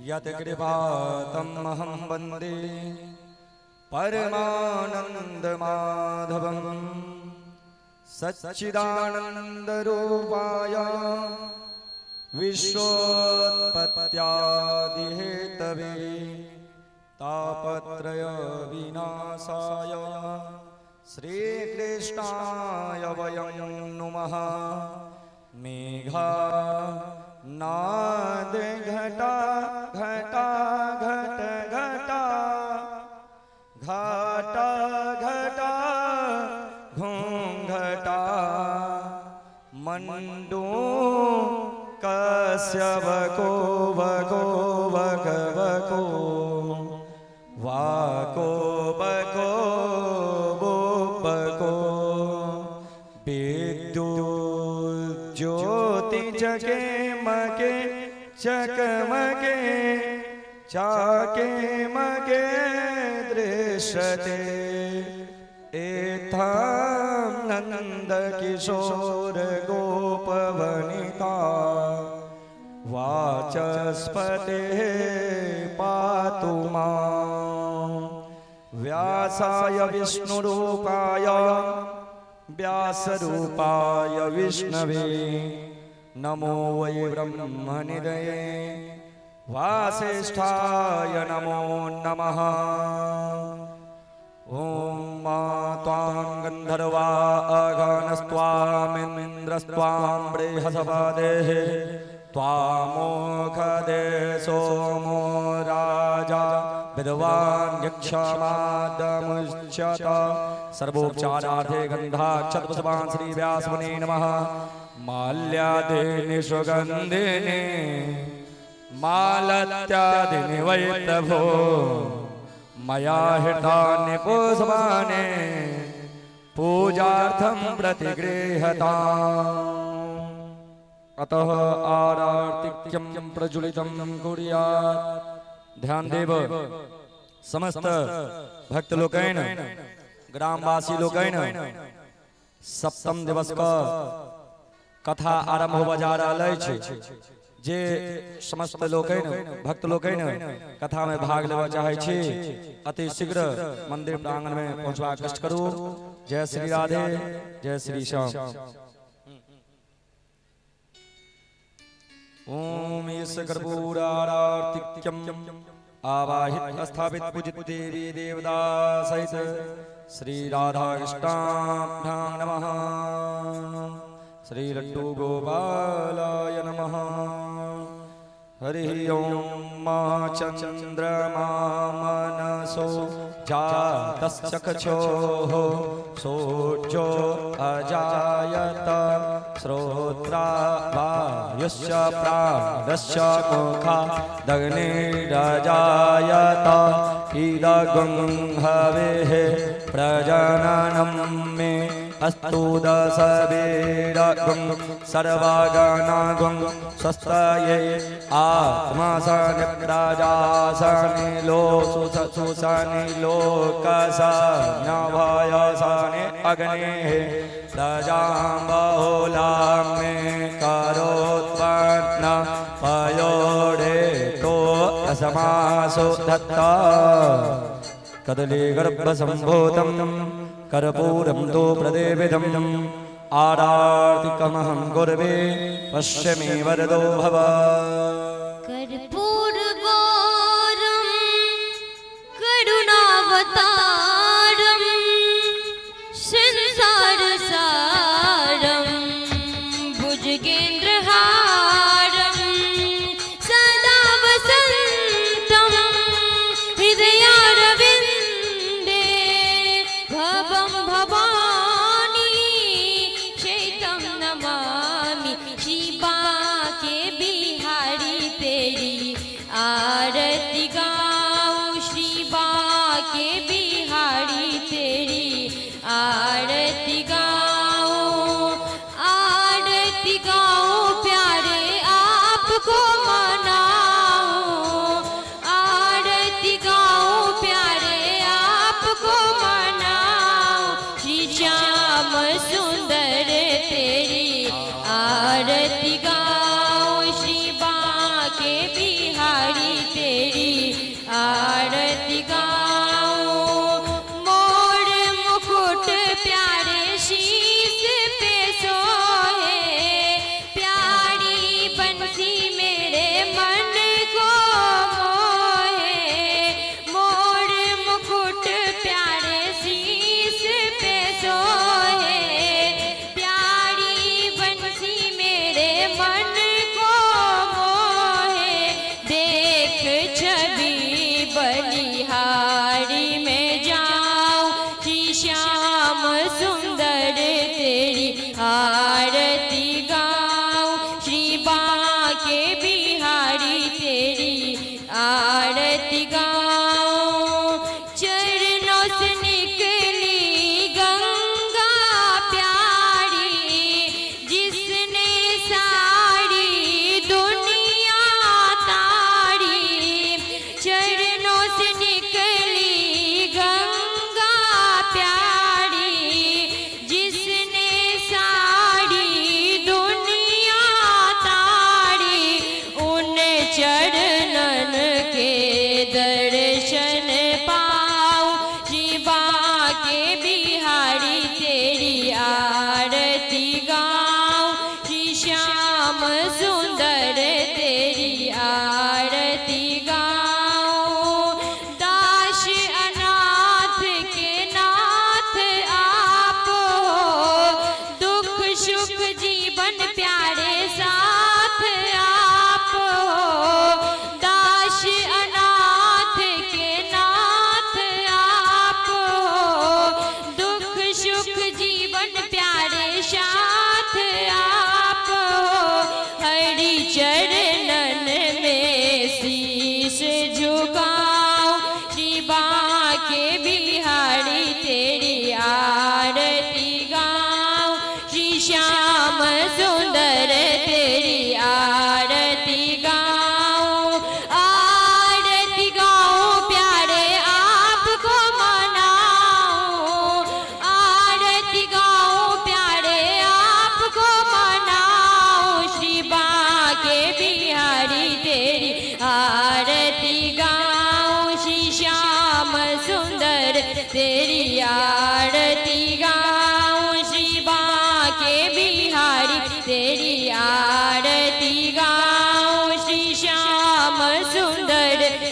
यत्कृपातमहं वन्दे परमानन्दमाधवं सच्चिदानन्दरूपाय विश्वोत्पत्त्यादिहेतवे तापत्रय विनाशाय श्रीकृष्णाय वयं नुमः। मेघा नाद घटा घटा घट घटा घाटा घटा घूंघटा मंडू कश्यप को वको वक वको वाको बको बको विद्युत ज्योति जगे मगे चकमगे चाके मगे दृश्यते एतां नंद किशोर गोपवनिता वाचस्पते पातु मां। व्यासाय विष्णुरूपाय व्यासरूपाय विष्णवे नमो वै ब्रह्मनिधये वासिष्ठाय नमो नमः। ओम त्वां गन्धर्वा अगणस्त्वामिन्द्रस्त्वां बृहस्पतिः त्वामोखदे सोमो राजा विद्वान् यक्षमादमुच्यत। सर्वोपचारार्थे गन्धाक्षतपुष्पान् श्रीव्यासमुने नमः। माल्यादिनि सुगन्धिनि मालत्यादिनि वै प्रभो मया हृतानि पुष्पाणि पूजार्थं प्रतिगृह्यताम्। अतः आरार्तिक्यं प्रज्वलितं कुर्यात्। ध्यान देव समस्त भक्त लोकैन ग्रामवासी लोकैन सप्तम दिवस का कथा आरंभ होवा जा रहा है। जे समस्त लोकैन भक्त लोकैन कथा में भाग लेवा चाहे छी अति शीघ्र मंदिर प्रांगण में पहुंचवा कष्ट करू। जय श्री राधे जय श्री श्याम। ओम यस्य कर्पूरारार्तिक्यं आवाहित स्थापित पूजित देवी देवता सहित श्री राधा कृष्णाभ्यां नमः। श्री लड्डू गोपालाय नमः। हरि ओम मा चंद्रमा मनसो जातश्चक्षुः सोऽजो अजायत श्रोत्रावायुश्च प्राणश्च मुखादग्निरजायत इदगं हवेः प्रजननं मे अस्तु दशवीरगं सर्वगणागं स्वस्तये आत्मासनि प्रजासनि सुसनि लोकसनि अग्नेः प्रजां बहुलां मे करोत्पन्न पयोडे तो असमासो दत्ता कदली गर्भसम्भूतं कर्पूरं तो प्रदेविदम् आरार्तिकमहं कुर्वे पश्यमे वरदो भव। कर्पूर गौरं करुणावतारं संसार सारं भुजगेन्द्रहारं सदा वसन्तं हृदयारविन्दे भवं भवानी शैतं नमामि। शिवा के बिहारी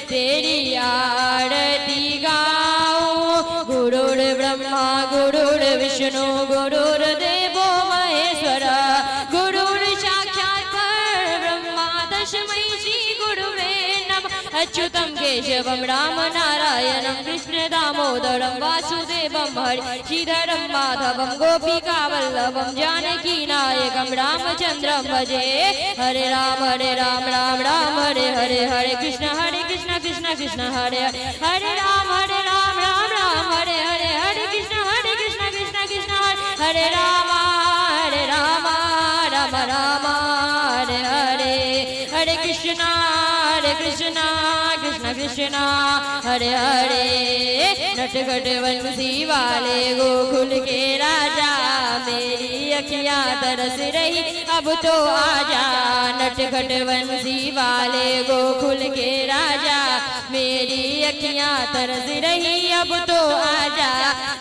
तेरी आरती गाऊं। गुरुर्ब्रह्मा गुरुर्विष्णु गुरुर्देवो महेश्वर गुरुर् साक्षात् परब्रह्मा तस्मै श्री गुरुवे नमः। अच्युतं केशवं राम नारायणं कृष्ण दामोदरं वासुदेवं हरि श्रीधरं माधवं गोपिकावल्लभं जानकी नायकं रामचन्द्रं भजे। हरे राम राम राम हरे हरे हरे कृष्ण कृष्ण कृष्ण हरे हरे राम राम राम हरे हरे हरे कृष्ण कृष्ण कृष्ण हरे राम राम राम हरे हरे हरे कृष्ण कृष्ण कृष्ण हरे हरे। नटखट बंसी वाले गोकुल के राजा मेरी अखियां तरस रही अब तो आजा। नटखट बंसी वाले गोकुल के राजा मेरी अखियां तरस रही अब तो आजा।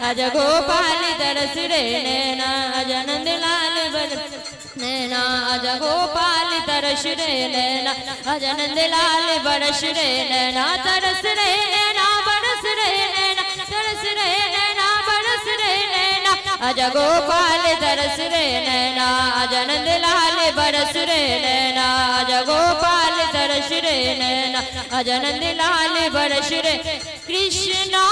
आजा गोपाल तरस रे नैना आजा नंदलाल नैना आजा गोपाल तरस रे नैना आजा नंदलाल बरस रे नैना तरस रे नैना बरस रे नैना तरस रे नैना बरस रे नैना आजा गोपाल तरस रे नैना आजा नंदलाल बरस रे नैना आजा गोपाल तरस रे नैना आजा नंदलाल बरस रे। कृष्णा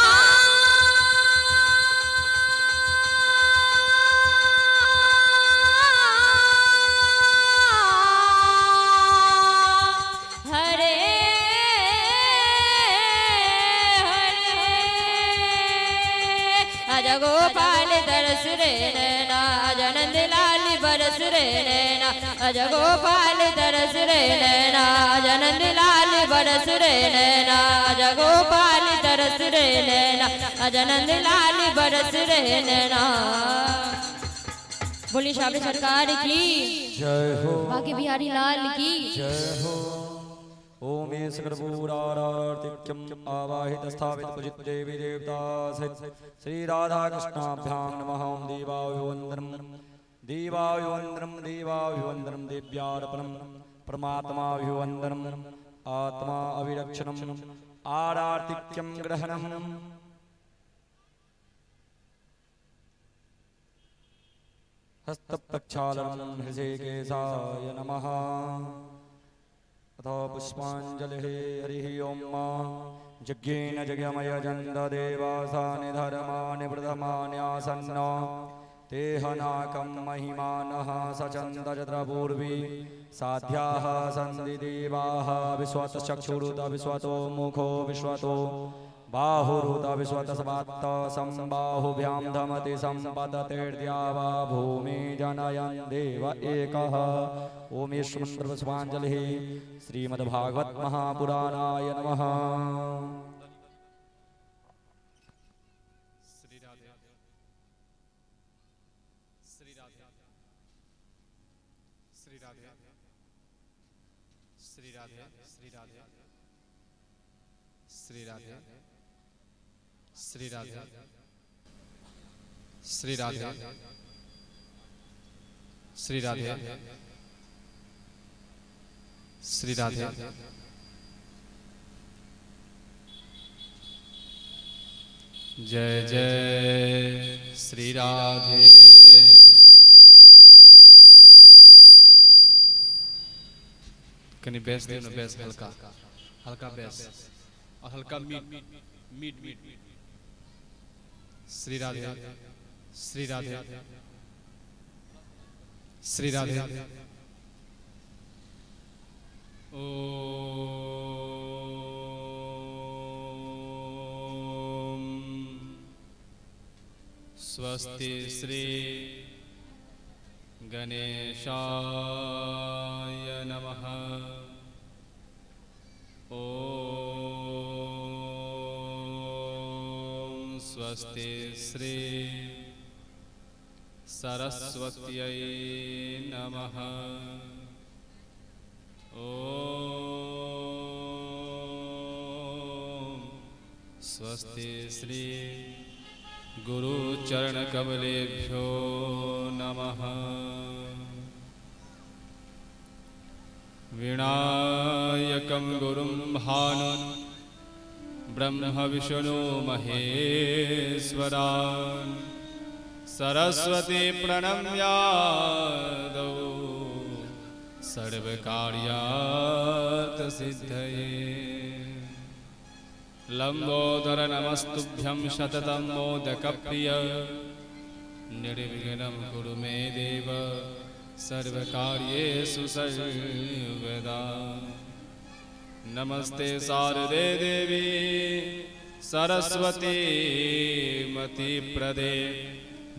गोपाल तरस रे नैना आजा नंदलाल बरस रे नैना आजा गोपाल तरस रे नैना आजा नंदलाल बरस रे नैना आजा गोपाल तरस रे नैना आजा नंदलाल बरस रे नैना। बोली शाबरी सरकार की जय हो, बाकी बिहारी लाल की जय हो। ओम सकर्पूरारार्तिक्यम आवाहित स्थापित पूजित देवी देवता सहित श्री राधा कृष्णाभ्यां नमः। ओम देवाभिवंदनम देवाभिवंदनम देवाभिवंदनम देव्यार्पणम परमात्माभिवंदनम आत्मा अभिरक्षणम आरार्तिक्यम ग्रहणम। हस्तप्रक्षालनम हृषिकेशाय नमः। अथो पुष्पाञ्जलिः हरिः ओम। यज्ञेन जगमयजन्त देवासानि धर्माणि प्रथमान्यासन्न तेहनाकं महिमानः सचन्द यत्र पूर्वी साध्याः सन्ति देवाः। विश्वतश्चक्षुरुत विश्वतो मुखो विश्वतो बाहुरुत विश्वतस्वात्त संबाहुभ्यां धमति सम्पततेर्द्यावा भूमि जनयन् देव एकः। ओमेश्वर पुष्पाञ्जलिः श्रीमद्भागवत महापुराणाय नमः। श्री राधे श्री राधे श्री राधे श्री राधे श्री राधे जय जय श्री राधे। कहीं बेस दे ना, बेस हल्का हल्का बेस और हल्का मीट मीट मीट। श्री राधे श्री राधे श्री राधे। ओम स्वस्ति श्री गणेशाय नमः। ओम स्वस्ति श्री सरस्वत्यै नमः। ओम स्वस्ति श्री गुरुचरणकमलेभ्यो नमः। विनायकं गुरुं भानुं ब्रह्म विष्णु महेश्वरा सरस्वती प्रणम्यादौ सर्वकार्यात् सिद्धये लंबोदर नमस्तुभ्यं शततं मोदकप्रिय निर्विघ्नं कुरु मे देव सर्वकार्येषु सर्वदा नमस्ते शारदे देवी सरस्वती मति प्रदे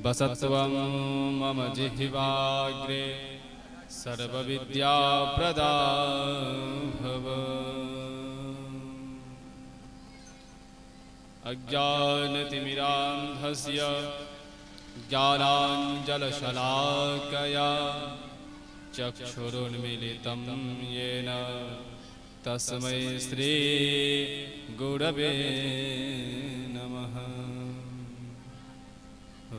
बसत्वं मम जिह्वाग्रे सर्वविद्याप्रदा भव अज्ञानतिमिरान्धस्य ज्ञानाञ्जलशलाकया चक्षुरुन्मीलितं येन तस्मै श्री गुरवे नमः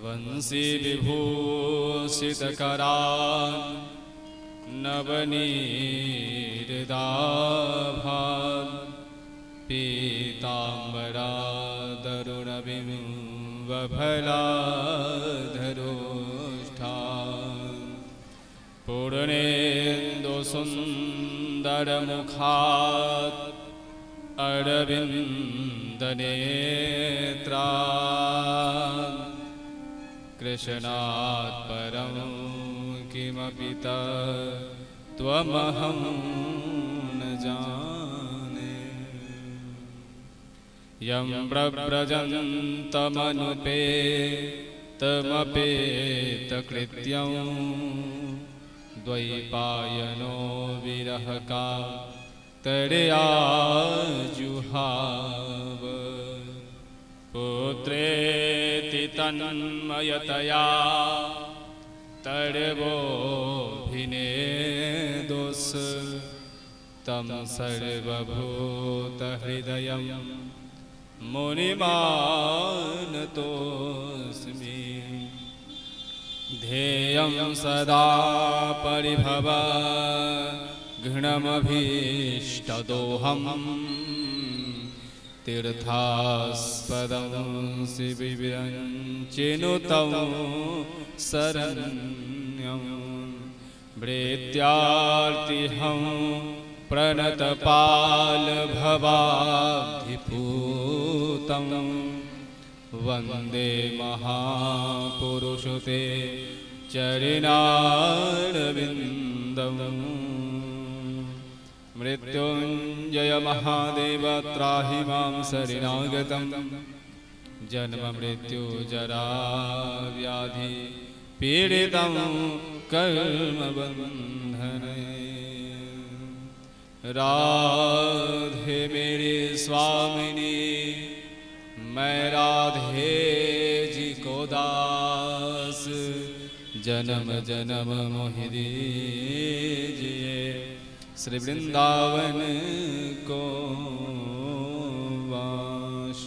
वंशी विभूषितकरान् नवनीरदाभान् पीताम्बरादरुणबिम्बफलाधरोष्ठान् पूर्णेन्दुसुन्दरमुखात् अरविन्दनेत्रान् कृष्णात् परं किमपि त्वमहं न जाने यं प्रव्रजन्तमनुपेतमपेतकृत्यं द्वैपायनो विरहकातर्याजुहाव पुत्रेति तन्मयतया तर्वोऽभिनेदोष तं सर्वभूतहृदयं मुनिमानतोऽस्मि ध्येयं सदा परिभवघ्नमभीष्टदोहम् तीर्थास्पदं शिविरञ्चिनुतं शरण्यं भृत्यार्तिहं प्रणतपालभवाब्धिपूतं वन्दे महापुरुषते चरणारविन्दम् मृत्युंजय महादेव त्राहि मां शरणागतं जन्म मृत्यु जरा व्याधि पीडितं कर्मबन्धने राधे मेरे स्वामिनी मैं राधे जी को दास जन्म जन्म मोहि दीजिए श्री वृंदावन को वास।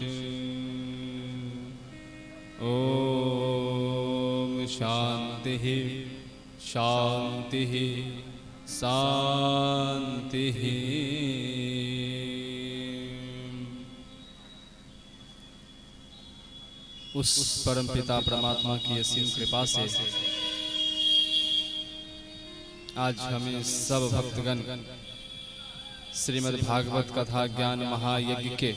ओम शांति शांति शांति। उस परमपिता परमात्मा की असीम कृपा से आज हमें सब भक्तगण श्रीमद् भागवत कथा ज्ञान महायज्ञ के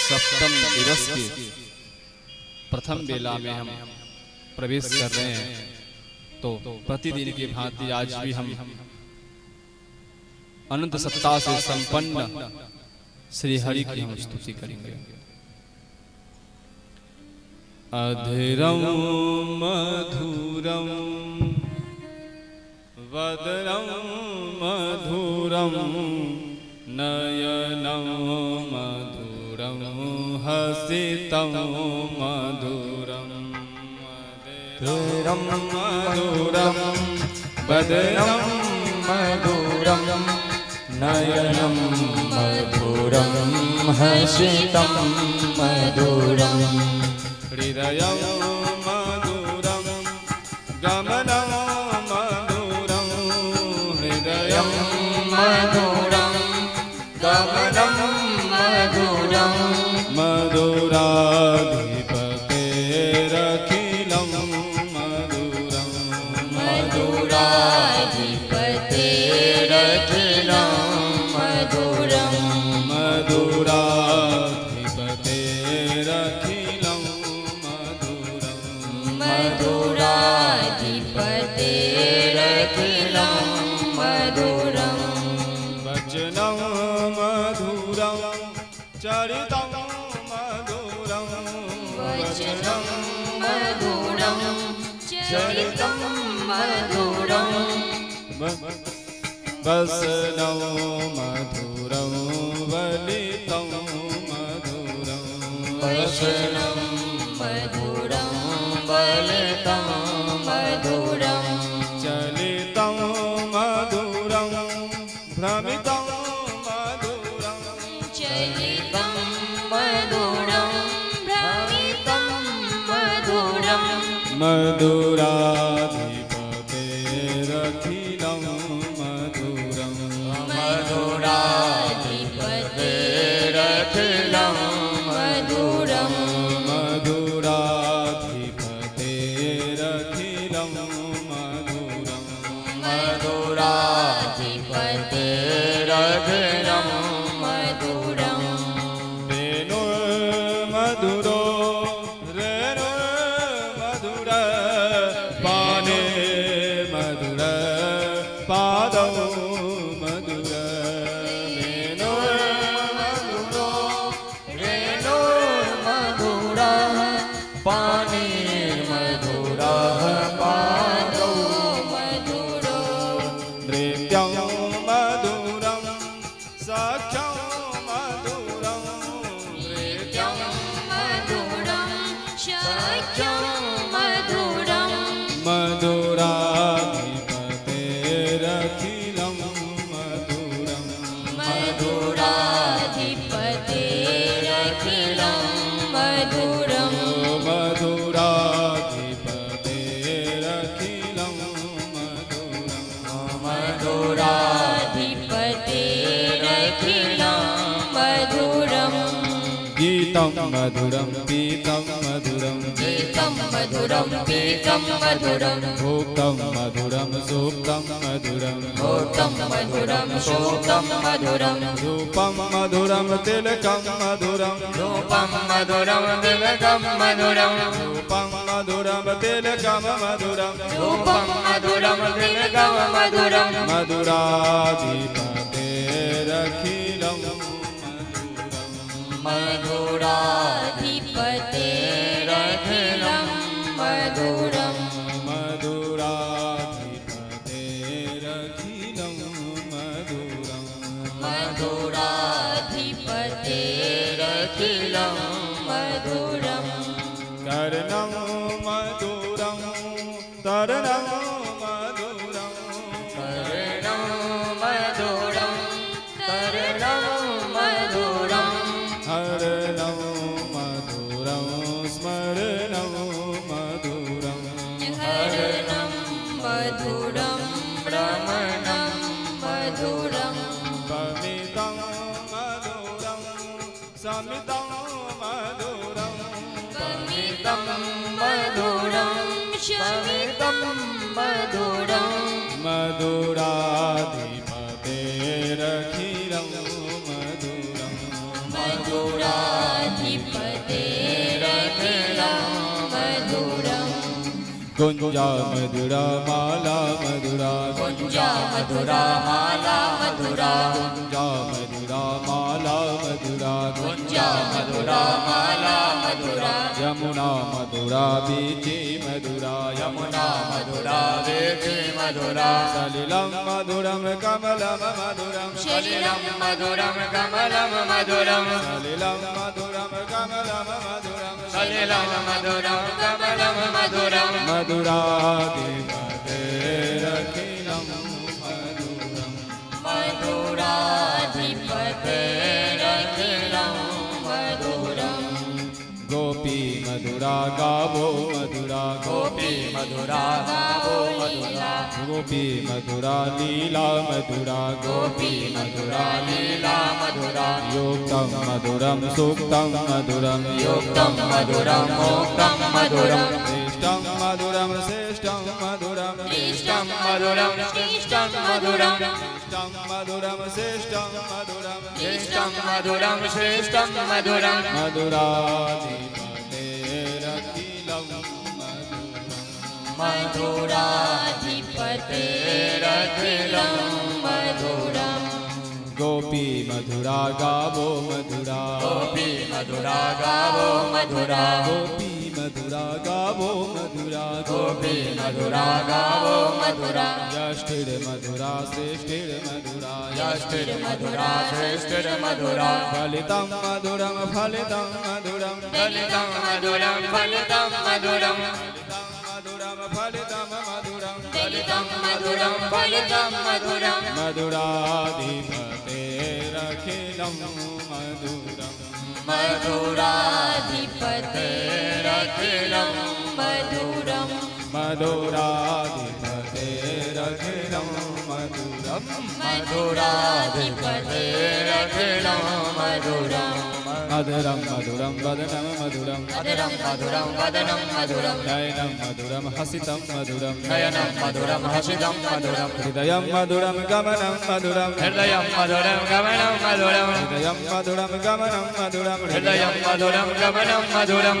सप्तम दिवस की प्रथम बेला में हम प्रवेश कर रहे हैं। तो प्रतिदिन की भांति आज भी हम अनंत सत्ता से संपन्न श्री हरि की हम स्तुति करेंगे। अधीरं मधुरं वदनं मधुरं नयनं मधुरं हसितं मधुरं धीरं मधुरं वदनं मधुरं नयनं मधुरं हसितं मधुरं हृदयं मधुरं गमनं मधुरं हृदयं मधुरं गमनं मधुरं मधुरं मधुराधिपतेरखिलं मधुरं मधुराधिपतेरखिलं मधुरं वचनं मधुरं चरितं मधुरं वचनं मधुरं चरितं मधुरं वसनं मधुरं वलितं मधुरं वचनं मधुरं वलितं मधुरं चलितं मधुरं भ्रमितं मधुरं चलितं मधुरं भ्रमितं मधुरं मधुराधिपतेरखिलं मधुरं मधुराधिपतेरखिलं मधुरं मधुराधिपतेरखिलं मधुरं मधुराधिपतेरखिलं मधुरं रेणुर्मधुरो रेणुर्मधुर पाने मधुर पादौ मधुर रेणुर्मधुरो रेणुर्मधुरः पानिर्मधुरः पादौ मधुरो नृत्यं मधुरं सख्यं मधुरं नृत्यं मधुरं शक्यं मधुरं मधुराधिपतेरखिलं मधुरं मधुराधिपतेरखिलं मधुरं मधुराधिपतेरखिलं मधुरं मधुराधिपतेरखिलं मधुरं गीतं मधुरं पीतं मधुरं गीतं मधुरं पीतं मधुरं भोक्तं मधुरं सूक्तं मधुरं भोक्तं मधुरं शोकं मधुरं रूपं मधुरं तिलकं मधुरं रूपं मधुरं तिलकं मधुरं रूपं मधुरं तिलकं मधुरं रूपं मधुरं तिलकं मधुरं मधुराधिपतेरखिलं मधुरं मधुराधिपतेरखिलं मधुरं मधुराधिपतेरखिलं मधुरं मधुराधिपतेरखिलं मधुरं कर्णं मधुरं तरणं मधुरं कर्णं मधुरं तरणं मधुरं हरणं मधुरं स्मरणं मधुरं हरणं मधुरं भ्रमणं मधुरं पमितं मधुरं समितं मधुरं पमितं मधुरं शमितं मधुरं मधुराधिपतेरखिलं मधुरं मधुराधिपतेरखिलं मधुरं कुञ्जा मधुरा माला मधुरा कुञ्जा मधुरा माला मधुरा कुञ्जा मधुरा माला मधुरा कुञ्जा मधुरा माला मधुरा यमुना मधुरा बीची मधुरा यमुना मधुरा वेक्षी मधुरा सलिलं मधुरं कमलं मधुरं शलिलं मधुरं कमलं मधुरं सलिलं मधुरं कमलं मधुरं सलिलं मधुरं कमलं मधुरं मधुराधिपतेरखिलं मधुरं मधुराधिपतेरखिलं मधुरं गोपी मधुरा गावो मधुरा गोपी मधुरा गावो मधुरा गोपी मधुरा लीला मधुरा गोपी मधुरा लीला मधुरा योक्तं मधुरं सूक्तं मधुरं युक्तं मधुरं मोक्तं मधुरं श्रेष्ठं मधुरम श्रेष्ठम मधुरम इष्टं मधुरं इष्टं मधुरं इष्टं मधुरम श्रेष्ठम मधुरम इष्टं मधुरं श्रेष्ठं मधुरं मधुराधिपतेरखिलं मधुराधिपतेरखिलं मधुरम् गोपी मधुरा गावो मधुरा गोपी मधुरा गावो मधुरा गोपी मधुरा गावो मधुरा गोपी मधुरा गावो मधुरा यष्टिर मधुरा श्रेष्ठिर मधुरा यष्टिर मधुरा श्रेष्ठिर मधुरा फलितं मधुरं फलितं मधुरं फलितं मधुरं फलितं मधुरं फलितं मधुरं फलितं मधुरं फलितं मधुरं मधुराधिपतेरखिलं मधुरं मधुराधिपतेरखिलं मधुरम् मधुराधिपतेरखिलं मधुरं मधुराधिपतेरखिलं मधुरं मधुरं मधुरं वदनं मधुरं मधुरं मधुरं वदनं मधुरं नयनं मधुरं हसितं मधुरं नयनं मधुरं हसितं मधुरं हृदयं मधुरं गमनं मधुरं हृदयं मधुरं गमनं मधुरं हृदयं मधुरं गमनं मधुरं हृदयं मधुरं गमनं मधुरं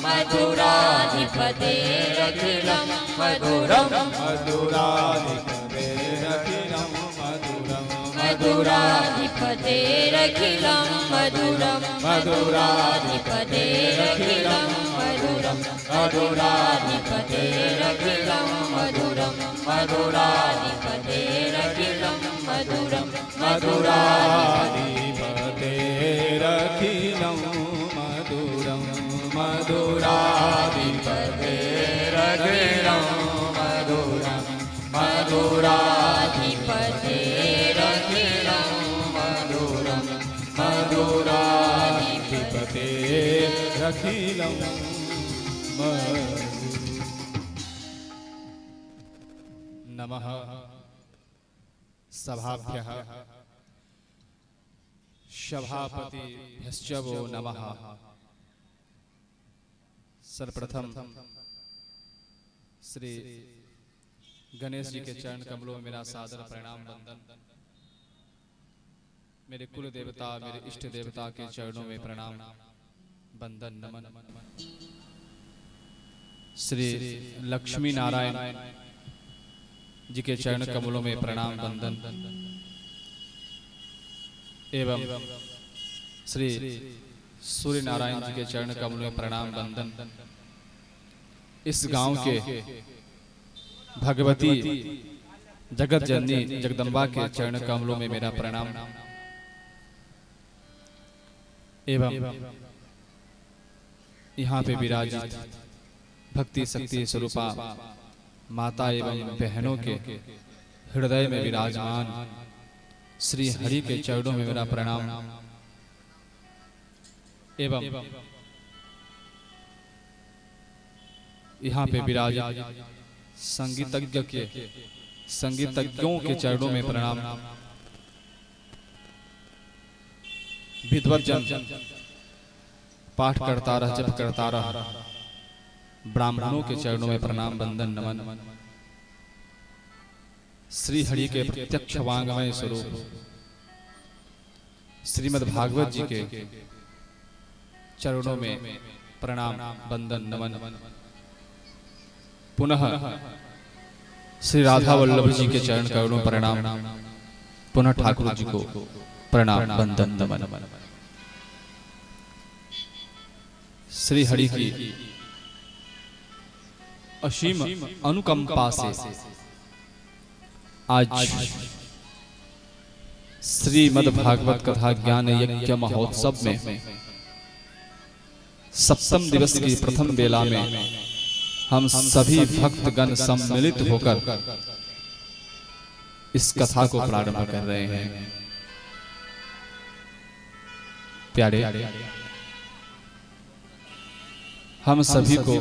मधुराधिपतेरखिलं मधुरं मधुराधिपतेरखिलं मधुरम् मधुराधिपतेरखिलं मधुरं मधुराधिपतेरखिलं मधुरम् मधुराधिपतेरखिलं मधुरम् मधुराधिपतेरखिलं मधुरम् मधुराधिपतेरखिलं मधुरम् मधुराधिपतेरखिलं मधुरं मधुराधिपतेरखिलं मधुरं मधुराधिपतेरखिलं मधुरं मधुराधिपतेरखिलं नमः सभाभ्यः सभापतिभ्यश्च वो नमः। सर्वप्रथम श्री गणेश जी के चरण कमलों में मेरा सादर प्रणाम वंदन। मेरे कुल देवता मेरे इष्ट देवता के चरणों में प्रणाम वंदन नमन। श्री लक्ष्मी नारायण जी के चरण कमलों में प्रणाम वंदन एवं श्री सूर्य नारायण जी के चरण कमलों में प्रणाम वंदन। इस गांव के भगवती जगत जननी जगदम्बा के चरण कमलों में मेरा प्रणाम एवं यहाँ पे विराजित भक्ति शक्ति स्वरूपा माता एवं बहनों के हृदय में विराजमान श्री हरि के चरणों में मेरा प्रणाम एवं यहाँ पे विराजित संगीतज्ञों के चरणों में प्रणाम। विद्वत जन पाठ करता रह जप करता रह ब्राह्मणों के चरणों में प्रणाम वंदन नमन। श्री हरि के प्रत्यक्ष वांगमय स्वरूप श्रीमद् भागवत जी के चरणों में प्रणाम वंदन नमन। पुनः श्री राधा वल्लभ जी के चरण करोड़ों प्रणाम। पुनः ठाकुर जी को प्रणाम वंदन नमन। श्री हरि की असीम अनुकंपा से आज श्रीमद् भागवत कथा ज्ञान यज्ञ महोत्सव में सप्तम दिवस की प्रथम बेला में हम सभी भक्तगण सम्मिलित होकर इस कथा को प्रारंभ कर रहे हैं। प्यारे, हम सभी को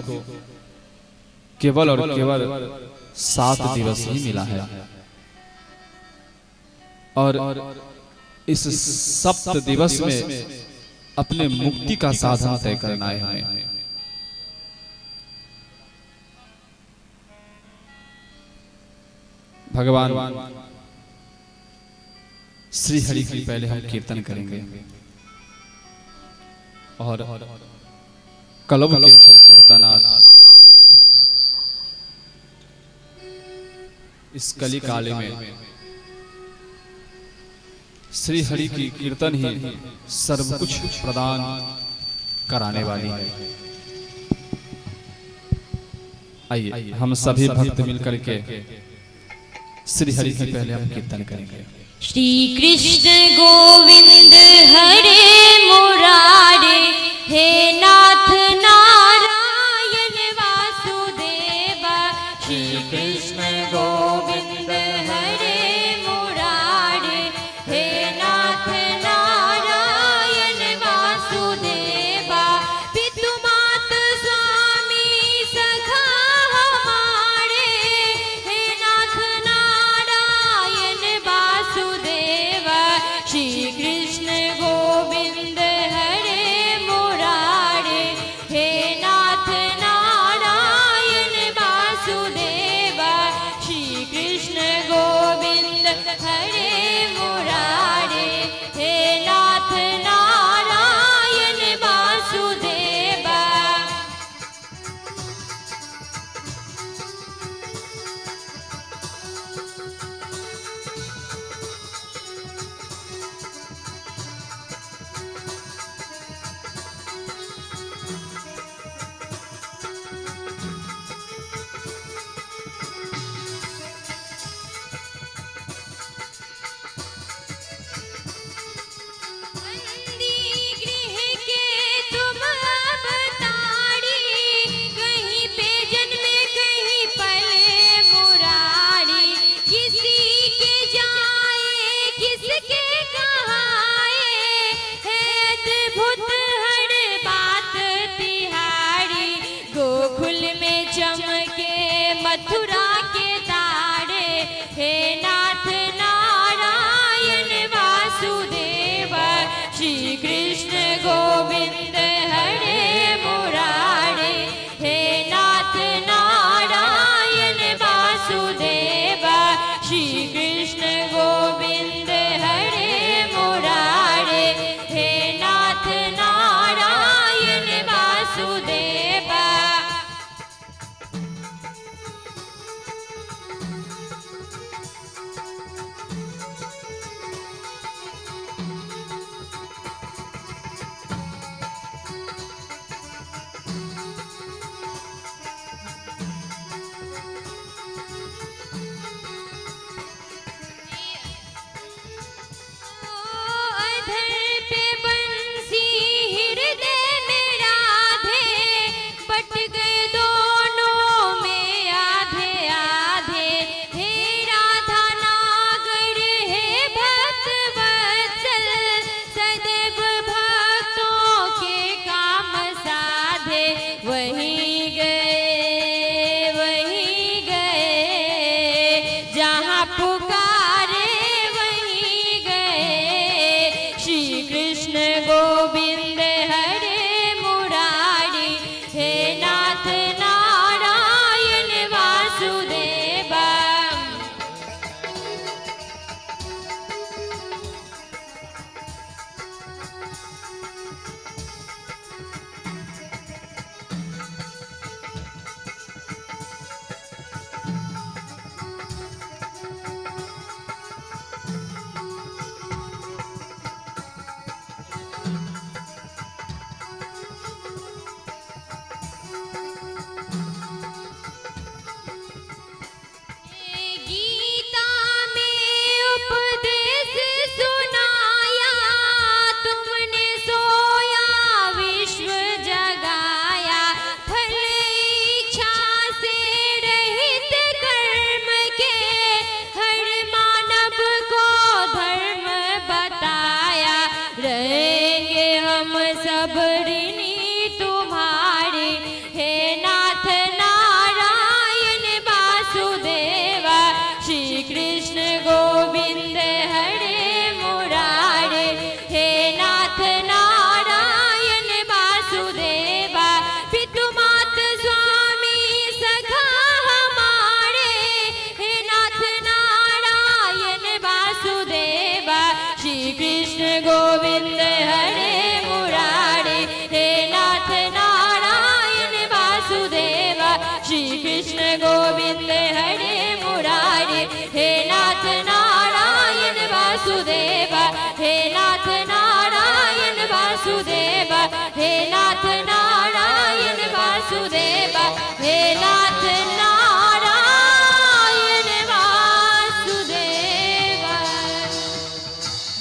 केवल और केवल 7 दिवस ही मिला है और इस सप्त दिवस में अपने मुक्ति का साधन तय करना है हमें। भगवान श्री हरि की पहले हम कीर्तन करेंगे और कलव के कीर्तनार्थ इस कली काले में श्री हरि की कीर्तन ही सर्व कुछ प्रदान कराने वाली है। आइए हम सभी भक्त मिलकर के श्री हरि की पहले हम कीर्तन करेंगे। श्री कृष्ण गोविंद हरे मुरारे, हे नाथ नारायण वासुदेव। श्री कृष्ण गोविंद हरे मुरारे, हे नाथ नारायण वासुदेव। पितु मात स्वामी सखा हमारे, हे नाथ नारायण वासुदेव। श्री कृष्ण गोविंद हरे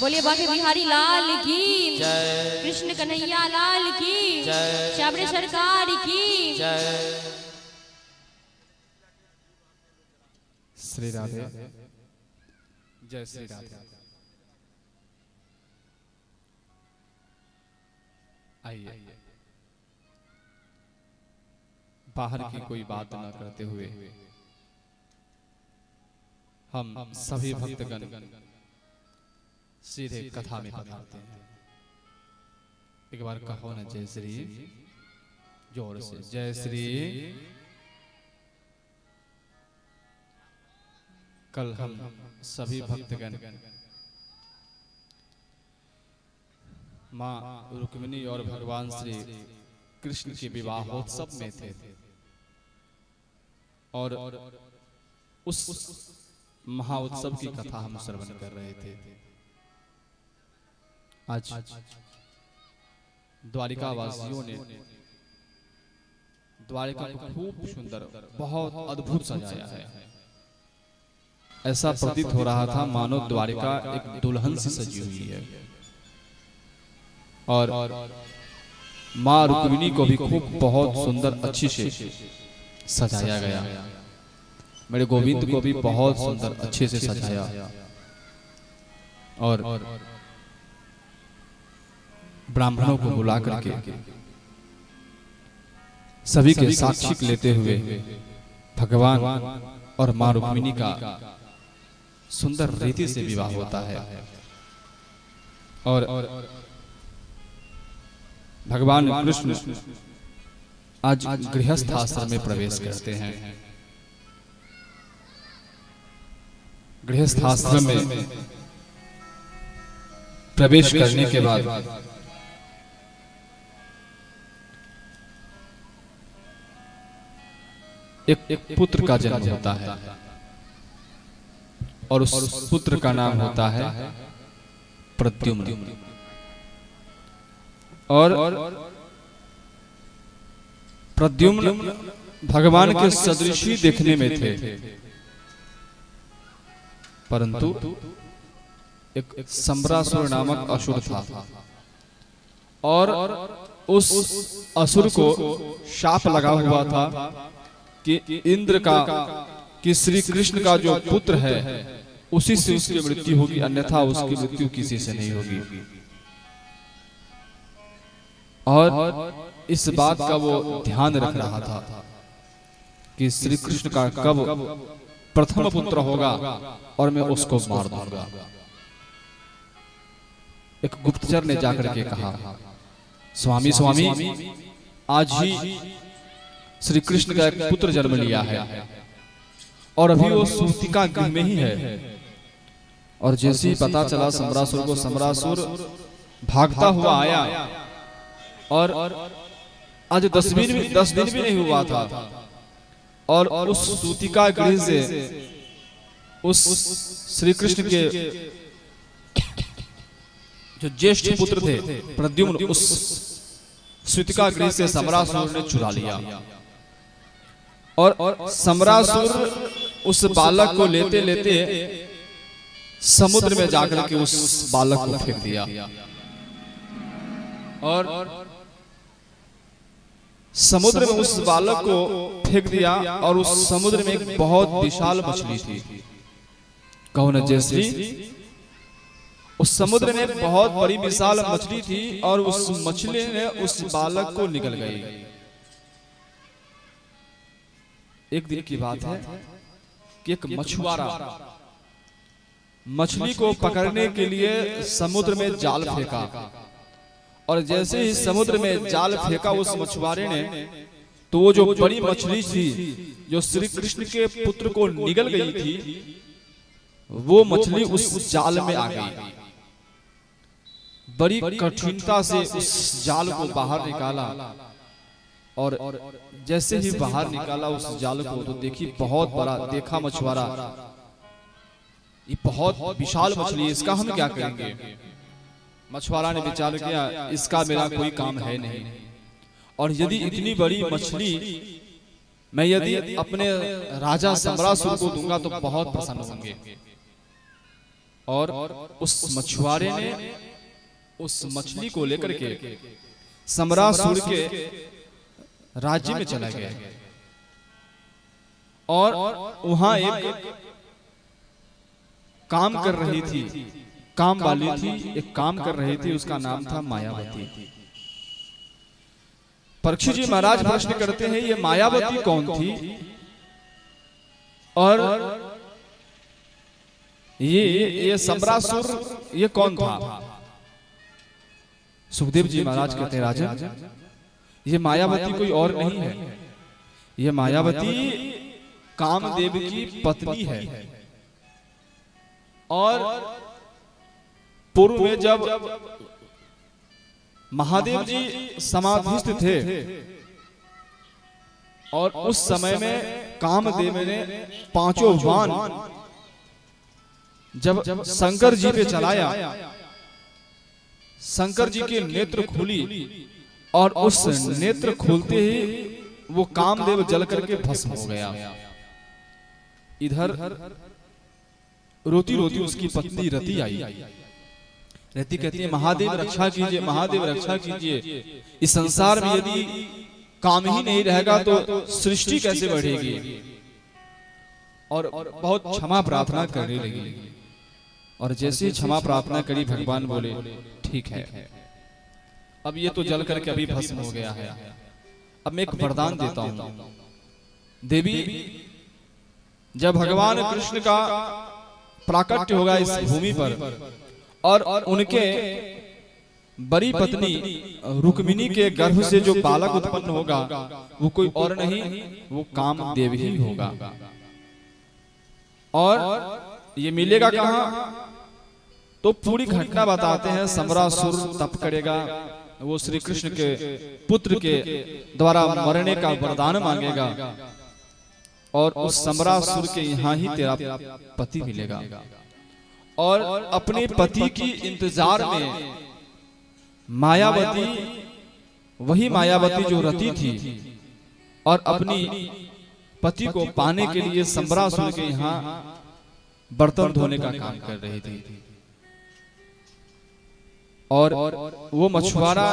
बोलिए बाके बिहारी लाल की जय, कृष्ण कन्हैया लाल की जय, श्यामरे सरकार की जय। श्री राधे, जय श्री राधे। आइए बाहर की कोई बात ना करते हुए हम सभी भक्तगण सीधे कथा में पधारते हैं। एक बार कहो ना जय श्री, जोर से जय श्री। कल हम सभी भक्तगण माँ रुक्मिणी और भगवान श्री कृष्ण के विवाहोत्सव में थे और उस महाउत्सव की कथा हम श्रवण कर रहे थे। आज द्वारिका वासियों ने द्वारिका को खूब सुंदर, बहुत अद्भुत सजाया है। ऐसा प्रतीत हो रहा था मानो द्वारिका एक दुल्हन से सजी हुई है और माँ रुक्मिणी को भी खूब बहुत सुंदर अच्छी से सजाया गया। मेरे गोविंद को भी बहुत सुंदर अच्छे से सजाया और ब्राह्मणों को बुला करके सभी के साक्षी लेते हुए भगवान और माँ रुक्मिणी का सुंदर रीति से विवाह होता है और भगवान कृष्ण आज गृहस्थ आश्रम में प्रवेश करते हैं। गृहस्थ आश्रम में प्रवेश करने के बाद एक पुत्र का जन्म होता है और उस पुत्र का नाम होता है प्रद्युम्न। और प्रद्युम्न भगवान के सदृशी देखने में थे, परंतु एक संबरासुर नामक असुर था और उस असुर को शाप लगा हुआ था कि इंद्र का, कि श्री कृष्ण का जो पुत्र है उसी से उसकी मृत्यु होगी, अन्यथा उसकी मृत्यु किसी से नहीं होगी। और इस बात का वो ध्यान रख रहा था कि श्री कृष्ण का कब प्रथम पुत्र होगा और मैं उसको मार दूंगा। एक गुप्तचर ने जाकर के कहा, स्वामी स्वामी, आज ही श्री कृष्ण का एक पुत्र जन्म लिया है और अभी वो सूतिका गृह में ही है। और जैसे ही पता चला संबरासुर को, संबरासुर भागता हुआ आया और आज 10 दिन भी नहीं हुआ था और उस सूतिका गृह से उस श्री कृष्ण के जो ज्येष्ठ पुत्र थे प्रद्युम्न, उस सूतिका गृह से संबरासुर ने चुरा लिया और संबरासुर उस बालक को लेते लेते समुद्र में जाकर के उस बालक को फेंक दिया और समुद्र में उस बालक को फेंक दिया और उस समुद्र में एक बहुत विशाल मछली थी। कहो न जैसी, उस समुद्र में एक बहुत बड़ी विशाल मछली थी और उस मछली ने उस बालक को निगल गई। एक दिन की बात है कि एक मछुआरा मछली को पकड़ने के लिए समुद्र में जाल फेंका और जैसे ही समुद्र में जाल फेंका उस मछुआरे ने, तो वो जो बड़ी मछली थी जो श्री कृष्ण के पुत्र को निगल गई थी, वो मछली उस जाल में आ गई। बड़ी कठिनता से उस जाल को बाहर निकाला और जैसे ही बाहर निकाला उस जाल को, तो देखी बहुत बड़ा, देखा मछुआरा ये बहुत विशाल मछली है, इसका हम क्या करेंगे। मछुआरा ने विचार किया, इसका मेरा कोई काम है नहीं, और यदि इतनी बड़ी मछली मैं यदि अपने राजा संबरासुर को दूंगा तो बहुत प्रसन्न होंगे। और उस मछुआरे ने उस मछली को लेकर के सम्रासुर के राज्य में चला गया और वहां एक काम कर रही थी, काम वाली थी, एक काम कर रही थी, उसका नाम था मायावती। परीक्षित जी महाराज प्रश्न करते हैं, ये मायावती कौन थी और ये सम्रासुर ये कौन था? सुखदेव जी महाराज कहते हैं, राजन ये मायावती कोई और नहीं है, ये मायावती कामदेव की पत्नी है। और पूर्व में जब महादेव जी समाधिस्थ थे और उस समय में कामदेव ने पांचों बाण जब शंकर जी पे चलाया, शंकर जी के नेत्र खुली और उस नेत्र खुलते ही वो कामदेव जल करके भस्म हो गया। इधर रोती रोती उसकी पत्नी रति आई। रति कहती है, महादेव रक्षा कीजिए, महादेव रक्षा कीजिए, इस संसार में यदि काम ही नहीं रहेगा तो सृष्टि कैसे बढ़ेगी? और बहुत क्षमा प्रार्थना करने लगी। और जैसे ही क्षमा प्रार्थना करी, भगवान बोले ठीक है, अब ये तो जल करके अभी भस्म हो गया है, अब मैं एक वरदान देता हूं। देवी, जब भगवान कृष्ण का प्राकट्य होगा इस भूमि पर और उनके बड़ी पत्नी रुक्मिणी के गर्भ से जो बालक उत्पन्न होगा वो कोई और नहीं, वो कामदेव ही होगा। और ये मिलेगा कहां? तो पूरी घटना बताते हैं। सम्रासुर तप करेगा, वो श्री कृष्ण के पुत्र के द्वारा मरने का वरदान मांगेगा और उस सम्रासुर के यहाँ ही तेरा पति मिलेगा। और अपने पति की इंतजार में मायावती, वही मायावती जो रति थी और अपनी पति को पाने के लिए सम्रासुर के यहाँ बर्तन धोने का काम कर रही थी। और वो मछुआरा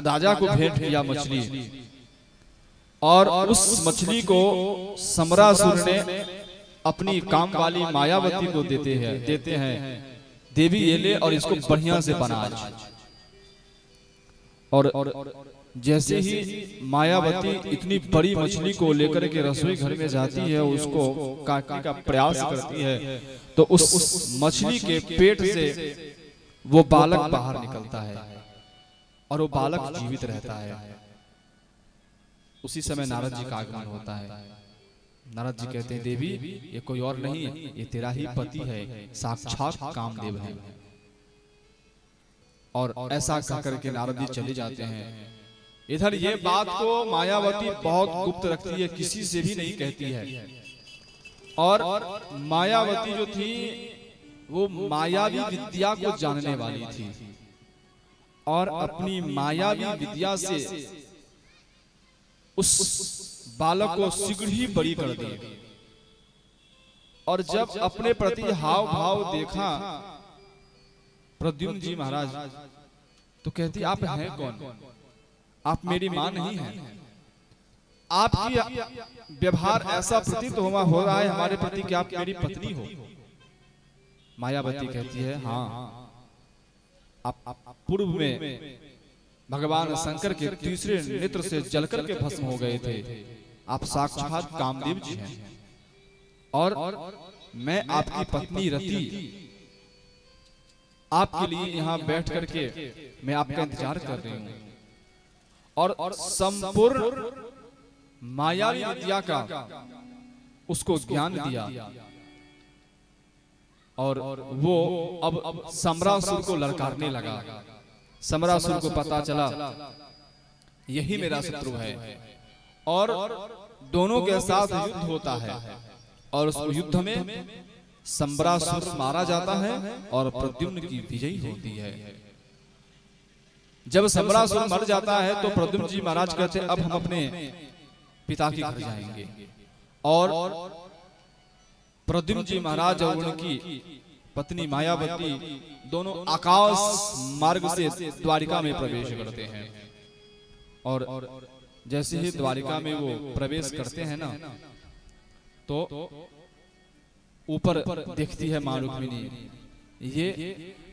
राजा को भेंट किया मछली, और उस मछली को सम्रासुर ने अपनी काम वाली मायावती को देते हैं, देवी ये ले और इसको बढ़िया से बना। और जैसे ही मायावती इतनी बड़ी मछली को लेकर के रसोई घर में जाती है, उसको काटने का प्रयास करती है, तो उस मछली के पेट से वो बालक बाहर निकलता है और वो बालक जीवित रहता है। उसी समय नारद जी का आगमन होता है। नारद जी कहते हैं, देवी ये कोई और नहीं, ये तेरा ही पति है, साक्षात कामदेव है। और ऐसा कहकर के नारद जी चले जाते हैं। इधर ये बात को मायावती बहुत गुप्त रखती है, किसी से भी नहीं कहती है। और मायावती जो थी वो मायावी विद्या को जानने वाली थी और अपनी मायावी विद्या से उस बालक को शीघ्र ही बड़ी कर दी। और जब अपने प्रति हाव भाव देखा प्रद्युम्न जी महाराज, तो कहती, आप हैं कौन? आप मेरी मां नहीं हैं। आपकी व्यवहार ऐसा प्रतीत हो रहा है हमारे प्रति कि आप मेरी पत्नी हो। मायावती कहती है, हाँ, आप पूर्व में भगवान शंकर के तीसरे नेत्र से जलकर के भस्म हो गए थे। आप साक्षात कामदेव जी हैं और मैं आपकी पत्नी रति आपके लिए यहाँ बैठ करके मैं आपका इंतजार कर रही हूँ। और संपूर्ण मायावी विद्या का उसको ज्ञान दिया और वो अब सम्रासुर को ललकारने लगा। सम्रासुर को पता चला यही मेरा शत्रु है और दोनों के साथ युद्ध होता है और उस युद्ध में सम्रासुर मारा जाता है और प्रद्युम्न की विजयी होती है। जब सम्रासुर मर जाता है तो प्रद्युम्न जी महाराज कहते हैं, अब हम अपने पिता के घर जाएंगे। और प्रद्युम्न जी महाराज और उनकी पत्नी मायावती दोनों आकाश मार्ग से द्वारिका में प्रवेश करते हैं। और जैसे ही द्वारिका में वो प्रवेश करते हैं ना, तो ऊपर देखती है मां रुक्मिणी,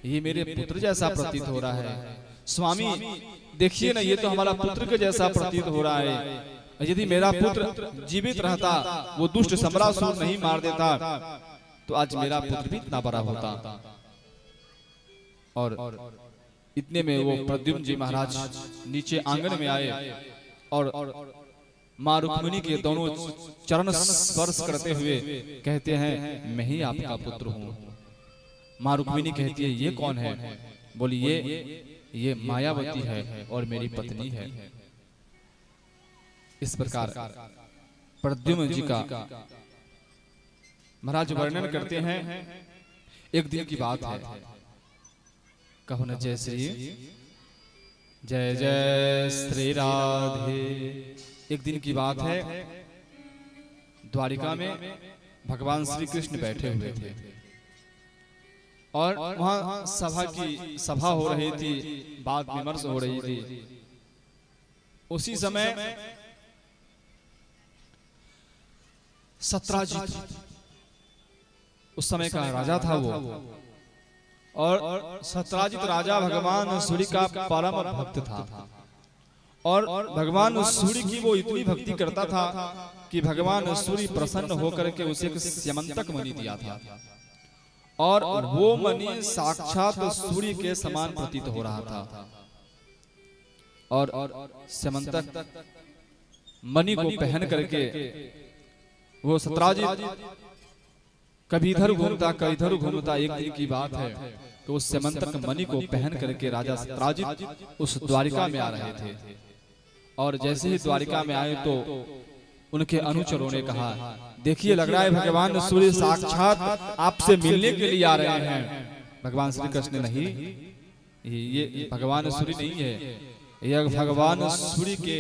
ये मेरे पुत्र जैसा प्रतीत हो रहा है। स्वामी देखिए ना, ये तो हमारा पुत्र के जैसा प्रतीत हो रहा है। यदि मेरा पुत्र जीवित रहता, वो दुष्ट सम्रासुर नहीं मार देता, तो आज मेरा पुत्र भी इतना बड़ा होता। और इतने में वो प्रद्युम्न जी महाराज नीचे आंगन में आए और मां रुक्मिणी के दोनों चरण स्पर्श करते हुए कहते हैं, मैं ही आपका पुत्र हूँ। मां रुक्मिणी कहती है, ये कौन है? बोली, ये मायावती है और मेरी पत्नी है। इस प्रकार प्रद्युम्न जी का महाराज वर्णन करते हैं। एक दिन की बात है, कहो न जय श्री जय जय श्री राधे। एक दिन की बात है, द्वारिका में भगवान श्री कृष्ण बैठे हुए थे और वहां सभा हो रही थी, बात विमर्श हो रही थी। उसी समय सत्राजित, उस समय का राजा था वो, और सत्राजित राजा भगवान सूर्य का परम भक्त था। और भगवान सूर्य की वो इतनी भक्ति करता था कि भगवान सूर्य प्रसन्न होकर के उसे एक स्यमंतक मणि दिया था। और वो मणि साक्षात सूर्य के समान प्रतीत हो रहा था। और स्यमंतक मणि को पहन करके वो सत्राजित कभी इधर घूमता कभी इधर घूमता। एक दिन की बात है कि उस स्यमंतक मणि को पहन करके राजा सत्राजित उस द्वारिका में आ रहे थे। और जैसे ही द्वारिका में आए तो उनके अनुचरों ने कहा, देखिए लग रहा है भगवान सूर्य साक्षात आपसे मिलने के लिए आ रहे हैं। भगवान श्री कृष्ण, नहीं, ये भगवान सूर्य नहीं है, यह भगवान सूर्य के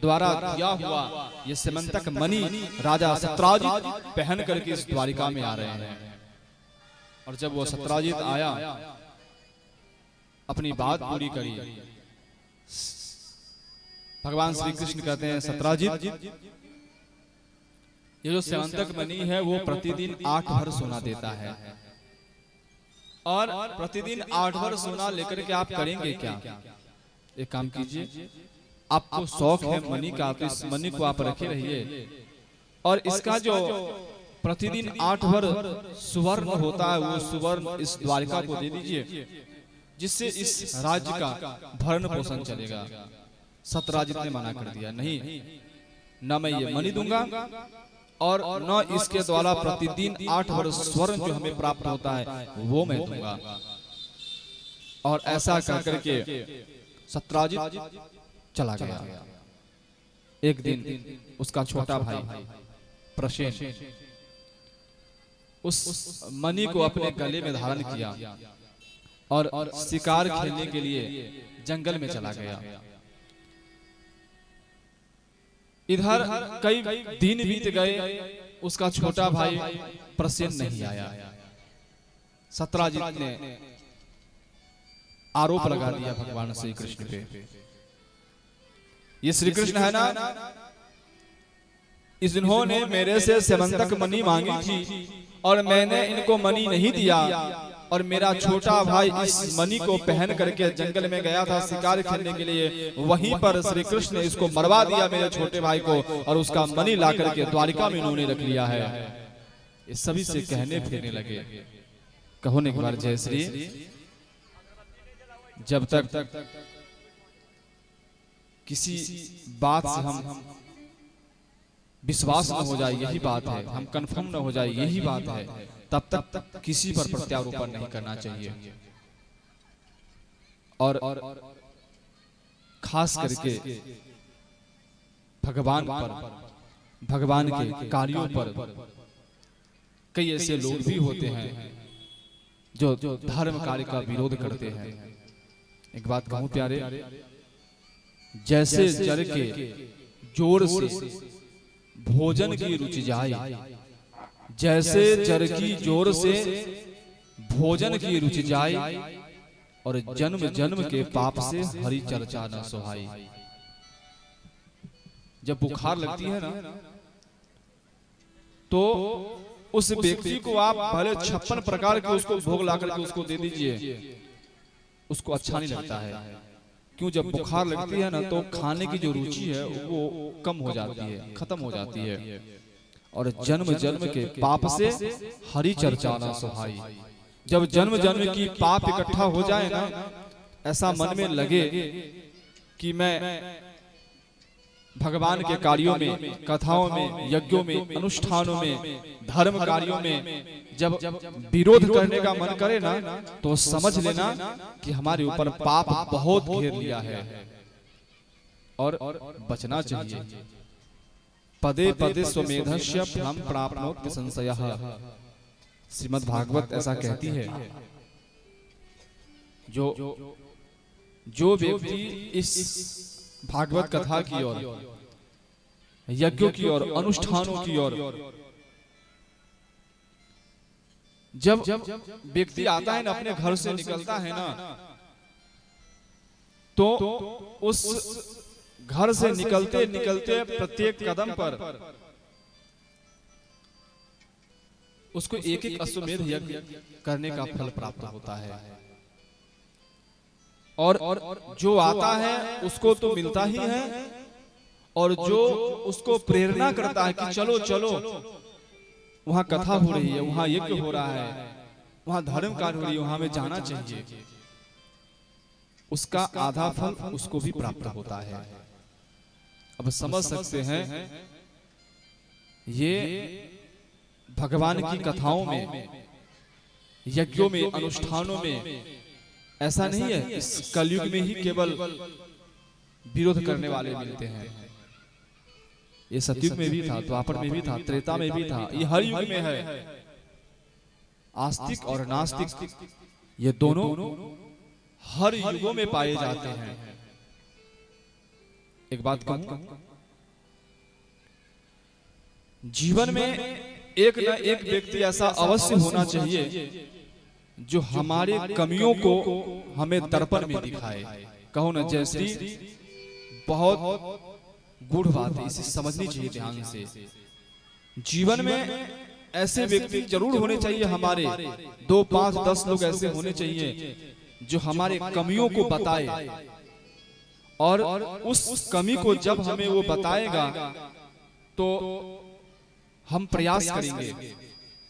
द्वारा दिया हुआ ये स्यमंतक मणि राजा सत्राजित पहन करके इस द्वारिका में आ रहे हैं। और जब वो सत्राजित आया, अपनी बात पूरी करी, भगवान श्री कृष्ण कहते हैं, सत्राजित ये जो स्यमंतक मणि है वो प्रतिदिन 8 भर सोना देता है, और प्रतिदिन 8 भर सोना लेकर के आप करेंगे क्या? एक काम कीजिए, आपको शौक है मणि का, तो इस मणि को आप रखे रहिए, और इसका जो प्रतिदिन 8 भर सुवर्ण होता है वो सुवर्ण इस द्वारिका को दे दीजिए, जिससे इस राज्य का भरण पोषण चलेगा। सत्राजित ने मना कर दिया, नहीं, न मैं ये मणि दूंगा और न इसके द्वारा प्रतिदिन 8 भर स्वर्ण जो हमें प्राप्त होता है वो मैं दूंगा। और ऐसा कर के सत्राजित चला गया। एक दिन उसका छोटा भाई प्रसेन उस मणि को अपने गले में धारण किया और शिकार खेलने के लिए जंगल में चला गया। इधर कई दिन बीत गए, उसका छोटा भाई प्रसेन नहीं आया। सत्राजित ने आरोप लगा दिया भगवान श्री कृष्ण पे, ये श्री कृष्ण है ना, इन्होंने मेरे से स्यमंतक मणि मांगी थी और मैंने इनको मणि नहीं दिया, और मेरा छोटा भाई इस मणि को पहन करके जंगल में गया था शिकार खेलने के लिए, वहीं पर श्री कृष्ण ने इसको मरवा दिया मेरे छोटे भाई को, और उसका मणि ला करके द्वारिका में इन्होंने रख लिया है। ये सभी से कहने फिरने लगे। कहो ने एक बार जय श्री। जब तक किसी बात से हम विश्वास न हो जाए, यही बात है, हम कंफर्म न हो जाए, यही बात है, तब तक किसी पर प्रत्यारोपण नहीं करना चाहिए। और खास करके भगवान पर, भगवान के कार्यों पर कई ऐसे लोग भी होते हैं जो धर्म कार्य का विरोध करते हैं। एक बात कहूं प्यारे, जैसे जल के जोर से भोजन की रुचि जाए, जैसे जर की जोर से भोजन की रुचि जाए और जन्म जन्म के पाप से हरि चर्चा न सुहाई। जब बुखार लगती है ना, तो उस व्यक्ति को आप भले 56 प्रकार के उसको भोग ला करके उसको दे दीजिए, उसको अच्छा नहीं लगता है। क्यों? जब बुखार लगती है ना, तो खाने की जो रुचि है वो कम हो जाती है, खत्म हो जाती है। और जन्म जन्म के पाप से हरि चर्चा न सुहाई। जब जन्म जन्म की पाप इकट्ठा हो जाए ना, ऐसा मन में लगे कि मैं भगवान के कार्यों में, कथाओं में, यज्ञों में, अनुष्ठानों में, धर्म कार्यों में जब विरोध करने का मन करे ना, तो समझ लेना कि हमारे ऊपर पाप बहुत घेर लिया है और बचना चाहिए। पदे पदे स्वमेधस्य फलम प्राप्नोति संशयः। श्रीमद् भागवत ऐसा कहती है, जो व्यक्ति इस भागवत कथा की ओर, यज्ञों की ओर, अनुष्ठानों की ओर, जब व्यक्ति आता है ना, अपने घर से निकलता है ना, तो उस घर से निकलते निकलते प्रत्येक कदम पर उसको एक एक अश्वमेध यज्ञ करने का फल प्राप्त होता है। और जो आता है उसको तो मिलता ही है, और जो उसको प्रेरणा करता है कि चलो चलो, वहां कथा हो रही है, वहां यज्ञ हो रहा है, वहां धर्म कार्य हो रही है, वहां में जाना चाहिए, उसका आधा फल उसको भी प्राप्त होता है। अब समझ सकते हैं, ये भगवान की कथाओं में, यज्ञों में, अनुष्ठानों में ऐसा नहीं है इस कलयुग में ही केवल विरोध करने वाले मिलते हैं। ये सतयुग में भी था, द्वापर में भी था, त्रेता में भी था, ये हर युग में है। आस्तिक और नास्तिक ये दोनों हर युगों में पाए जाते हैं। एक बात कहूं, जीवन में एक न एक व्यक्ति ऐसा अवश्य होना चाहिए जो हमारे कमियों को हमें दर्पण में दिखाए। कहो ना जयश्री, बहुत गूढ़ बात है, इसे समझनी चाहिए ध्यान से। जीवन में ऐसे व्यक्ति जरूर होने चाहिए, हमारे 2, 5, 10 लोग ऐसे होने चाहिए जो हमारे कमियों को बताए, और उस कमी को जब हमें वो बताएगा तो हम प्रयास करेंगे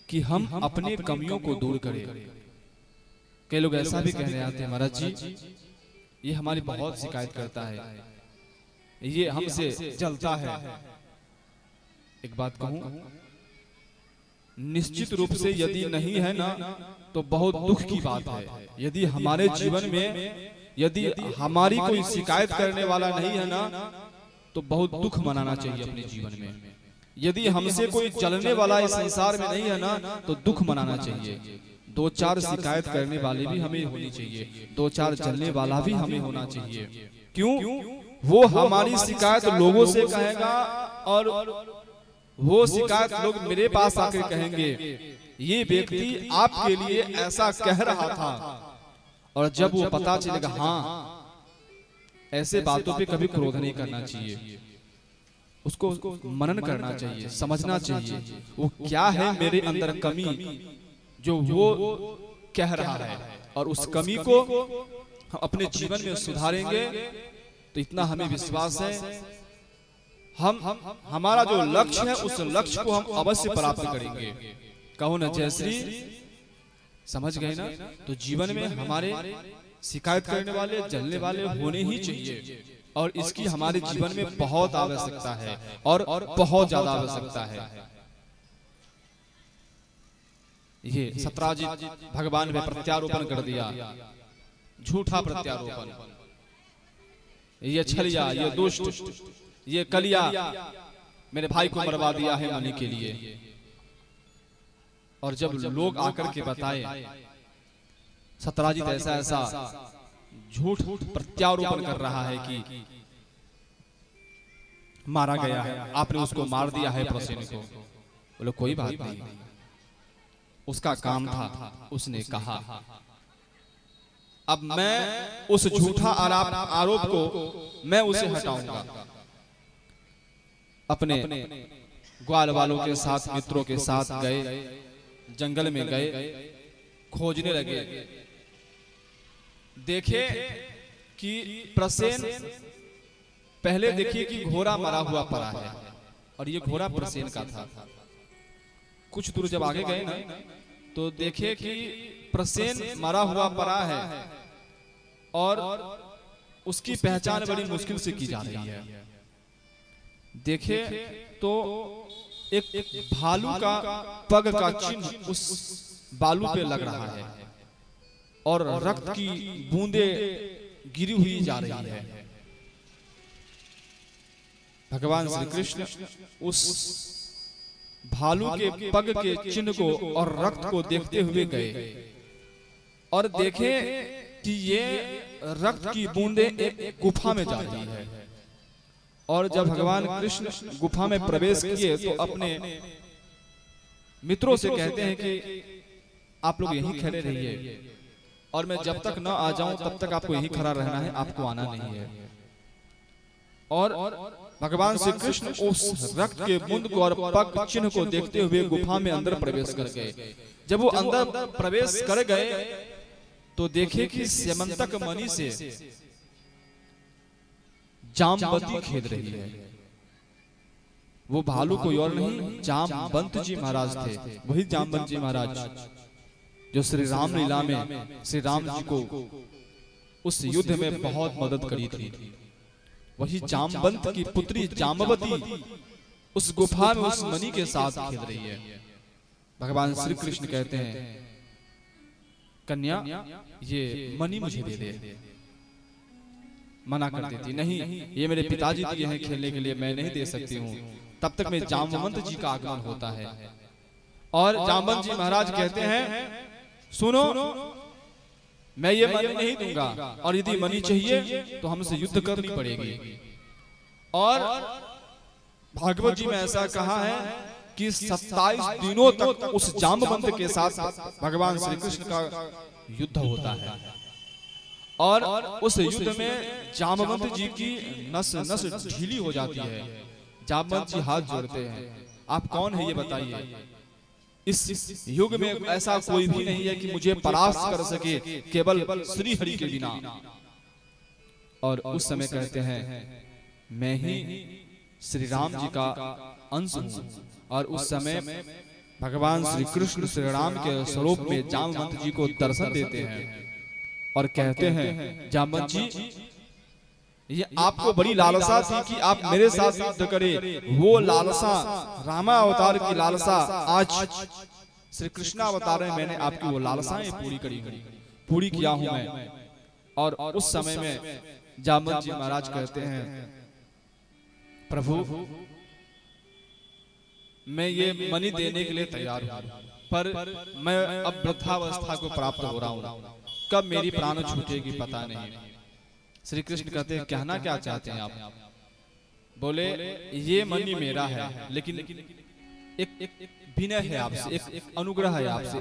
कि हम अपने कमियों को दूर करें। कई लोग ऐसा भी कहने आते हैं, महाराज जी ये हमारी बहुत शिकायत करता है, ये हमसे जलता है। एक बात कहूं, निश्चित रूप से यदि नहीं है ना, तो बहुत दुख की बात है। यदि हमारे जीवन में यदि हमारी कोई शिकायत करने वाला नहीं है ना, तो बहुत दुख मनाना चाहिए अपने जीवन में। यदि हमसे कोई जलने वाला इस संसार में नहीं है ना, तो दुख मनाना चाहिए। 2, 4 शिकायत करने वाले भी हमें होनी चाहिए, 2, 4 जलने वाला भी हमें होना चाहिए। क्यों? वो हमारी शिकायत लोगों से कहेगा, और वो शिकायत लोग मेरे पास आकर कहेंगे, ये व्यक्ति आपके लिए ऐसा कह रहा था। और जब वो पता चलेगा, हाँ, ऐसे बातों पे कभी क्रोध नहीं करना चाहिए, उसको मनन करना चाहिए, समझना चाहिए वो क्या है मेरे अंदर कमी जो वो कह रहा है, और उस कमी को हम अपने जीवन में सुधारेंगे तो इतना हमें विश्वास है, हमारा जो लक्ष्य है उस लक्ष्य को हम अवश्य प्राप्त करेंगे। कहो ना जयश्री, समझ गए ना? तो जीवन में हमारे शिकायत करने वाले, जलने वाले होने ही चाहिए, और इसकी हमारे जीवन में बहुत आवश्यकता है, और बहुत ज्यादा आवश्यकता है। ये सत्राजित भगवान में प्रत्यारोपण कर दिया, झूठा प्रत्यारोपण, ये छलिया, ये दुष्ट, ये कलिया मेरे भाई को मरवा दिया है मनी के लिए। और जब लोग आकर के बताए सत्राजित ऐसा ऐसा झूठ प्रत्यारोपण कर रहा है कि मारा गया है, आपने उसको मार दिया है प्रसेन को, बोले कोई बात नहीं, उसका काम था। उसने कहा अब मैं उस झूठा आरोप को मैं उसे हटाऊंगा। अपने ग्वाल वालों के साथ, मित्रों के साथ गए, जंगल में गए, खोजने लगे। देखे कि प्रसेन, पहले देखिए कि घोड़ा मरा हुआ पड़ा है और ये घोड़ा प्रसेन का था। कुछ दूर जब आगे गए ना तो देखे कि प्रसेन मरा हुआ पड़ा है और उसकी पहचान बड़ी मुश्किल से की जा रही है। देखे तो एक भालू का पग का चिन्ह उस बालू पे लग रहा है और रक्त की बूंदें गिरी हुई जा रही है। भगवान श्री कृष्ण उस भालू के पग के चिन्ह को और रक्त को देखते हुए गए और देखे कि ये रक्त की बूंदें एक गुफा में जा रही है। और जब भगवान कृष्ण गुफा में प्रवेश किए तो अपने मित्रों से कहते हैं कि आप लोग यहीं खड़े रहिए और मैं जब तक न आ जाऊं तब तक आपको यहीं खड़ा रहना है, आपको आना नहीं है। और भगवान श्री कृष्ण उस रक्त के बूंद को और पग चिन्ह को देखते हुए गुफा में अंदर प्रवेश कर गए। जब वो अंदर प्रवेश कर गए तो देखे कि स्यमंतक मणि से जामवती खेद रही है। वो भालू कोई और नहीं, जामवंत जी महाराज थे। वही जामवंत जी महाराज जो श्री राम लीला में श्री राम जी को उस युद्ध में बहुत मदद करी थी। वही जामवंत की पुत्री जामवती उस गुफा में उस मणि के साथ खेल रही है। भगवान श्री कृष्ण कहते हैं कन्या ये मणि मुझे दे दे। मना कर देती, नहीं ये मेरे पिताजी दिए हैं खेलने के लिए, मैं नहीं दे सकती हूँ। तब तक में जामवंत जी का आगमन होता है और जामवंत जी महाराज कहते हैं सुनो, मैं ये मणि नहीं दूंगा और यदि मणि चाहिए तो हमसे युद्ध करनी पड़ेगी। और भागवत जी में ऐसा कहा है कि 27 दिनों तक उस जामवंत के साथ भगवान श्री कृष्ण का युद्ध होता है। और उस युद्ध में जामवंत जी की नस नस ढीली हो जाती है। जामवंत जी हाथ जोड़ते हैं, आप कौन है ये बताइए। इस युग में ऐसा कोई भी नहीं है कि मुझे परास्त कर सके केवल श्री हरि के बिना। और उस समय कहते हैं मैं ही श्री राम जी का अंश हूं। और उस समय भगवान श्री कृष्ण श्री राम के स्वरूप में जामवंत जी को दर्शन देते हैं और कहते हैं जामवंत जी ये आपको बड़ी लालसा थी कि आप मेरे साथ युद्ध करें। वो लालसा रामा अवतार की लालसा आज श्री कृष्ण अवतार में मैंने आपकी वो लालसाएं पूरी किया हूं मैं। और उस समय में जामवंत जी महाराज कहते हैं प्रभु मैं ये मणि देने के लिए तैयार हूं, पर मैं अब वृद्धावस्था को प्राप्त हो रहा हूं, कब मेरी प्राण छूटेगी पता नहीं। श्री कृष्ण कहते हैं कहना क्या चाहते हैं आप। बोले ये मणि मेरा है, लेकिन एक विनय है आपसे, एक अनुग्रह है आपसे,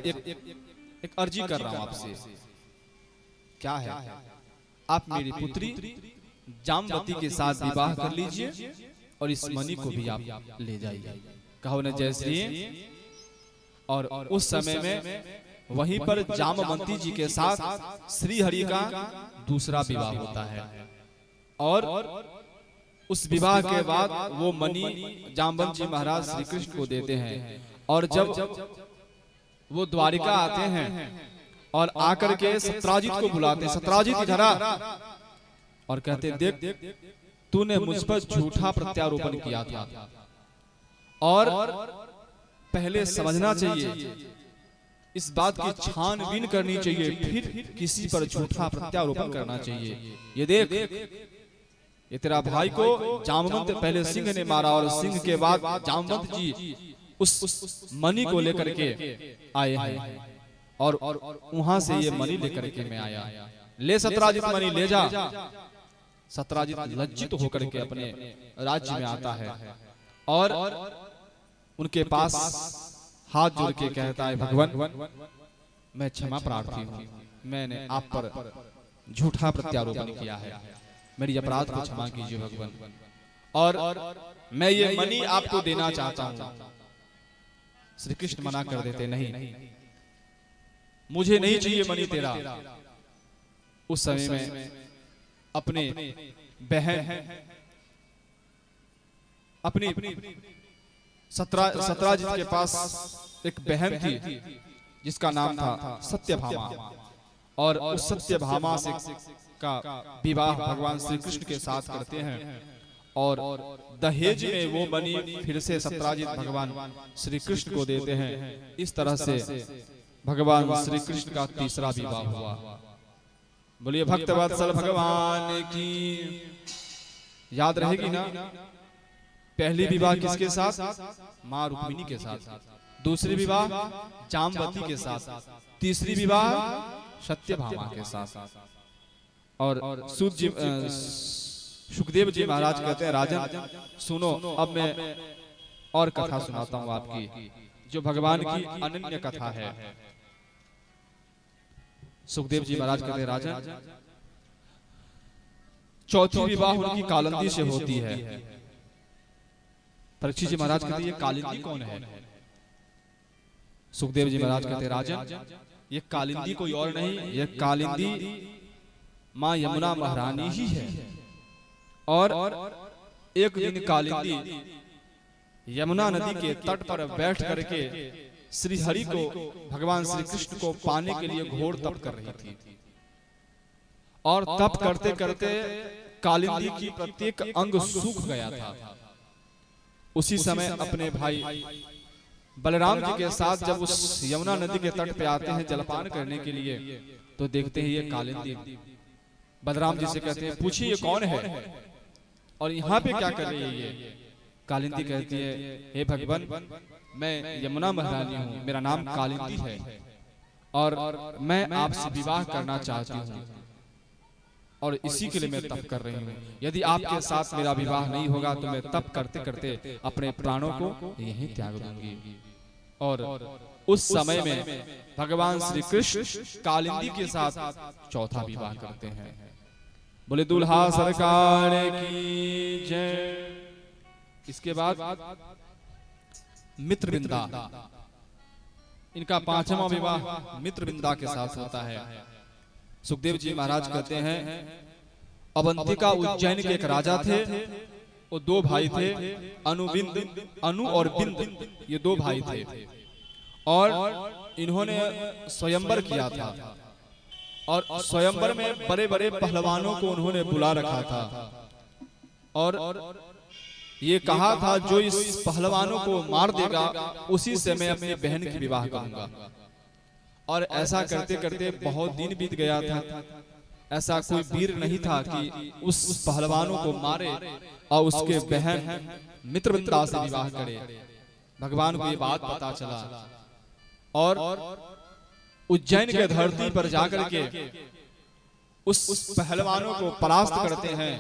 एक अर्जी कर रहा हूं आपसे। क्या है? आप मेरी पुत्री जामवती के साथ विवाह कर लीजिए और इस मणि को भी आप ले जाइए। कहो न जय श्री। और उस समय में वहीं पर जामवंती जी के साथ श्री हरि का दूसरा विवाह होता है। और उस विवाह के बाद वो मणि जामवंत जी महाराज श्री कृष्ण को देते हैं। और जब वो द्वारिका आते हैं और आकर के सत्राजित को बुलाते हैं, सत्राजित इधर आ, और कहते देख तूने मुझ पर झूठा प्रत्यारोपण किया था और पहले समझना चाहिए, इस बात की छानबीन करनी चाहिए, फिर किसी पर झूठा प्रत्यारोपण करना चाहिए। ये देख ये तेरा भाई को जामवंत पहले सिंह ने मारा और सिंह के बाद जामवंत जी उस मणि को लेकर के आए हैं और वहां से ये मणि लेकर के मैं आया। ले सत्राजित मणि ले जा। सत्राजित लज्जित होकर के अपने राज्य में आता है और उनके पास हाथ जोड़ के कहता है, भगवान मैं क्षमा प्रार्थी हूँ, मैंने आप पर झूठा प्रत्यारोपण किया है, मेरी अपराध को क्षमा कीजिए भगवान, और मैं ये मणि आपको देना चाहता हूँ। श्री कृष्ण मना कर देते, नहीं मुझे नहीं चाहिए मणि तेरा। उस समय में अपने बहन अपनी सत्राजित के पास एक बहन थी जिसका नाम था सत्यभामा, और उस सत्यभामा से का विवाह भगवान श्री कृष्ण के साथ करते हैं, और दहेज में वो मणि फिर से सत्राजित भगवान श्री कृष्ण को देते हैं। इस तरह से भगवान श्री कृष्ण का तीसरा विवाह हुआ। बोलिए भक्तवत्सल भगवान की। याद रहेगी ना, पहली विवाह किसके साथ? मां रुक्मिणी के साथ। दूसरी विवाह जामवती के साथ। तीसरी विवाह सत्यभामा के साथ। और सुखदेव जी महाराज कहते हैं, राजन सुनो, अब मैं और कथा सुनाता हूं आपकी, जो भगवान की अनन्य कथा है। सुखदेव जी महाराज कहते हैं, राजन चौथी विवाह उनकी कालिंदी से होती है। परीक्षित जी महाराज कहते हैं, ये कालिंदी कौन है? सुखदेव जी महाराज कहते हैं, राजन ये कालिंदी कोई और नहीं, ये कालिंदी मां यमुना महारानी ही है। और एक दिन कालिंदी यमुना नदी के तट पर बैठ करके श्री हरि को, भगवान श्री कृष्ण को पाने के लिए घोर तप कर रही थी। और तप करते करते कालिंदी की प्रत्येक अंग सूख गया था। उसी समय अपने भाई बलराम जी के साथ जब उस यमुना नदी के तट पे आते हैं जलपान करने के लिए, तो देखते हैं ये कालिंदी। बलराम जी से कहते हैं, पूछिए ये कौन है और यहाँ पे क्या कर रही है ये? कालिंदी कहती है, हे भगवान मैं यमुना महारानी हूँ, मेरा नाम कालिंदी है, और मैं आपसे विवाह करना चाहती हूँ, और इसी के लिए मैं तप कर रही हूँ। यदि आपके साथ मेरा विवाह नहीं होगा तो मैं तप करते करते अपने प्राणों को यहीं त्याग दूंगी। और उस समय में भगवान श्री कृष्ण कालिंदी के साथ चौथा विवाह करते हैं। बोले दूल्हा सरकार की जय। इसके बाद मित्रविंदा, इनका पांचवा विवाह मित्रविंदा के साथ होता है। सुखदेव जी महाराज कहते हैं, अवंतिका उज्जैन के एक राजा थे, वो दो भाई थे, अनु और बिंद, ये दो भाई थे, और इन्होंने स्वयंवर किया था, और स्वयंवर में बड़े बड़े पहलवानों को उन्होंने बुला रखा था, और ये कहा था जो इस पहलवानों को मार देगा उसी से मैं अपनी बहन की विवाह करूंगा। और ऐसा करते करते बहुत दिन बीत गया था। ऐसा कोई वीर नहीं था कि उस पहलवानों को मारे और उसके बहन मित्रविंदा से विवाह करे। भगवान को ये बात पता चला, और उज्जैन के धरती पर जाकर के उस पहलवानों को परास्त करते हैं,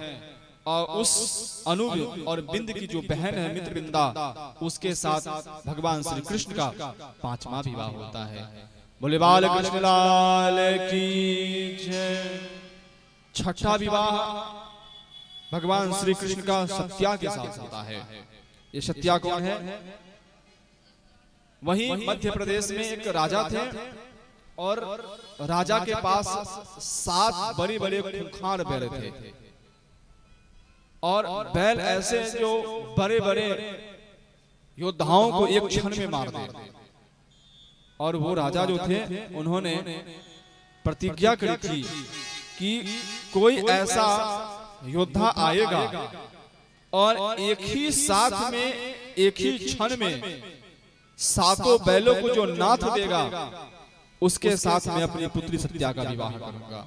और उस अनु और बिंद की जो बहन है मित्रविंदा, उसके साथ भगवान श्री कृष्ण का पांचवा विवाह होता है। बोले बाल कृष्ण लाल की जय। छठा विवाह भगवान श्री कृष्ण का सत्या के साथ होता है। ये सत्या कौन है? वहीं मध्य प्रदेश में एक राजा थे, और राजा के पास 7 बड़े बड़े खूंखार बैल थे, और बैल ऐसे जो बड़े बड़े योद्धाओं को एक क्षण में मार दे। और वो राजा जो थे उन्होंने प्रतिज्ञा करी थी कि कोई ऐसा योद्धा आएगा और एक ही साथ में एक ही क्षण में 7 बैलों को जो नाथ देगा उसके साथ मैं अपनी पुत्री सत्या का विवाह करूंगा।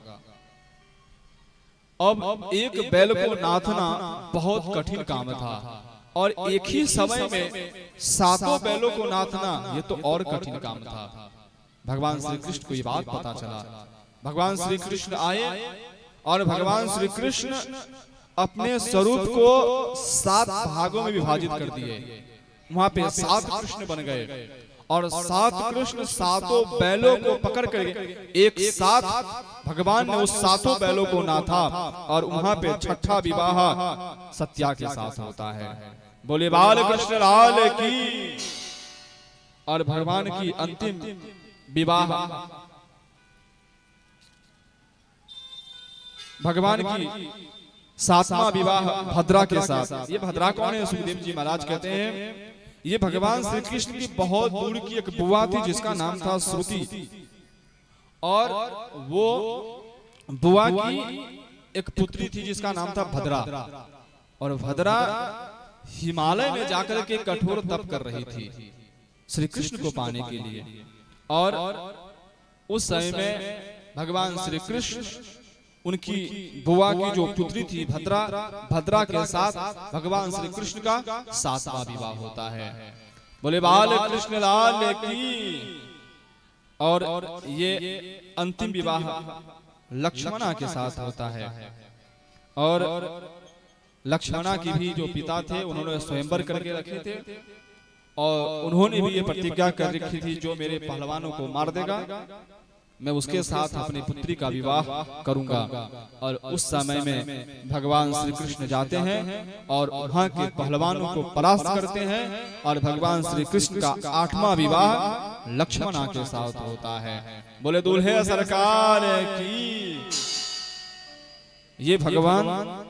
अब एक बैल को नाथना बहुत कठिन काम था, और एक ही समय में 7 बैलों को नाथना ये तो और कठिन काम था। भगवान श्री कृष्ण को ये बात पता चला। भगवान श्री कृष्ण आए, और भगवान श्री कृष्ण अपने स्वरूप को 7 भागों में विभाजित कर दिए। वहां पे 7 कृष्ण बन गए, और 7 कृष्ण 7 बैलों को पकड़ कर एक साथ भगवान ने उस 7 बैलों को नाथा और वहां पे छठा विवाह सत्या के साथ होता है। बोले बाल कृष्ण लाल की। और भगवान की अंतिम विवाह भगवान की 7वां विवाह भद्रा के साथ। ये भद्रा कौन है? सुखदेव जी महाराज कहते हैं ये भगवान श्री कृष्ण की बहुत दूर की एक बुआ थी जिसका नाम था श्रुति, और वो बुआ की एक पुत्री थी जिसका नाम था भद्रा। और भद्रा हिमालय में जाकर के कठोर तप कर रही थी श्री कृष्ण को पाने के लिए। और उस समय में भगवान श्री कृष्ण उनकी बुआ की जो पुत्री थी भद्रा के साथ भगवान श्री कृष्ण का 7वां विवाह होता है। बोले बाल कृष्ण लाल की। और ये अंतिम विवाह लक्ष्मणा के साथ होता है। और लक्ष्मणा की भी जो पिता थे उन्होंने स्वयंवर करके रखे थे और उन्होंने भी ये प्रतिज्ञा कर रखी थी जो मेरे पहलवानों को मार देगा मैं उसके साथ अपनी पुत्री का विवाह करूंगा। और उस समय में भगवान श्री कृष्ण जाते हैं और वहां के पहलवानों को परास्त करते हैं और भगवान श्री कृष्ण का 8वां विवाह लक्ष्मणा के साथ होता है। बोले दूल्हे सरकार की। ये भगवान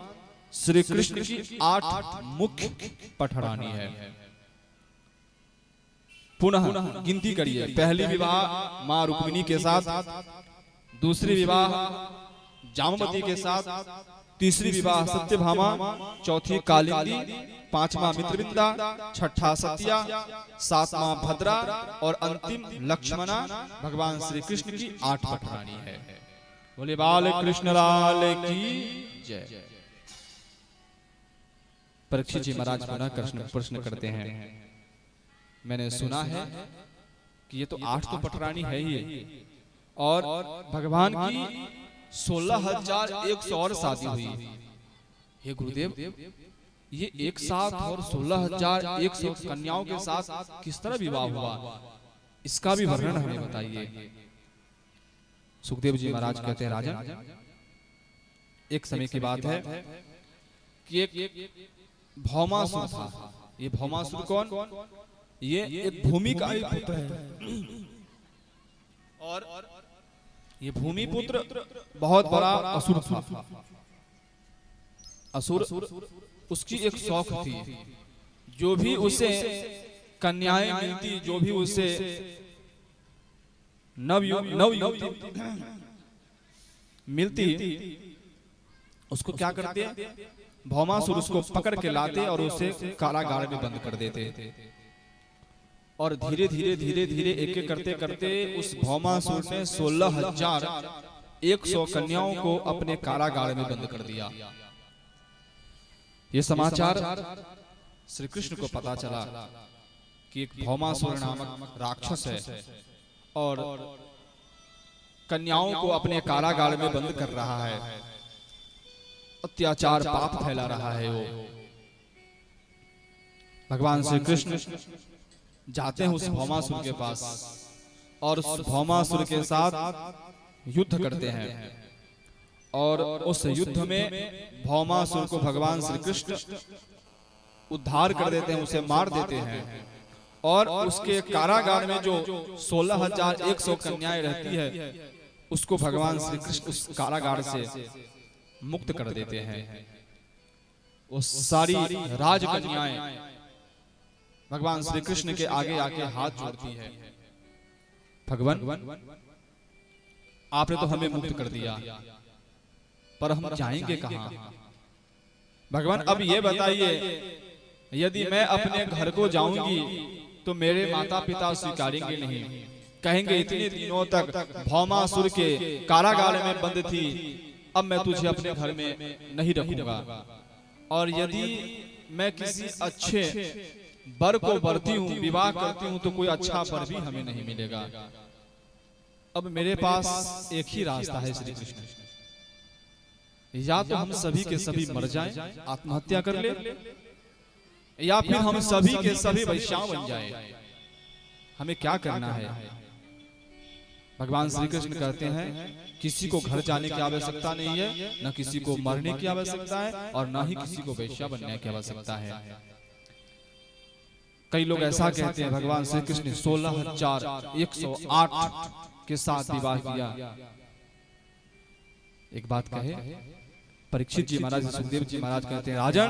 श्री कृष्ण की 8 मुख्य पठरानी है। पुनः गिनती करिए। पहली विवाह मां रुक्मिणी के साथ, दूसरी विवाह जामवती के साथ, तीसरी विवाह सत्यभामा, चौथी कालिंदी, 5वां मित्रविंदा, 6ठा सत्या, 7वां भद्रा और अंतिम लक्ष्मणा भगवान श्री कृष्ण की 8 पठरानी है। बोले बाल कृष्ण लाल की जय। परीक्षित जी महाराज पुनः प्रश्न करते हैं मैंने सुना है कि ये तो 8 तो पटरानी है ही और भगवान की 16,100 और शादी हुई। हे गुरुदेव ये एक साथ और 16,100 कन्याओं के साथ किस तरह विवाह हुआ इसका भी वर्णन हमें बताइए। सुखदेव जी महाराज कहते हैं राजन एक समय की बात है कि एक भौमासुर था। ये भौमासुर कौन? ये एक भूमि का पुत्र है और ये भूमि पुत्र बहुत बड़ा असुर था। असुर उसकी एक शौक थी, जो भी उसे कन्याएं मिलती, जो भी उसे नवयुवती मिलती, उसको क्या करते? भौमासुर उसको पकड़ के लाते और उसे कारागार में बंद कर देते। और धीरे धीरे एक एक करते करते उस भौमासुर ने 16,100 कन्याओं को अपने कारागार में बंद कर दिया। ये समाचार श्री कृष्ण को पता चला कि एक भौमासुर नामक राक्षस है और कन्याओं को अपने कारागार में बंद कर रहा है, अत्याचार पाप फैला रहा है। वो भगवान श्री कृष्ण जाते हैं उस भौमासुर के पास और उस भौमासुर के साथ युद्ध करते हैं और उस युद्ध में भौमासुर को भगवान श्री कृष्ण उद्धार कर देते हैं, उसे मार देते हैं और उसके कारागार में जो 16,100 कन्याएं रहती है उसको भगवान श्री कृष्ण उस कारागार से मुक्त कर देते हैं। वो सारी राजकन्याएं भगवान श्री कृष्ण के आगे आके हाथ जोड़ती है। भगवान आपने तो हमें मुक्त कर दिया, पर हम जाएंगे कहां? भगवान अब ये बताइए, यदि मैं अपने घर को जाऊंगी तो मेरे माता पिता स्वीकारेंगे नहीं, कहेंगे इतने दिनों तक भौमासुर के कारागार में बंद थी, अब मैं तुझे अपने घर में नहीं रखूंगा। और यदि मैं किसी अच्छे वर को वरती हूँ, विवाह करती हूँ, तो कोई अच्छा वर भी हमें नहीं मिलेगा। अब मेरे पास एक ही रास्ता है श्री कृष्ण, या तो हम सभी के सभी मर जाएं, आत्महत्या कर ले, या फिर हम सभी के सभी वैश्याव बन जाएं। हमें क्या करना है? भगवान श्री कृष्ण कहते हैं किसी को घर जाने की आवश्यकता नहीं है, न किसी को मरने की आवश्यकता है और न ही किसी को वेश्या बनने की आवश्यकता है। कई लोग ऐसा कहते हैं भगवान श्री कृष्ण ने 16,108 के साथ विवाह किया। एक बात कहे, परीक्षित जी महाराज, सुखदेव जी महाराज कहते हैं राजन,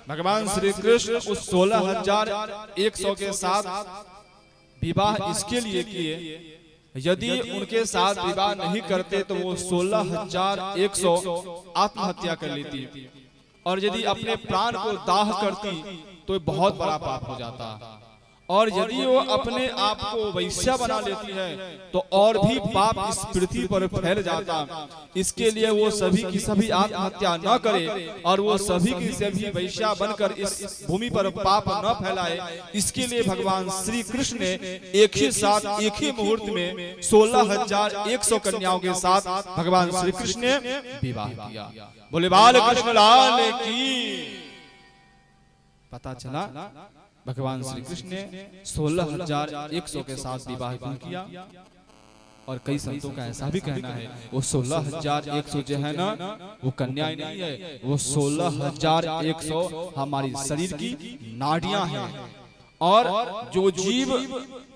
भगवान श्री कृष्ण उस 16,100 के साथ विवाह इसके लिए किए, यदि उनके साथ विवाह नहीं करते तो वो 16,100 आत्महत्या कर लेती, और यदि अपने प्राण को दाह करती तो बहुत बड़ा पाप हो जाता, और यदि वो अपने आप को वैश्या बना लेती है तो और भी पाप इस पृथ्वी पर फैल जाता। इसके लिए वो सभी की सभी आत्महत्या न करे और वो सभी की सभी वैश्या बनकर इस भूमि पर पाप न फैलाए, इसके लिए भगवान श्री कृष्ण ने एक ही साथ एक ही मुहूर्त में 16,100 कन्याओं के साथ भगवान श्री कृष्ण ने विवाह किया। बोले बाल कृष्ण लाल की। पता चला भगवान श्री कृष्ण ने 16,100 के साथ विवाह क्यों किया। और कई संतों का ऐसा भी कहना है वो 16,100 जो है ना वो कन्याएं नहीं है, वो 16,100 हमारी शरीर की नाड़ियां हैं। और जो जीव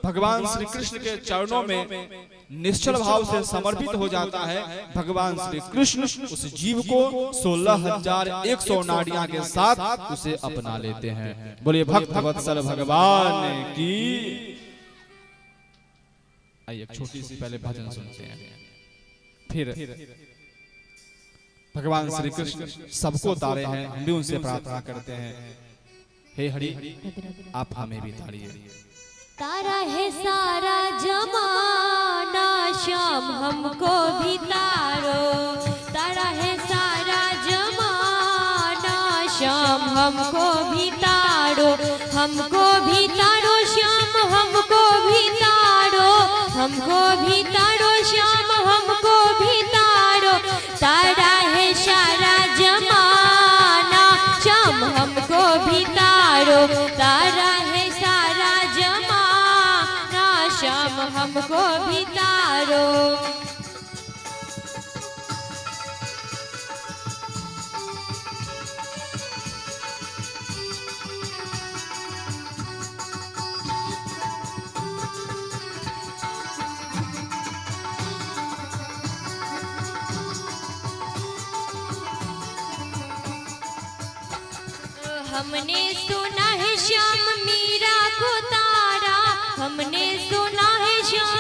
भगवान श्री कृष्ण के चरणों में निश्चल भाव से समर्पित हो जाता है, भगवान श्री कृष्ण उस जीव को 16,100 नाड़ियां के साथ उसे अपना लेते हैं। बोलिए भक्त वत्सल भगवान की। आइए एक छोटी सी पहले भजन सुनते हैं, फिर भगवान श्री कृष्ण सबको तारे हैं, हम भी उनसे प्रार्थना करते हैं, हे हरि आप हमें भी तारिए। तारा है सारा जमाना, श्याम हमको भी तारो। तारा है सारा जमाना, श्याम हमको भी तारो। हमको भी तारो श्याम हमको भी तारो। हमको भी तारो श्याम हमको भी तारो। तारा है सारा जमाना, श्याम हमको भी तारो। तारा है सारा जमाना, श्याम हमको भी तारो। हमने सुना है श्याम मीरा को तारा। हमने सुना है श्याम,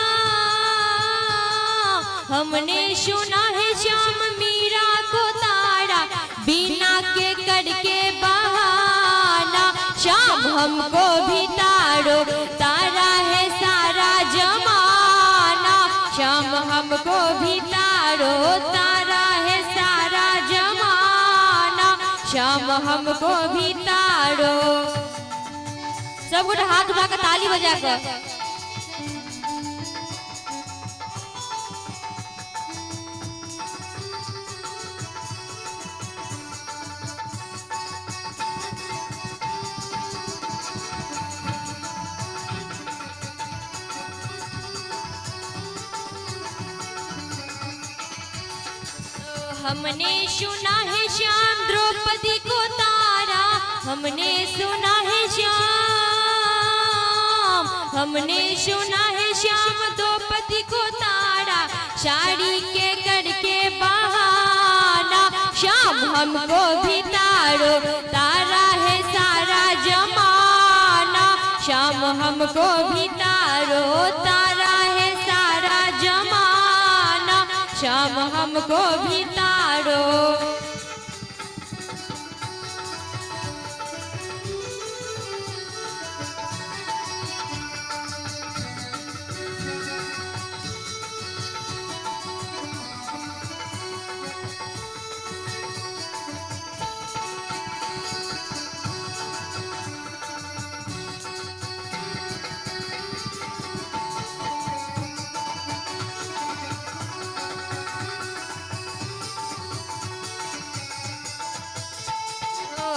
हमने सुना है श्याम मीरा को तारा। बिना के करके बहाना, श्याम हमको भी तारो। तारा है सारा जमाना, श्याम हमको भी तारो। तारा है सारा जमाना, श्याम हमको भी तारो। सब कुछ हाथ उठाकर ताली बजाकर हमने सुना है श्याम द्रौपदी को तारा। हमने सुना है श्याम, हमने सुना है श्याम द्रौपदी को तारा। साड़ी के करके बहाना, श्याम हमको भी तारो। तारा है सारा जमाना, श्याम हमको भी तारो। तारा है सारा जमाना, श्याम हमको भी तारो।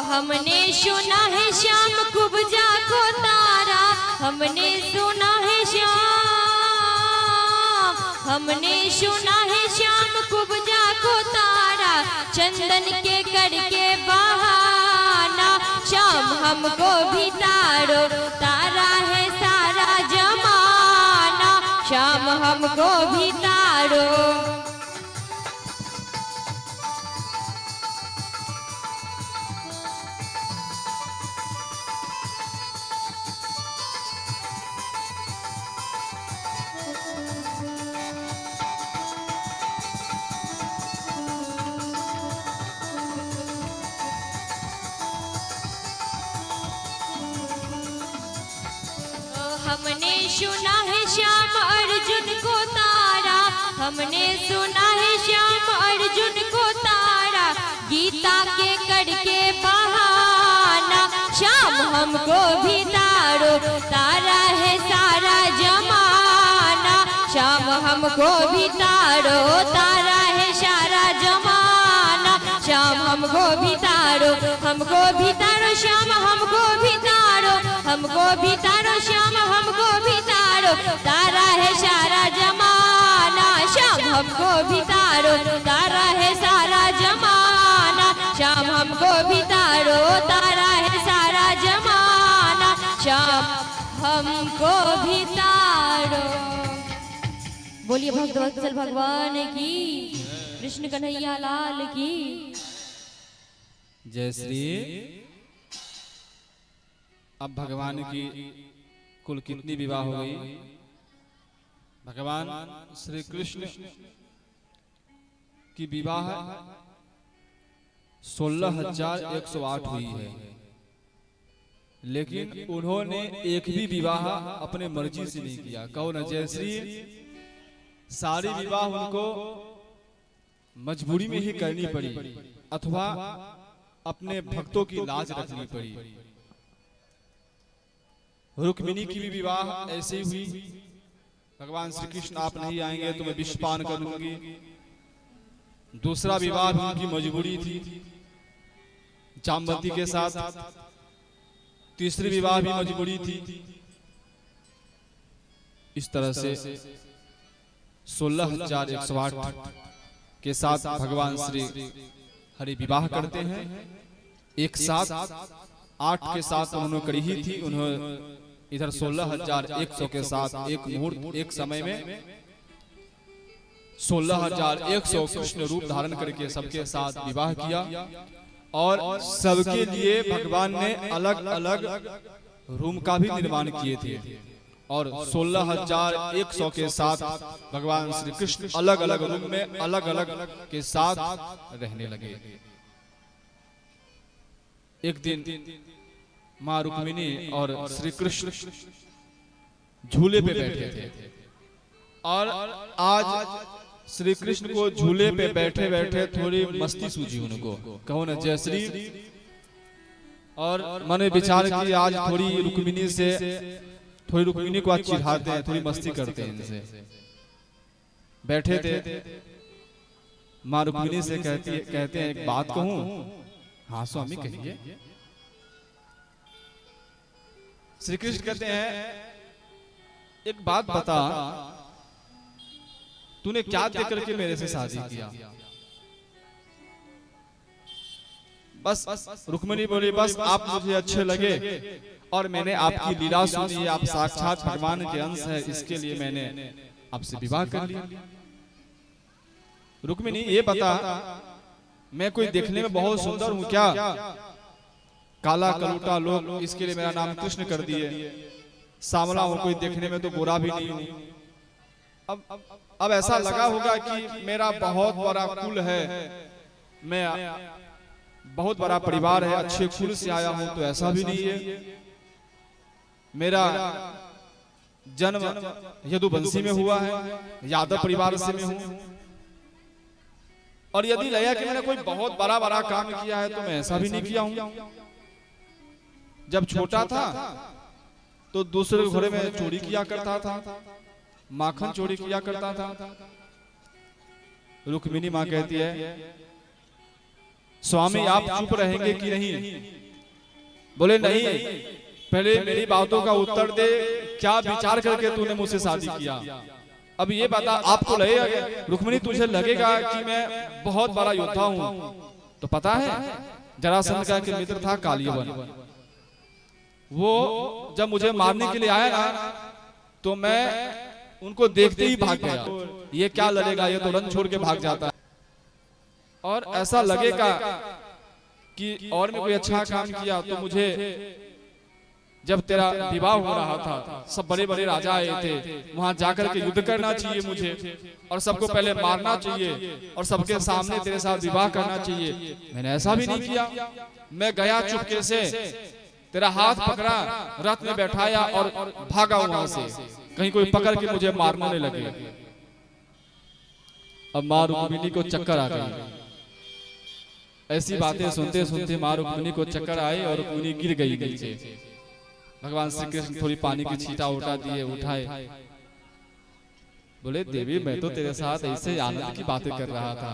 हमने सुना है श्याम कुब्जा को तारा, हमने सुना है श्याम, हमने सुना है श्याम कुब्जा को तारा, चंदन के करके बहाना, श्याम हमको भी तारो, तारा है सारा जमाना, श्याम हमको भी तारो। हमने सुना है श्याम अर्जुन को तारा, हमने सुना है श्याम अर्जुन को तारा, गीता के करके बहाना, श्याम हमको भी तारो, तारा है सारा जमाना, श्याम हमको भी तारो, तारा है सारा जमाना, श्याम हमको भी तारो, हमको भी तारो, श्याम हमको भी तारो, हमको भी तारो, श्याम हमको भी तारो, तारा है सारा जमाना, श्याम हमको भी तारो, तारा है सारा जमाना, श्याम हमको भी तारो, तारा है सारा जमाना, श्याम हमको भी तारो। बोलिए भक्तवत्सल भगवान की, कृष्ण कन्हैया लाल की जय श्री। अब भगवान की कुल कितनी विवाह हो गई? भगवान श्री कृष्ण की विवाह 16,108 हुई है, लेकिन उन्होंने एक भी विवाह अपने मर्जी से नहीं किया। कहो न जय श्री। सारी विवाह उनको मजबूरी में ही करनी पड़ी अथवा अपने भक्तों की लाज रखनी पड़ी। रुक्मिणी की भी विवाह ऐसे ही हुई। भगवान श्री कृष्ण आप नहीं आएंगे तो मैं विषपान कर लूंगी। दूसरा विवाह भी उनकी मजबूरी थी जामवती के साथ। तीसरी विवाह भी मजबूरी थी। इस तरह से 16,108 के साथ भगवान श्री हरि विवाह करते हैं। एक साथ 8 के साथ उन्होंने करी ही थी। उन्होंने इधर 16,100 के साथ एक मुहूर्त एक समय में 16,100 कृष्ण रूप धारण करके सबके साथ विवाह किया और सबके लिए भगवान ने अलग अलग रूम का भी निर्माण किए थे और 16,100 के साथ भगवान श्री कृष्ण अलग अलग रूम में अलग अलग के साथ रहने लगे। एक दिन माँ रुक्मिणी और श्री कृष्ण झूले पे बैठे थे और आज श्री कृष्ण को झूले पे बैठे बैठे थोड़ी मस्ती सूझी उनको। कहो न जय श्री। और मैंने विचार की आज थोड़ी रुक्मिणी को आज चिढ़ाते हैं, थोड़ी मस्ती करते हैं इनसे। बैठे थे, माँ रुक्मिणी से कहते हैं एक बात कहूं? हाँ स्वामी कहिए। श्री कृष्ण कहते हैं एक बात बता, तूने क्या देख करके मेरे से शादी किया? बस रुक्मिणी बोली बस आप मुझे अच्छे लगे और मैंने आपकी लीला सुनी, आप साक्षात भगवान के अंश है, इसके लिए मैंने आपसे विवाह कर लिया। रुक्मिणी ये बता, मैं कोई देखने में बहुत सुंदर हूं क्या? काला कलूटा लोग इसके लिए मेरा नाम कृष्ण कर दिए। सांवला हूं, कोई देखने में तो गोरा भी नहीं हूं। अब ऐसा लगा होगा कि मेरा बहुत बड़ा कुल है, मैं बहुत बड़ा परिवार है, अच्छे कुल से आया हूं, तो ऐसा भी नहीं है। मेरा जन्म यदुवंशी में हुआ है, यादव परिवार से मैं हूं। और यदि लगा कि मैंने कोई बहुत बड़ा बड़ा काम किया है तो मैं ऐसा भी नहीं किया हूं। जब छोटा था तो दूसरे घोड़े में चोरी किया करता था, माखन चोरी किया करता था। रुक्मिणी माँ कहती है स्वामी आप चुप रहेंगे कि नहीं? बोले नहीं, पहले मेरी बातों का उत्तर दे, क्या विचार करके तूने मुझसे शादी किया? अब ये बता, आपको लगेगा रुक्मिणी तुझे लगेगा कि मैं बहुत बड़ा योद्धा हूं, तो पता है जरासंध का एक मित्र था कालियवन, वो जब मुझे मारने के लिए आया ना तो मैं उनको देखते ही भाग गया। ये क्या लड़ेगा, ये तो रन छोड़ के भाग जाता है। और ऐसा लगेगा कि और मैं कोई अच्छा काम किया तो मुझे, जब तेरा विवाह हो रहा था सब बड़े बड़े राजा आए थे, वहां जाकर के युद्ध करना चाहिए मुझे, और सबको पहले मारना चाहिए और सबके सामने तेरे साथ विवाह करना चाहिए। मैंने ऐसा भी नहीं किया, मैं गया चुपके से, तेरा हाथ पकड़ा, रथ में बैठाया और भागा वहां से, कहीं कोई पकड़ के मुझे मारने नहीं लगे। अब मां रुक्मिणी को चक्कर आ गई। ऐसी बातें सुनते सुनते मां रुक्मिणी को चक्कर आए और रुक्मिणी गिर गई नीचे। भगवान श्री कृष्ण थोड़ी पानी की छींटा उठा दिए, उठाए, बोले देवी मैं तो तेरे साथ ऐसे आनंद की बातें कर रहा था,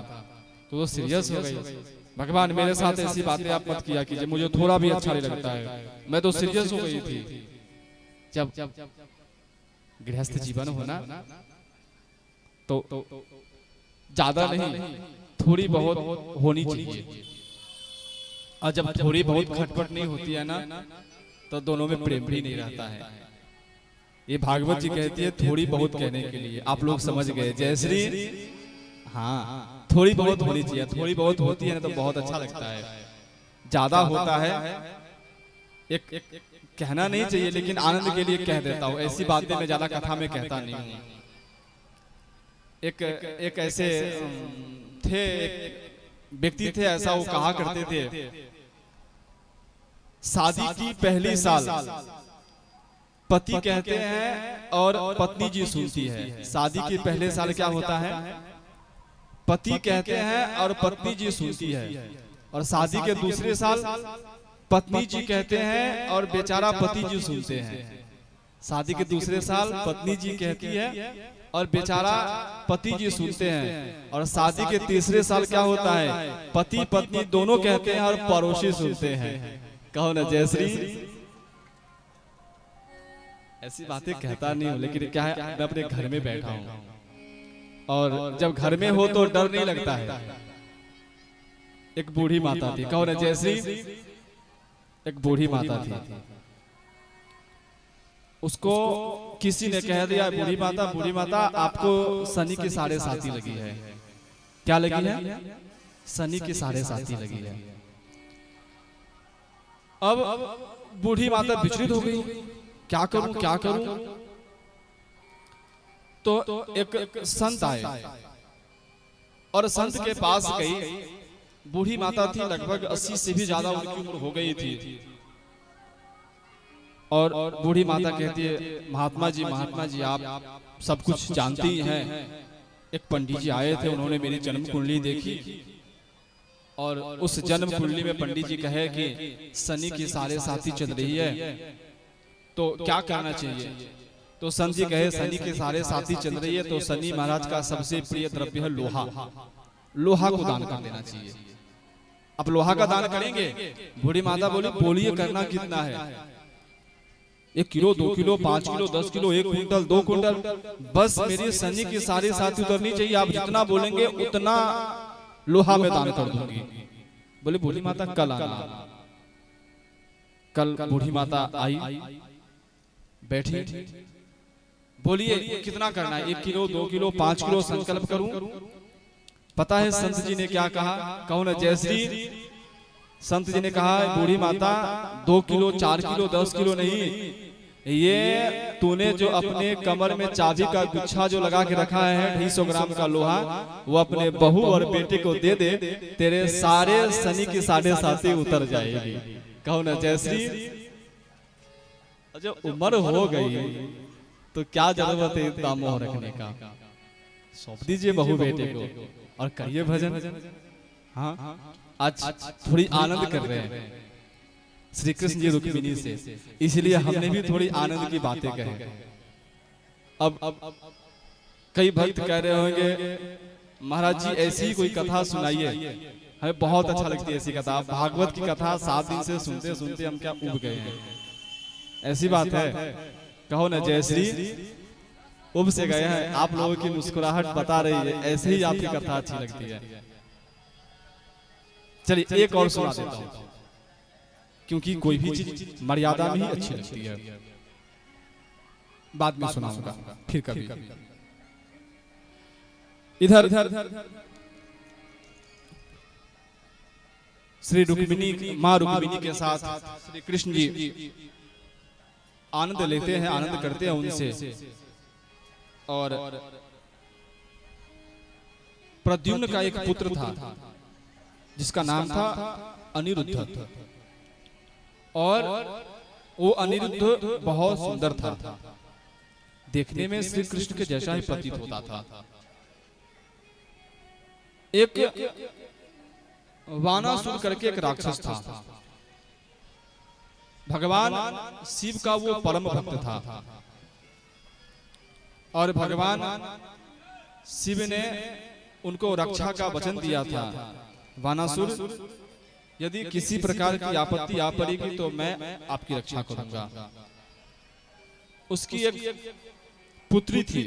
तो सीरियस हो गई। भगवान मेरे साथ ऐसी बातें आप मत किया कीजिए, मुझे थोड़ा भी अच्छा नहीं लगता है। मैं तो सीरियस हो गई थी। जब गृहस्थ जीवन होना तो ज्यादा नहीं, थोड़ी बहुत होनी चाहिए, और जब थोड़ी बहुत खटपट नहीं होती है ना तो दोनों में प्रेम भी नहीं रहता है। ये भागवत जी कहती है थोड़ी बहुत कहने के लिए, आप लोग समझ गए जयश्री? हाँ, थोड़ी बहुत होनी चाहिए, थोड़ी बहुत होती है ना तो बहुत अच्छा लगता है। ज्यादा होता है एक कहना नहीं चाहिए, लेकिन आनंद के लिए कह देता हूँ। ऐसी बातें मैं ज्यादा कथा में कहता नहीं हूँ। एक ऐसे थे, एक व्यक्ति थे, ऐसा वो कहा करते थे, शादी की पहली साल पति कहते हैं और पत्नी जी सुनती है। शादी के पहले साल क्या होता है? पति कहते हैं और पत्नी जी सुनती है, और शादी के दूसरे साल पत्नी जी कहते हैं और बेचारा पति जी सुनते हैं। शादी के दूसरे साल पत्नी जी कहती है और बेचारा पति जी सुनते हैं, और शादी के तीसरे साल क्या होता है? पति पत्नी दोनों कहते हैं और पड़ोसी सुनते हैं। कहो ना जयश्री? ऐसी बातें कहता नहीं हूँ, लेकिन क्या है, मैं अपने घर में बैठा हूँ, और जब घर में हो तो डर नहीं लगता है। एक बूढ़ी माता थी, कहो ना जयश्री? एक बूढ़ी माता थी, उसको किसी ने कह दिया, बूढ़ी माता आपको शनि की 7.5 लगी है। क्या लगी है? शनि की 7.5 लगी है। अब बूढ़ी माता विचलित हो गई, क्या करूं क्या करूं? तो एक संत आए और संत के पास गई। बूढ़ी माता थी, लगभग 80 से भी ज्यादा उनकी उम्र हो गई थी, और बूढ़ी माता कहती है महात्मा जी आप सब कुछ जानती ही हैं। एक पंडित जी आए थे, उन्होंने मेरी जन्म कुंडली देखी, और उस जन्म कुंडली में पंडित जी कहे कि शनि की 7.5 चल रही है, तो क्या करना चाहिए? तो संत जी कहे शनि की 7.5 चल रही है तो शनि महाराज का सबसे प्रिय द्रव्य है लोहा, लोहा को दान कर देना चाहिए। अब लोहा का दान करेंगे? बूढ़ी माता बोली बोलिए करना कितना है? 1 kilo, 2 kilo, 5 kilo, 10 kilo, 1 quintal, 2 quintal, बस मेरी शनि की 7.5 उतरनी चाहिए। आप जितना बोलेंगे उतना लोहा में दान कर दूंगी। बोले बूढ़ी माता कल आना। कल बूढ़ी माता आई, बैठी, बोलिए कितना करना है? 1 किलो, 2 किलो, 5 किलो संकल्प करूं? पता है संत जी ने क्या कहा? कहो ना जयश्री? संत जी ने कहा बूढ़ी माता 2 किलो, 4 किलो, 10 किलो नहीं, ये तूने जो अपने कमर में चाबी का गुच्छा जो लगा के रखा है 250 ग्राम का लोहा, वो अपने बहू और बेटे को दे दे, तेरे सारे शनि की 7.5 उतर जाएगी। कहो ना जयश्री? जब उम्र हो गई तो क्या जरूरत है इतना मोह रखने का? सौंप दीजिए बहू बेटे को और करिए भजन। हाँ, आज थोड़ी आनंद कर रहे हैं श्री कृष्ण जी रुक्मिणी से, इसलिए हमने भी थोड़ी आनंद की बातें कही। अब कई भक्त कह रहे होंगे महाराज जी ऐसी ही कोई कथा सुनाइए, हमें बहुत अच्छा लगती है ऐसी कथा। भागवत की कथा 7 दिन से सुनते सुनते हम क्या उब गए हैं। ऐसी बात है, कहो ना जय श्री उब से गए हैं। आप लोगों की मुस्कुराहट बता रही है ऐसे ही आपकी कथा अच्छी लगती है। चलिए एक और सुना देता हूं, क्योंकि कोई भी चीज मर्यादा में ही अच्छी लगती है। बाद में सुनाऊंगा फिर कभी। इधर श्री रुक्मिणी, माँ रुक्मिणी के साथ श्री कृष्ण जी आनंद लेते हैं, आनंद करते हैं उनसे। और प्रद्युम्न का एक पुत्र था जिसका नाम था अनिरुद्ध, और वो अनिरुद्ध बहुत सुंदर था, देखने में श्री कृष्ण के जैसा ही प्रतीत होता था। एक वानासुर करके एक राक्षस था। भगवान शिव का वो परम भक्त था, और भगवान शिव ने उनको रक्षा का वचन दिया था। वानासुर, यदि किसी प्रकार की आपत्ति आ पड़ेगी तो मैं आपकी रक्षा करूंगा। उसकी एक पुत्री थी,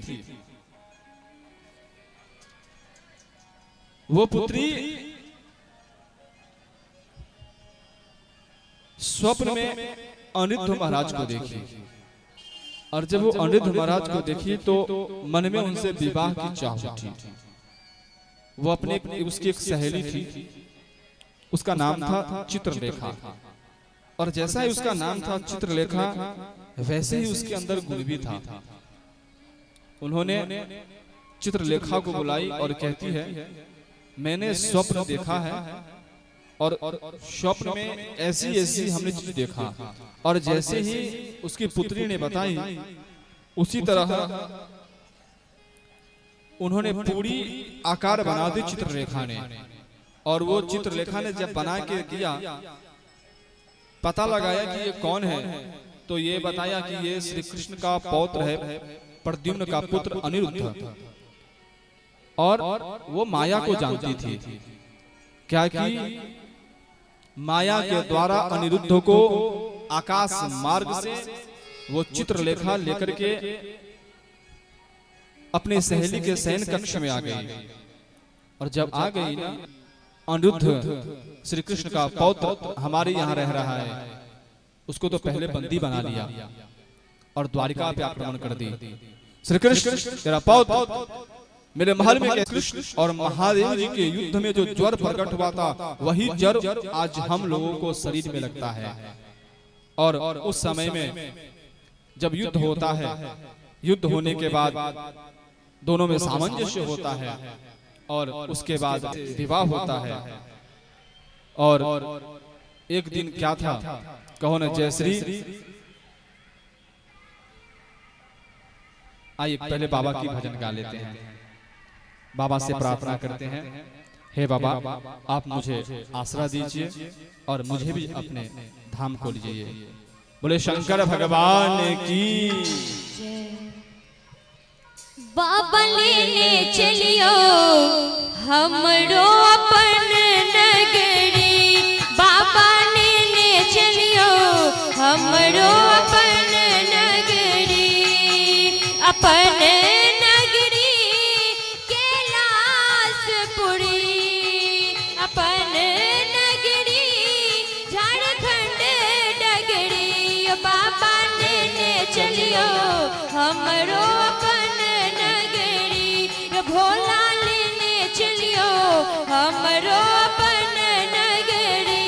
वो पुत्री स्वप्न में अनिरुद्ध महाराज को देखी, और जब वो अनिरुद्ध महाराज को देखी तो मन में उनसे विवाह की चाह उठी। वो अपने उसकी एक सहेली थी, उसका नाम था चित्रलेखा, और जैसा ही उसका नाम था चित्रलेखा वैसे ही उसके अंदर गुण भी था। उन्होंने चित्रलेखा को बुलाई और कहती है, मैंने स्वप्न देखा है, और स्वप्न में ऐसी ऐसी हमने चीज देखा, और जैसे ही उसकी पुत्री ने बताई उसी तरह उन्होंने पूरी आकार बना दी चित्रलेखा ने। और वो चित्रलेखा ने जब बना के दिया, पता लगाया कि ये कौन है, तो ये बताया कि ये श्री कृष्ण का पौत्र है, प्रद्युम्न का पुत्र अनिरुद्ध। और वो माया को जानती थी, क्या कि माया के द्वारा अनिरुद्ध को आकाश मार्ग से वो चित्रलेखा लेकर के अपने सहेली के शयन कक्ष में आ गई। और जब आ गई ना, अनिरुद्ध श्री कृष्ण का पौत्र हमारे यहाँ रह रहा है, उसको तो पहले बंदी बना लिया और द्वारिका पे आक्रमण कर दी। श्री कृष्ण तेरा पौत्र मेरे महल में कृष्ण और महादेव जी के युद्ध में जो ज्वर प्रकट हुआ था, वही ज्वर आज हम लोगों को शरीर में लगता है। और उस समय में जब युद्ध होता है, युद्ध होने के बाद दोनों में सामंजस्य होता है, और उसके बाद विवाह होता है। और एक दिन क्या था, कहो ना जय श्री। आइए पहले बाबा की भजन गा लेते हैं, बाबा से प्रार्थना करते हैं, हे बाबा आप मुझे आसरा दीजिए और मुझे भी अपने धाम को लीजिए। बोले शंकर भगवान की। बाबा लेने चलियो हमरो अपन नगरी, बाबा लेने चलियो हमरो अपन नगरी, अपन नगरी कैलाशपुरी, अपन नगरी झारखंड डगरी। बाबा लेने चलियो हमरो अपन नगरी, भोला लेने चलियो हमरो अपन नगरी।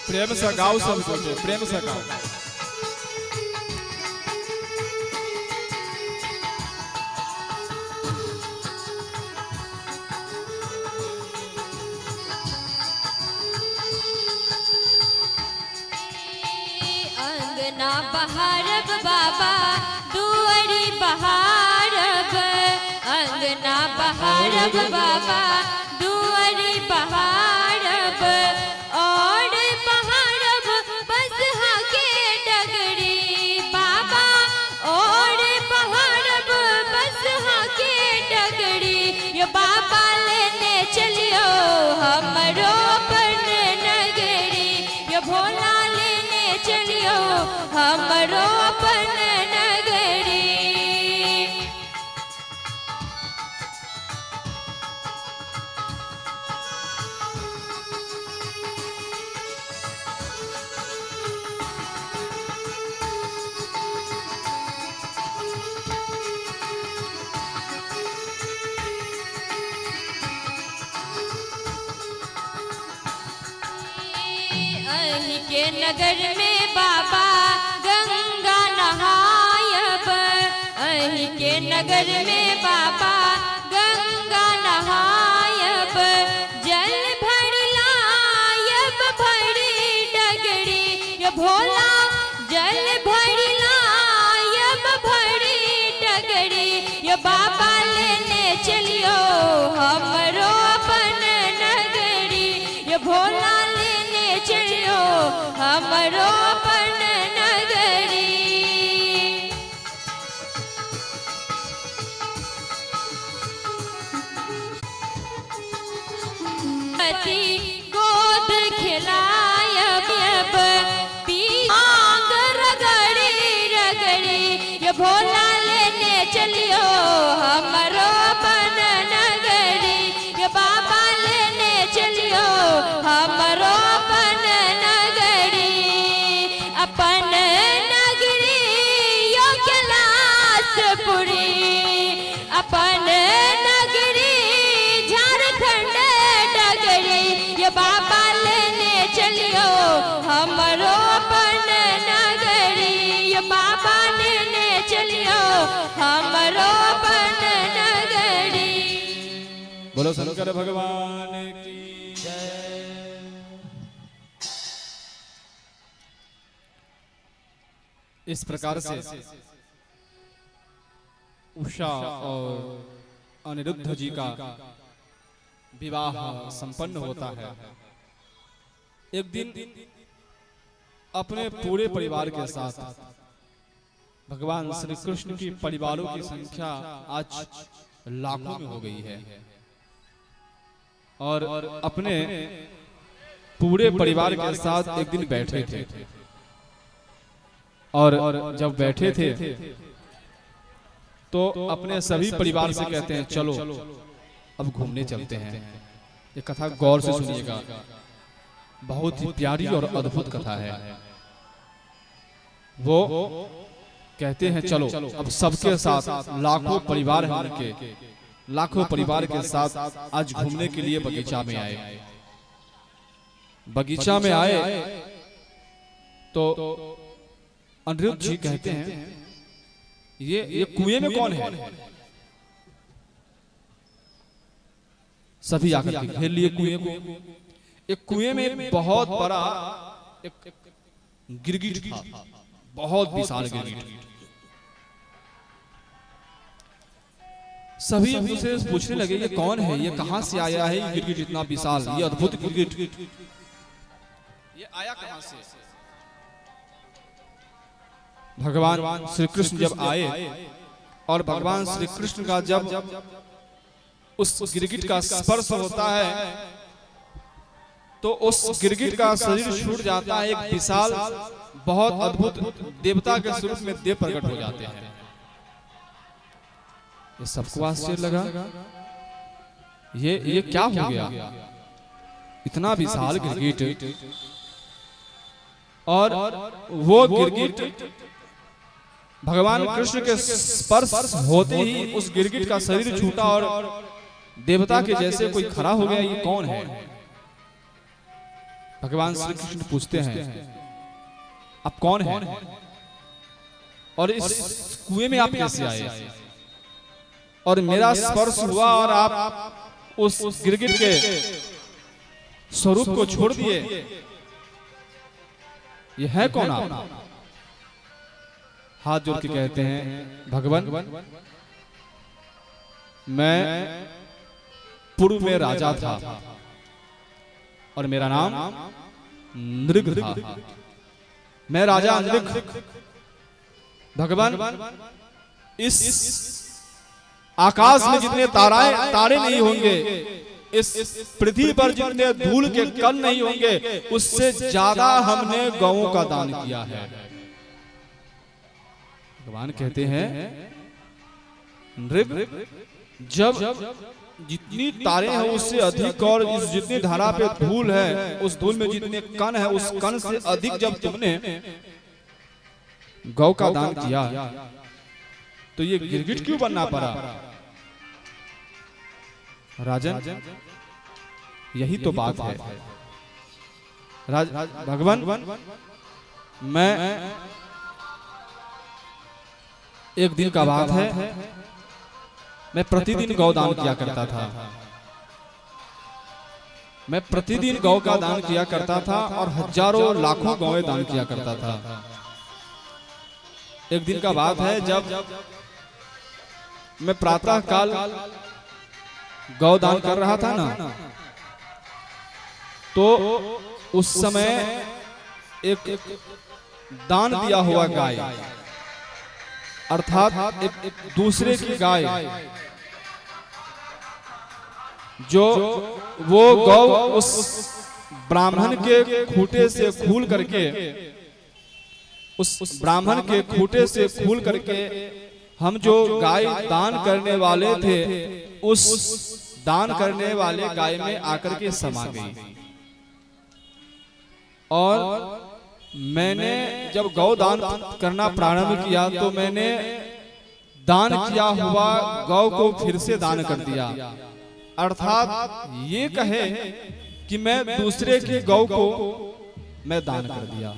प्रेम से गाओ, सब कुछ प्रेम से गाओ। अंगना बहारब बाबा दुआरी बहारब, अंगना बहारब बाबा दुआरी बहारब, और बहारब बसहा के डगर हमरो अपन नगरी। अहि के नगर में बाबा गंगा नहायब, अहि के नगर में बाबा गंगा नहायब, जल भर लायब भरी डगरी ये भोला, जल भर लायब भरी डगरी ये बाबा लेने चलियो हमरो अपन नगरी। ये भोला चलियो हमरो अपन नगरी। पति गोद खिलायब पींग रगड़ी रगड़ी ये भोला लेने चलियो हमरो अपन नगरी। ये बाबा लेने चलियो हमरो अपन नगरी यो कैलाशपुरी, अपन नगरी झारखंड डगरी ये बाबा लेने चलियो हमरो अपन नगरी। ये बाबा लेने चलियो हमरो अपन नगरी। बोलो शंकर भगवान की जय। इस प्रकार से उषा और अनिरुद्ध जी का विवाह संपन्न होता है। एक दिन अपने पूरे परिवार के साथ भगवान श्री कृष्ण की परिवारों की संख्या आज लाखों में हो गई है और अपने पूरे परिवार के साथ एक दिन बैठे थे और जब बैठे थे तो अपने सभी परिवार से कहते हैं चलो अब घूमने चलते हैं। ये कथा गौर से सुनिएगा, बहुत ही प्यारी और अद्भुत कथा है। वो कहते हैं चलो अब सबके साथ लाखों परिवार हैं उनके, लाखों परिवार के साथ आज घूमने के लिए बगीचा में आए। बगीचा में आए तो अनिरुद्ध जी कहते हैं ये कुएं में कौन है? सभी आकर के घेर लिए कुएं को। एक कुएं में बहुत बड़ा एक गिरगिट था, बहुत विशाल गिरगिट। सभी उनसे पूछने लगे ये कौन है, ये कहां से आया है, ये गिरगिट इतना विशाल, ये अद्भुत गिरगिट ये आया कहां से? भगवान श्री कृष्ण जब आए और भगवान श्री कृष्ण का जब उस गिरगिट का स्पर्श होता है तो उस गिरगिट का शरीर छूट जाता है। एक विशाल बहुत अद्भुत देवता के स्वरूप में देव प्रकट हो जाते हैं। ये सबको आश्चर्य लगा, ये क्या हो गया? इतना विशाल गिरगिट, और वो गिरगिट भगवान कृष्ण के स्पर्श होते ही उस गिरगिट का शरीर छूटा और देवता के जैसे कोई खड़ा हो गया। ये कौन है? भगवान श्री कृष्ण पूछते हैं आप कौन हैं और इस कुएं में आप कैसे आए? और मेरा स्पर्श हुआ और आप उस गिरगिट के स्वरूप को छोड़ दिए, ये है कौन आप? हाथ जोड़ के कहते हैं भगवान मैं पूर्व में राजा था और मेरा नाम नृग था। मैं राजा नृग। भगवान इस आकाश में जितने तारे नहीं होंगे, इस पृथ्वी पर जितने धूल के कण नहीं होंगे, उससे ज्यादा हमने गौओं का दान किया है। भगवान कहते हैं नृप, जब जितनी तारे हैं उससे अधिक और इस जितनी धारा पे धूल है उस धूल में जितने कण है उस कण से अधिक जब तुमने गौ का दान किया तो ये गिरगिट क्यों बनना पड़ा? राजन, यही तो बात है। भगवान, मैं एक दिन का बात है, मैं प्रतिदिन गौ दान किया करता था। मैं प्रतिदिन गौ का दान किया करता था और हजारों लाखों गौएं दान किया करता था। एक दिन का बात है जब मैं प्रातः काल गौ दान कर रहा था ना, तो उस समय एक दान दिया हुआ गाय, अर्थात एक दूसरे की गाय, जो वो गौ उस ब्राह्मण के खूंटे से खूल करके, उस ब्राह्मण के खूंटे से खूल करके हम जो गाय दान करने वाले थे उस दान करने वाले गाय में आकर के समा गई। और मैंने जब गौ दान करना प्रारंभ किया तो मैंने दान किया हुआ गौ को फिर से दान कर दिया, अर्थात ये कहे कि मैं दूसरे के गौ को मैं दान कर दिया।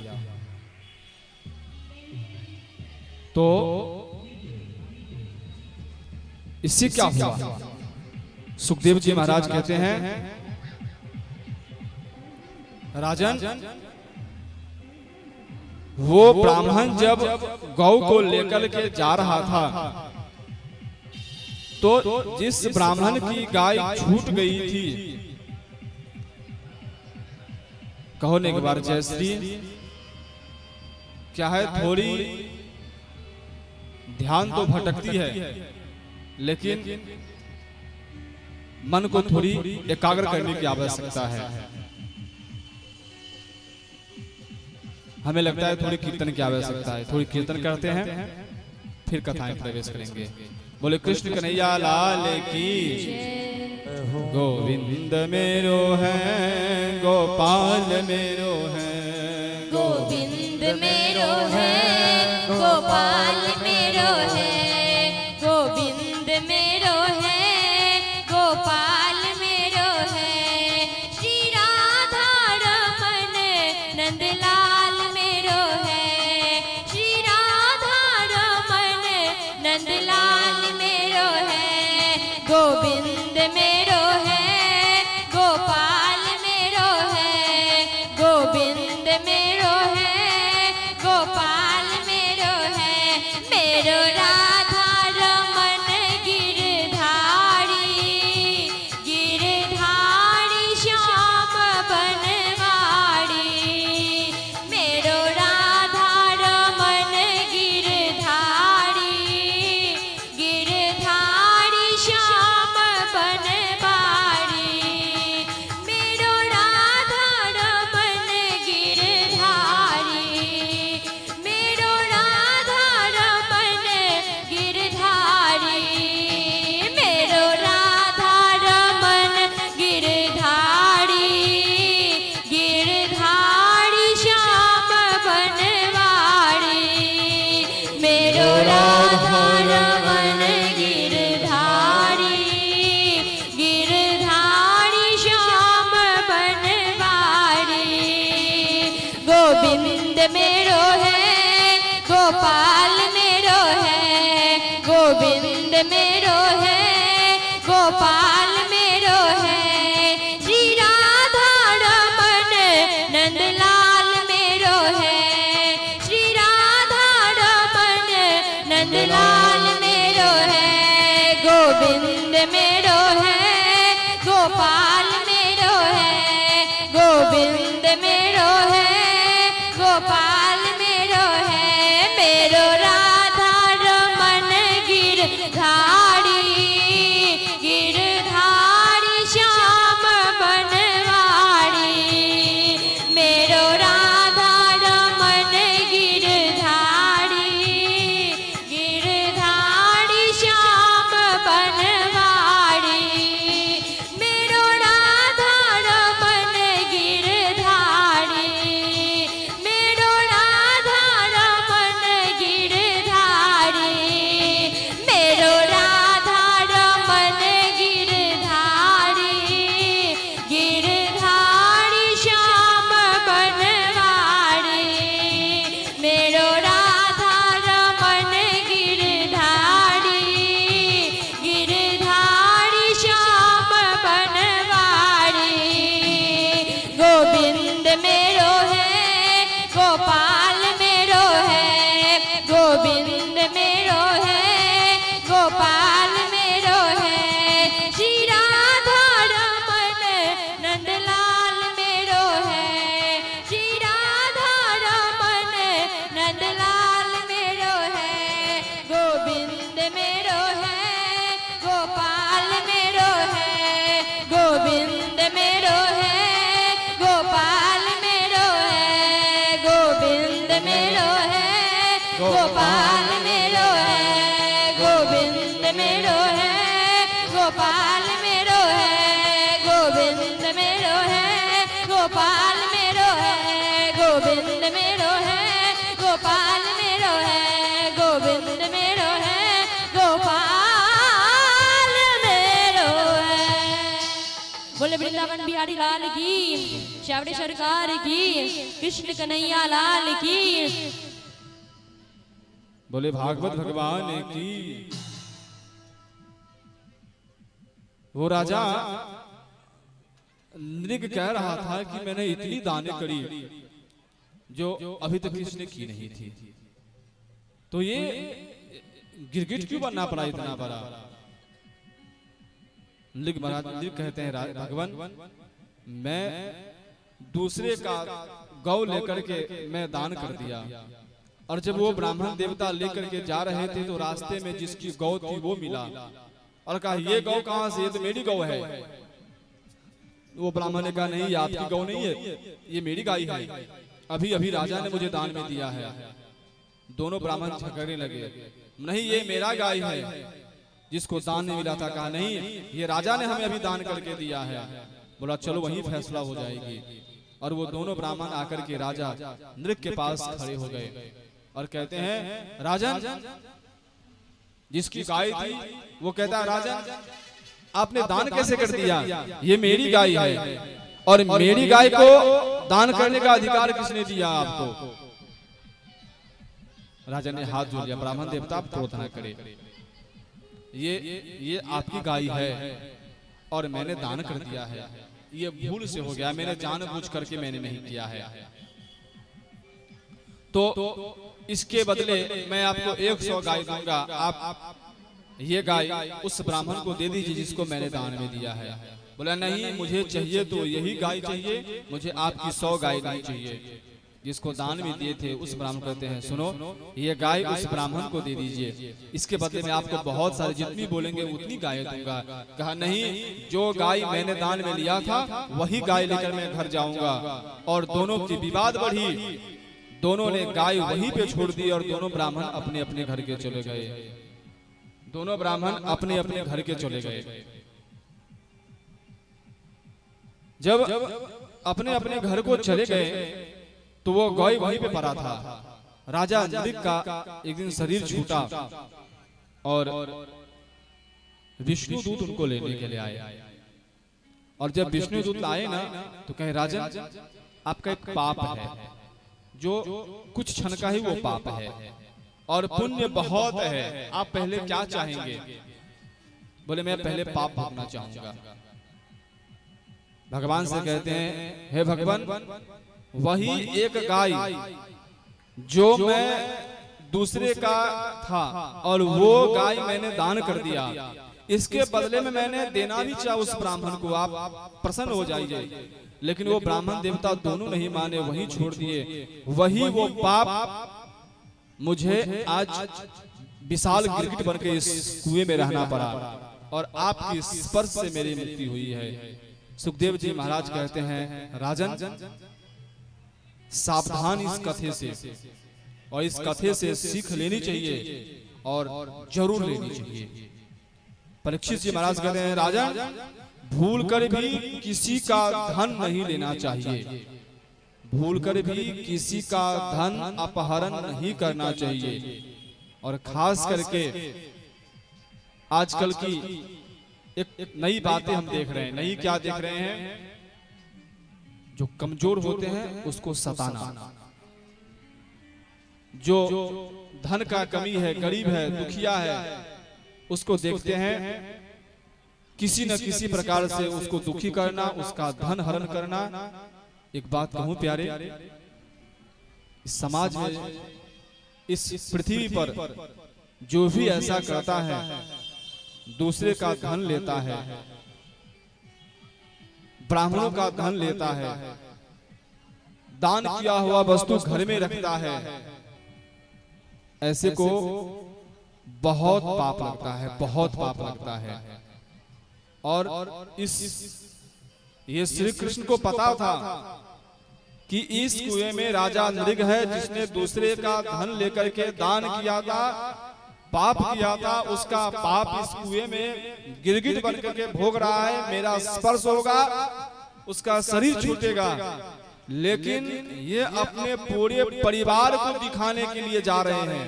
तो इससे क्या हुआ? सुखदेव जी महाराज कहते हैं, राजन, वो ब्राह्मण जब गौ को लेकर के जा रहा था तो जिस ब्राह्मण की गाय छूट गई थी, कहो ने एक बार जय श्री, क्या है, थोड़ी ध्यान तो भटकती है लेकिन मन को थोड़ी एकाग्र करने की आवश्यकता है। हमें लगता है थोड़ी कीर्तन की आवश्यकता है, थोड़ी कीर्तन करते हैं फिर कथाएं प्रवेश करेंगे। बोले कृष्ण कन्हैया लाल की, गोविंद मेरो है, गोपाल मेरो है, गोविंद मेरो है, गोपाल मेरो है, गोविंद मेरो है, गोपाल मेरो है, श्री राधा रमन नंदलाल मेरो है, श्री राधा रमन नंदलाल मेरो है, गोविंद मेरो है, गोपाल मेरो है, गोविंद मेरो है, गोपाल मेरो है, मेरो राधा रमन गिरधारी, गिरधारी श्याम बनवाड़ी, मेरो राधा रमन गिरधारी, गिरधारी श्याम बनवाड़ी, मेरो राधा रमन गिरधारी, मेरो राधा रमन गिरधारी, मेरो राधा रमन गिरधारी, गिरधारी श्याम बनवाड़ी, मेरो राधा रमन गिरधारी, गिरधारी श्याम बनवाड़ी, गोविंद मेरो है, गोपाल मेरो है, गोविंद मेरो है, गोपाल मेरो है, श्री राधा रमन नंदलाल मेरो है, श्री राधा रमन नंदलाल मेरो है, गोविंद मेरो है, गोपाल मेरो है, गोविंद मेरो है, गोपाल मेरो है, मेरो राधा रमन गिरधारी, गिरधारी श्याम बनवाड़ी, मेरो राधा रमन गिरधारी, गोविंद मेरो है, गोपाल मेरो है, श्री राधा रमन नंदलाल मेरो है, श्री राधा रमन नंदलाल मेरो है, गोविंद मेरो है, गोपाल मेरो है, गोविंद मेरो है, गोपाल मेरो है, गोविंद मेरो है, गोपाल मेरो है, गोविंद मेरो है, गोपाल मेरो है, गोविंद मेरो है, गोपाल मेरो है, गोविंद मेरो है, गोपाल मेरो है, गोविंद मेरो है, गोपाल मेरो है। बोले वृंदावन बिहारी लाल की, श्यावड़ी सरकार की, कृष्ण कन्हैया लाल की। बोले भागवत भगवान की। वो राजा नृग कह रहा था कि मैंने इतनी दाने करी जो अभी तक किसने की नहीं थी, तो ये गिरगिट क्यों बनना पड़ा इतना बड़ा। नृग महाराज नृग कहते हैं भगवान, मैं दूसरे का गौ लेकर के मैं दान कर दिया, और जब वो ब्राह्मण देवता लेकर के जा रहे थे तो रास्ते में जिसकी गौ थी वो मिला और कहा ये गौ कहाँ से, ये तो मेरी गौ है। वो ब्राह्मण ने कहा नहीं, ये आपकी गौ नहीं है, ये मेरी गाय है, अभी अभी राजा ने मुझे दान में दिया है। दोनों ब्राह्मण झगड़ने लगे, नहीं ये मेरा गाय है जिसको दान नहीं मिला था। कहा नहीं, ये राजा ने हमें अभी दान करके दिया है। बोला चलो वहीं फैसला हो जाएगी। और वो दोनों ब्राह्मण आकर के राजा नृग के पास खड़े हो गए और कहते हैं राजन, जिसकी गाय थी वो कहता है राजन आपने दान कैसे कर दिया, ये मेरी गाय है और मेरी गाय को दान करने का अधिकार किसने दिया आपको। राजा ने हाथ जोड़ लिया, ब्राह्मण देवता आप क्रोध न करे, ये आपकी गाय है और मैंने दान कर दिया है, ये भूल से हो गया, मैंने जानबूझ करके मैंने नहीं किया है। तो इसके बदले मैं आपको 100 गाय दूंगा, आप ये गाय उस ब्राह्मण को दे दीजिए जिसको मैंने दान में दिया है। बोला नहीं, मुझे चाहिए तो यही गाय चाहिए, मुझे आपकी 100 गाय नहीं चाहिए। जिसको दान में दिए थे उस ब्राह्मण कहते हैं सुनो, ये गाय उस ब्राह्मण को दे दीजिए, इसके बदले में आपको बहुत सारे जितनी बोलेंगे उतनी गाय दूंगा। कहा नहीं, जो गाय मैंने दान में लिया था वही गाय लेकर मैं घर जाऊंगा। और दोनों की विवाद बढ़ी, दोनों ने गाय वहीं पे छोड़ दी और दोनों ब्राह्मण अपने अपने घर के चले गए। दोनों ब्राह्मण अपने अपने घर के चले गए। जब अपने अपने घर को चले गए तो वो गाय वहीं पे पड़ा था। राजा नृग का एक दिन शरीर छूटा और विष्णु दूत उनको लेने के लिए आए। और जब विष्णु दूत आए ना तो कहे राजन आपका एक पाप है, जो कुछ क्षण का ही वो पाप है और पुण्य बहुत है, आप पहले क्या चाहेंगे। बोले मैं पहले पाप भोगना चाहूंगा। भगवान से कहते हैं हे भगवान, वही एक गाय जो मैं दूसरे का था और वो गाय मैंने दान कर दिया, इसके बदले में मैंने देना भी चाहा उस ब्राह्मण को, आप प्रसन्न हो जाइए। लेकिन वो ब्राह्मण देवता दोनों नहीं माने, वहीं छोड़ दिए। वही वो पाप मुझे आज विशाल गिरगिट बनकर इस कुएं में रहना पड़ा और आपकी स्पर्श से मेरी मुक्ति हुई है। सुखदेव जी महाराज कहते हैं राजन सावधान इस कथे से, और इस कथे से सीख लेनी चाहिए और जरूर लेनी चाहिए। परीक्षित जी महाराज कहते हैं राजन भूल कर भी किसी का धन नहीं लेना चाहिए, भूल कर भी किसी का धन अपहरण नहीं करना चाहिए। और खास करके आजकल की एक नई बातें हम देख रहे हैं। नई क्या देख रहे हैं, जो कमजोर होते हैं उसको सताना, जो धन का कमी है, गरीब है, दुखिया है, उसको देखते हैं किसी न किसी प्रकार से उसको दुखी करना, उसका धन हरण करना। एक बात कहूं प्यारे, इस समाज में इस पृथ्वी पर जो भी ऐसा करता है, दूसरे का धन लेता है, ब्राह्मणों का धन लेता है, दान किया हुआ वस्तु घर में रखता है, ऐसे को बहुत पाप लगता है, बहुत पाप लगता है। और ये श्री कृष्ण को पता था कि इस कुएं में राजा नृग है, जिसने दूसरे का धन लेकर के दान किया था, पाप किया था, उसका पाप इस कुएं में गिरगिट बन करके भोग रहा है। मेरा स्पर्श होगा, उसका शरीर छूटेगा, लेकिन ये अपने पूरे परिवार को दिखाने के लिए जा रहे हैं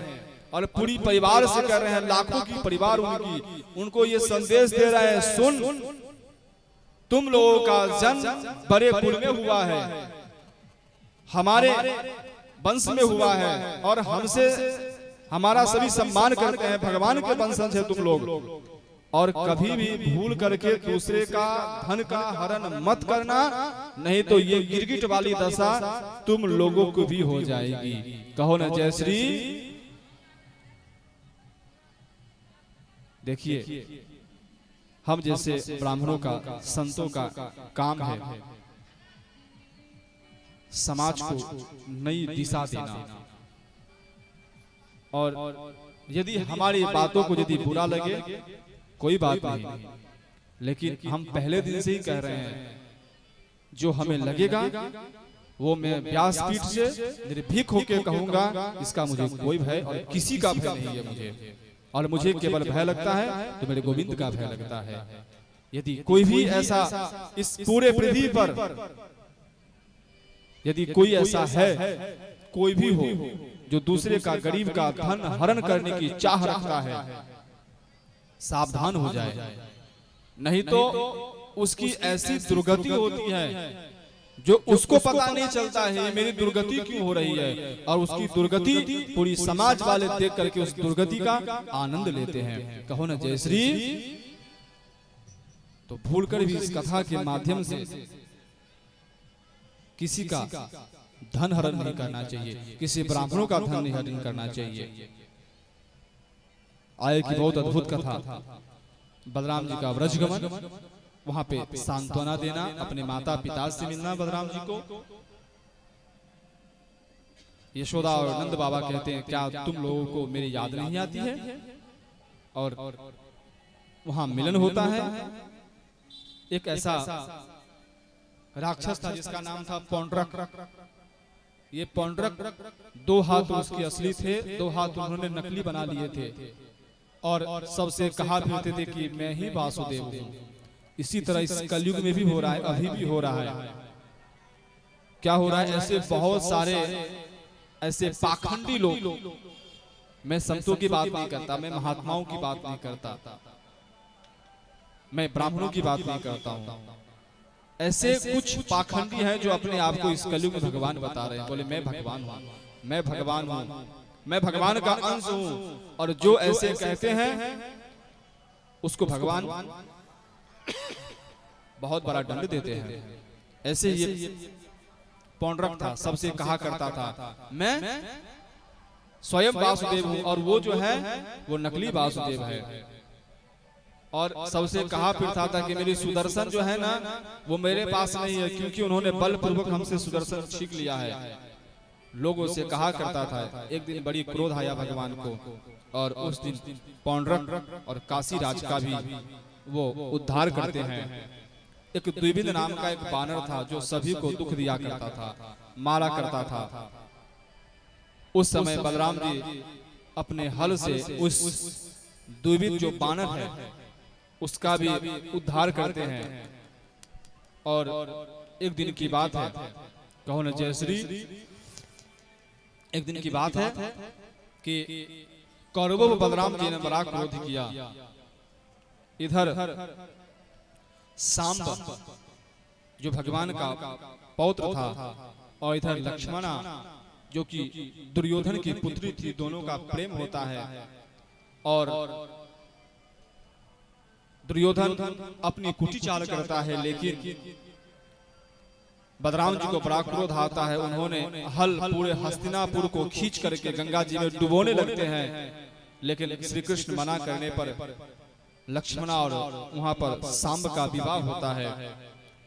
और पूरी परिवार से कर रहे हैं, लाखों की परिवार उनको ये संदेश दे रहे हैं, सुन, तुम लोगों का जन्म बड़े कुल में हुआ है, हमारे वंश में हुआ है और हमसे हमारा सभी सम्मान करते हैं, भगवान के वंशज है तुम लोग, और कभी भी भूल करके दूसरे का धन का हरण मत करना, नहीं तो ये गिरगिट वाली दशा तुम लोगों को भी हो जाएगी। कहो ना जय श्री। देखिए, हम जैसे ब्राह्मणों का, संतों का काम है समाज को नई दिशा देना, और यदि हमारी बातों को यदि बुरा लगे कोई बात नहीं, लेकिन हम पहले दिन से ही कह रहे हैं, जो हमें लगेगा वो मैं व्यासपीठ से निर्भीक होकर कहूंगा, इसका मुझे कोई भय और किसी का भय नहीं है मुझे, और मुझे केवल भय लगता है तो मेरे गोविंद का भय लगता है। यदि कोई भी ऐसा इस पूरे पृथ्वी पर यदि कोई ऐसा है, कोई भी हो, जो दूसरे का, गरीब का धन हरण करने की चाह रखता है, सावधान हो जाए, नहीं तो उसकी ऐसी दुर्गति होती है जो उसको पता नहीं चलता है मेरी दुर्गति क्यों हो रही है, और उसकी दुर्गति पूरी समाज वाले देख करके उस दुर्गति का आनंद लेते हैं। कहो ना जय श्री। तो भूलकर भी इस कथा के माध्यम से किसी का धन हरण नहीं करना चाहिए, किसी ब्राह्मणों का धन हरण करना चाहिए। आय की बहुत अद्भुत कथा, बलराम जी का व्रजगमन, वहां पे सांत्वना देना, अपने माता पिता से मिलना बलराम जी को। यशोदा और नंद बाबा कहते हैं, क्या तुम लोगों को मेरी याद नहीं आती है? और वहां मिलन होता है। एक ऐसा राक्षस था जिसका नाम था पौंड्रक। ये पौंड्रक 2 हाथ उसके असली थे, 2 हाथ उन्होंने नकली बना लिए थे, और सबसे कहा फिरते थे कि मैं ही वासुदेव हूं। इसी तरह इस कलयुग में भी हो रहा है, अभी भी हो रहा है। क्या हो रहा है? ऐसे बहुत सारे ऐसे पाखंडी लोग, मैं संतों की बात नहीं करता, मैं महात्माओं की बात नहीं करता, मैं ब्राह्मणों की बात नहीं करता हूं। ऐसे कुछ पाखंडी हैं जो अपने आप को इस कलयुग में भगवान बता रहे हैं, बोले मैं भगवान हूं, मैं भगवान हूं, मैं भगवान का अंश हूं। और जो ऐसे कहते हैं उसको भगवान बहुत बड़ा दंड देते हैं। ऐसे ये पौंड्रक था, सबसे कहा करता था मैं स्वयं वासुदेव हूं, और वो जो है वो नकली वासुदेव है। और सबसे कहा फिरता था कि मेरी सुदर्शन जो है ना वो मेरे पास नहीं है, क्योंकि उन्होंने बलपूर्वक हमसे सुदर्शन छीन लिया है। लोगों से कहा करता था। एक दिन बड़ी क्रोध आया भगवान को, और उस दिन पौंड्रक और काशी राज का भी वो उद्धार करते हैं। एक द्विविद नाम का एक बानर था जो सभी को दुख दिया करता था, मारा करता था। उस समय बलराम जी अपने हल से उस द्विविद जो बानर है उसका भी उद्धार करते हैं। और एक दिन की बात है, कहो ना जय श्री। एक दिन की बात है कि कौरवों में बलराम जी ने बड़ा क्रोध किया। इधर सांब जो भगवान का पौत्र था, और इधर लक्ष्मणा जो कि दुर्योधन की पुत्री थी, दोनों का प्रेम होता है। और दुर्योधन अपनी कुटी चाल करता है, लेकिन बलराम जी को बड़ा क्रोध आता है। उन्होंने हल पूरे हस्तिनापुर को खींच करके गंगा जी में डुबोने लगते हैं, लेकिन श्री कृष्ण मना करने पर लक्ष्मण और वहां पर सांब का विवाह होता है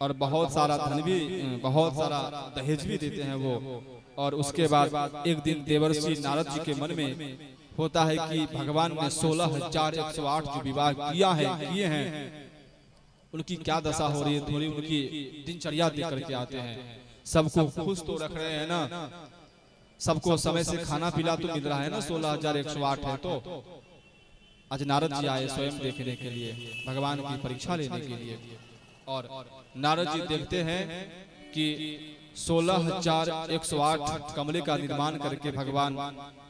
और बहुत सारा धन भी, बहुत सारा दहेज भी देते हैं वो। और उसके बाद एक दिन देवर्षि नारद जी के मन में होता है कि भगवान ने 16,108 जो विवाह किए हैं, उनकी क्या दशा हो रही है, थोड़ी उनकी दिनचर्या देख करके आते हैं। सबको खुश तो रख रहे हैं ना, सबको समय से खाना पीना तो मिल रहा है ना, 16,108 है। तो आज नारद जी आए स्वयं देखने के लिए, भगवान की परीक्षा लेने के लिए। और नारद जी देखते हैं कि 16,108 कमले का निर्माण करके भगवान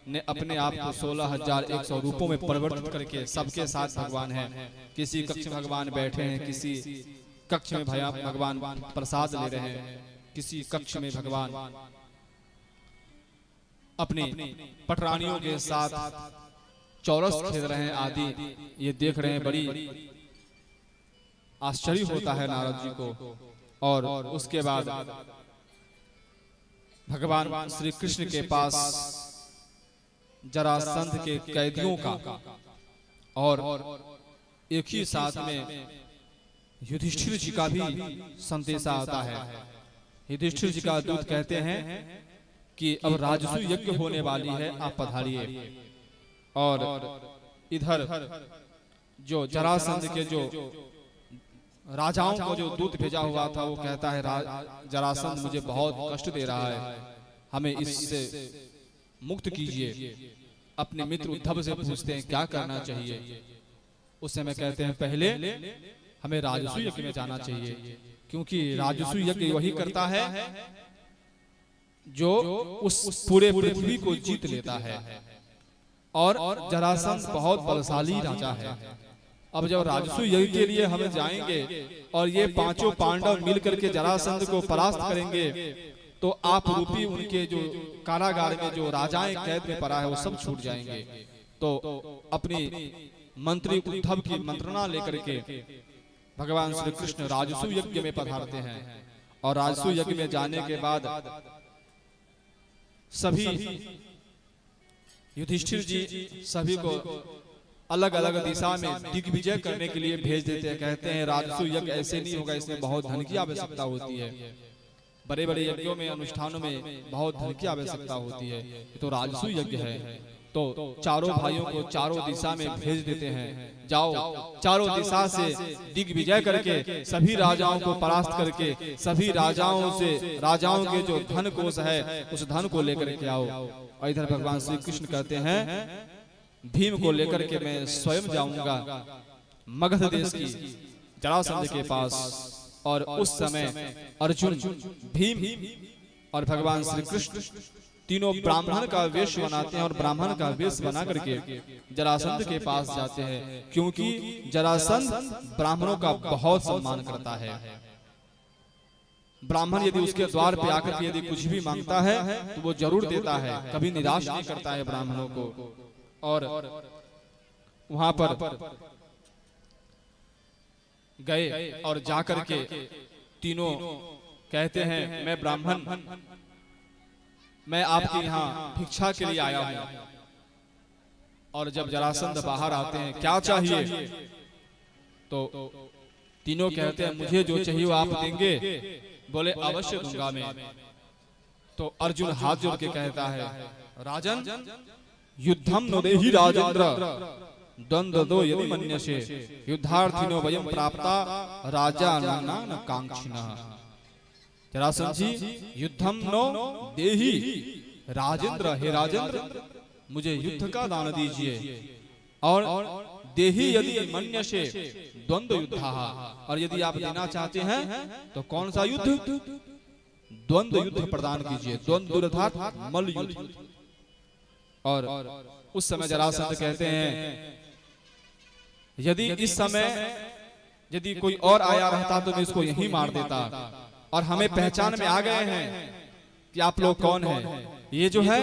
ने अपने आप को 16,100 रूपों में परिवर्तित करके सबके साथ भगवान है। किसी कक्ष में भगवान बैठे हैं, किसी कक्ष में भगवान प्रसाद ले रहे हैं, किसी कक्ष में भगवान अपने पटरानियों के साथ चौरस खेल रहे हैं आदि ये देख रहे हैं। बड़ी आश्चर्य होता है नारद जी को। और उसके बाद भगवान श्री कृष्ण के पास जरासंध के कैदियों का और एक ही साथ में युधिष्ठिर जी का भी संदेशा आता है। युधिष्ठिर जी का दूत कहते हैं कि अब राजसूय यज्ञ होने वाली है, आप पधारिए। और इधर जो जरासंध के जो राजाओं को जो दूत भेजा हुआ था वो कहता है जरासंध मुझे बहुत कष्ट दे रहा है, हमें इससे मुक्त कीजिए। अपने मित्र उद्धव से पूछते हैं क्या करना चाहिए। उस समय कहते हैं पहले हमें राजसूय यज्ञ में जाना चाहिए, क्योंकि राजसूय यज्ञ वही करता है जो उस पूरे पृथ्वी को जीत लेता है। और जरासंध बहुत बलशाली राजा है। अब जब राजसूय यज्ञ के लिए हम जाएंगे और ये पांचों पांडव मिलकर के जरासंध को परास्त करेंगे, तो आप रूपी उनके जो कारागार में जो राजाएं कैद में पड़ा है वो सब छूट जाएंगे। तो अपनी मंत्री उद्धव की मंत्रणा लेकर के भगवान श्री कृष्ण राजसूय यज्ञ में पधारते हैं। और राजसूय यज्ञ में जाने के बाद सभी युधिष्ठिर जी सभी को अलग अलग दिशा में दिग्विजय करने के लिए भेज देते हैं। कहते हैं राजसूय यज्ञ ऐसे नहीं होगा, इसमें बहुत धन की आवश्यकता होती है। बड़े बड़े यज्ञों में, अनुष्ठानों में बहुत धन की आवश्यकता होती है, तो राजसूय यज्ञ है। तो चारों भाइयों को चारों दिशा में भेज देते हैं, जाओ चारों दिशा से दिग्विजय करके सभी राजाओं को परास्त करके सभी राजाओं के जो धन कोष है उस धन को लेकर के आओ। और इधर भगवान श्री कृष्ण कहते हैं भीम को लेकर के मैं स्वयं जाऊंगा मगध देश की जरासंध के पास। और उस समय अर्जुन, भीम और भगवान श्री कृष्ण तीनों ब्राह्मण का वेश बनाते हैं और ब्राह्मण का वेश बना करके जरासंध के पास जाते हैं, क्योंकि जरासंध ब्राह्मणों का बहुत सम्मान करता है। ब्राह्मण यदि उसके द्वार पे आकर के यदि कुछ भी मांगता है तो वो जरूर देता है, कभी निराश नहीं करता है ब्राह्मणों को। और वहां पर गए और जाकर के तीनों कहते हैं मैं ब्राह्मण, मैं आपके यहाँ भिक्षा के लिए आया हूं। और जब जरासंध बाहर आते हैं क्या चाहिए, तो तीनों कहते हैं मुझे जो चाहिए वो आप देंगे। बोले अवश्य दूंगा मैं। तो अर्जुन हाथ जोड़ के कहता है राजन युद्धम नो देहि राजेंद्र द्वंद्व दो यदि मन्यसे युद्धार्थिनो वयम प्राप्ता राजा न कांक्षिणः। जरासंध जी युद्धम नो देहि राजेंद्र, हे राजेंद्र मुझे युद्ध का दान दीजिए। और देहि यदि मन्यसे द्वंद्व युद्धा, और यदि आप देना चाहते हैं तो कौन सा युद्ध, द्वंद्व युद्ध प्रदान कीजिए, द्वंद्व अर्थात मल्ल युद्ध। और उस समय जरासंध कहते हैं यदि इस समय यदि कोई और आया रहता तो मैं इसको यहीं मार देता। और हमें पहचान में आ गए हैं कि आप लोग कौन हैं। ये जो है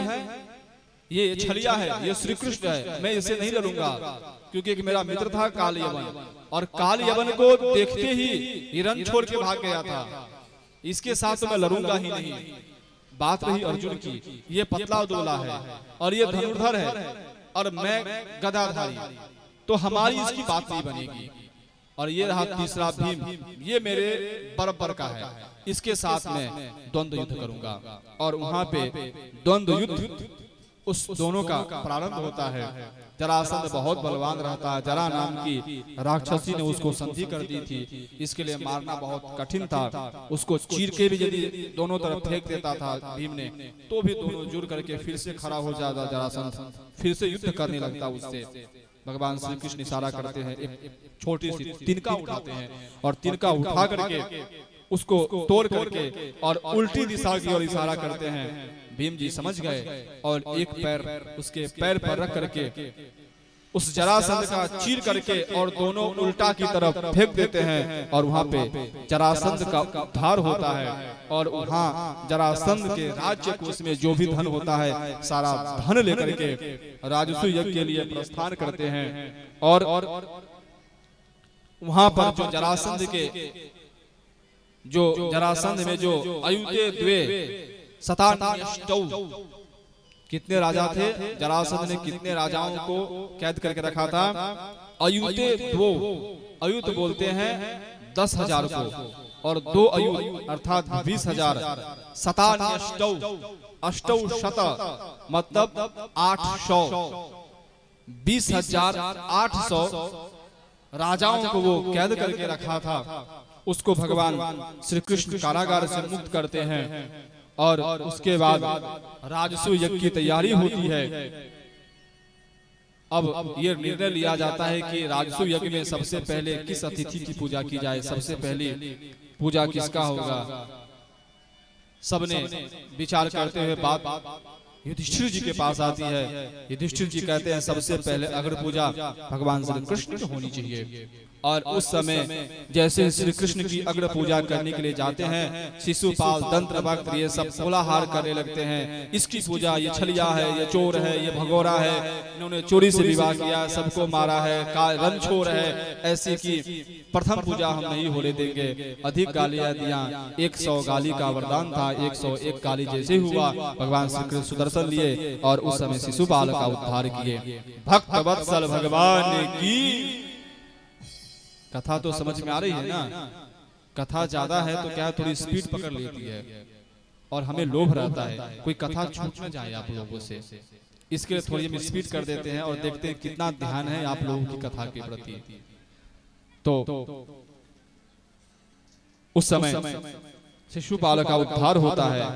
ये छलिया है, ये श्री कृष्ण है, मैं इसे नहीं लड़ूंगा। क्योंकि एक मेरा मित्र था काल यवन, और काल यवन को देखते ही ये रण छोड़ के भाग गया था। इसके साथ तो मैं लड़ूंगा ही नहीं। बात रही अर्जुन की, ये पतला दुबला है और ये धनुर्धर है और मैं गदाधारी, तो हमारी इसकी बात नहीं बनेगी। और ये रहा तीसरा भीम, ये मेरे बराबर का है, इसके साथ मैं द्वंद्व युद्ध करूंगा। और वहां पे द्वंद्व युद्ध उस दोनों का प्रारंभ होता है। जरासंध बहुत बलवान रहता है, जरा नाम की राक्षसी ने उसको संधि कर दी थी, इसके लिए मारना बहुत कठिन था। उसको चीर के भी यदि दोनों तरफ फेंक देता था भीम ने, तो भी दोनों जुड़ करके फिर से खड़ा हो जाता जरासंध, फिर से युद्ध करने लगता उससे। भगवान श्री कृष्ण इशारा करते हैं, एक छोटी सी तिनका उठाते हैं और तिनका उठा करके उसको तोड़ करके और उल्टी दिशा की ओर इशारा करते हैं। भीम जी समझ गए और एक पैर उसके पैर पर रख करके उस जरासंध का चीर करके और दोनों उल्टा की तरफ फेंक देते हैं। और वहां पे जरासंध का उद्धार होता है और वहां जरासंध के राज्य कोष में जो भी धन होता है सारा धन लेकर के राजसूय यज्ञ के लिए प्रस्थान करते हैं। और वहां पर जो जरासंध में जो अयुते द्वे शतान्यष्टौ, कितने राजा थे? जरासंध ने कितने राजाओं को कैद करके रखा था? अयुते द्वो, अयुत बोलते हैं 10,000 को और 2 अयुत अर्थात 20,000। शतान्यष्टौ, अष्टौ शत मतलब 800, 20,800 राजाओं को वो कैद करके रखा था। उसको भगवान श्री कृष्ण कारागार से मुक्त करते हैं और उसके बाद राजसूय यज्ञ की तैयारी होती है। अब ये निर्णय लिया जाता है कि राजसूय यज्ञ में सबसे पहले किस अतिथि की पूजा की जाए, सबसे पहली पूजा किसका होगा। सबने विचार करते हुए बात युधिष्ठिर जी के पास आती है। युधिष्ठिर जी कहते हैं सबसे पहले अग्र पूजा भगवान श्री कृष्ण की होनी चाहिए। और उस समय जैसे श्री कृष्ण की अग्र पूजा करने के लिए जाते हैं, शिशुपाल, दंत्र भक्त ये सब कोलाहल करने लगते हैं, इसकी पूजा, ये छलिया है, ये चोर है, ये भगोरा है, इन्होंने चोरी से विवाह किया, सबको मारा है, रणछोड़ है, ऐसी की प्रथम पूजा हम नहीं होने देंगे। अधिक गालियां दिया, 100 गाली का वरदान था, 101 गाली जैसे हुआ भगवान श्री कृष्ण सुदर्शन लिए और उस समय शिशुपाल का उद्धार किए। भक्त वत्सल भगवान की कथा तो समझ में आ रही है ना। कथा ज्यादा है तो क्या थोड़ी स्पीड पकड़ लेती है और हमें लोभ रहता है कोई कथा छूट न जाए आप लोगों से, इसके लिए थोड़ी हम स्पीड कर देते हैं और देखते हैं कितना ध्यान है आप लोगों की कथा के प्रति। तो उस समय शिशुपाल का उद्धार होता है।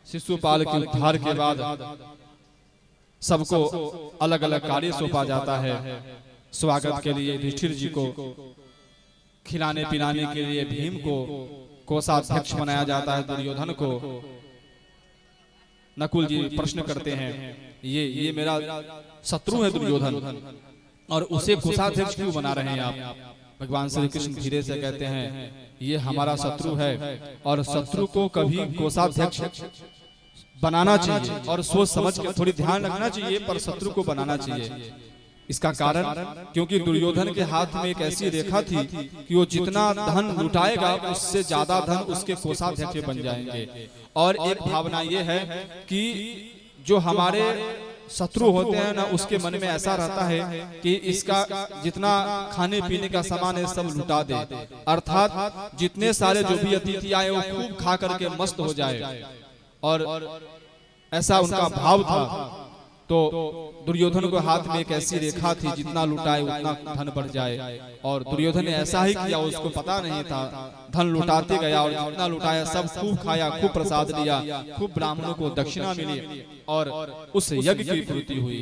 शिशुपाल के उद्धार के बाद सबको अलग अलग कार्य सौंपा जाता है। स्वागत के लिए युधिष्ठिर जी को, खिलाने पिलाने के लिए भीम को कोषाध्यक्ष बनाया जाता है, दुर्योधन को। नकुल जी प्रश्न करते हैं, ये मेरा शत्रु है दुर्योधन और उसे कोषाध्यक्ष क्यों बना रहे हैं आप? भगवान श्री कृष्ण धीरे से कहते हैं ये हमारा शत्रु है और शत्रु को कभी कोषाध्यक्ष बनाना चाहिए और सोच समझ के थोड़ी ध्यान रखना चाहिए, पर शत्रु को बनाना चाहिए। इसका कारण क्योंकि दुर्योधन के हाथ में एक ऐसी रेखा थी कि वो जितना धन लुटाएगा उससे ज्यादा धन उसके कोषाध्यक्ष बन जाएंगे। और एक भावना ये है कि जो हमारे शत्रु होते हैं ना, उसके मन में ऐसा रहता है कि इसका जितना खाने पीने का सामान है सब लुटा दे, अर्थात जितने सारे जो भी अतिथि आए वो खूब खा करके मस्त हो जाए, और ऐसा उनका भाव था। तो दुर्योधन को हाथ में एक ऐसी रेखा थी जितना लुटाए उतना धन बढ़ जाए, और दुर्योधन ने ऐसा ही किया, उसको पता नहीं था। धन लुटाते गया और जितना लुटाया सब खूब खाया, खूब प्रसाद लिया, खूब ब्राह्मणों को दक्षिणा मिली और उस यज्ञ की पूर्ति हुई।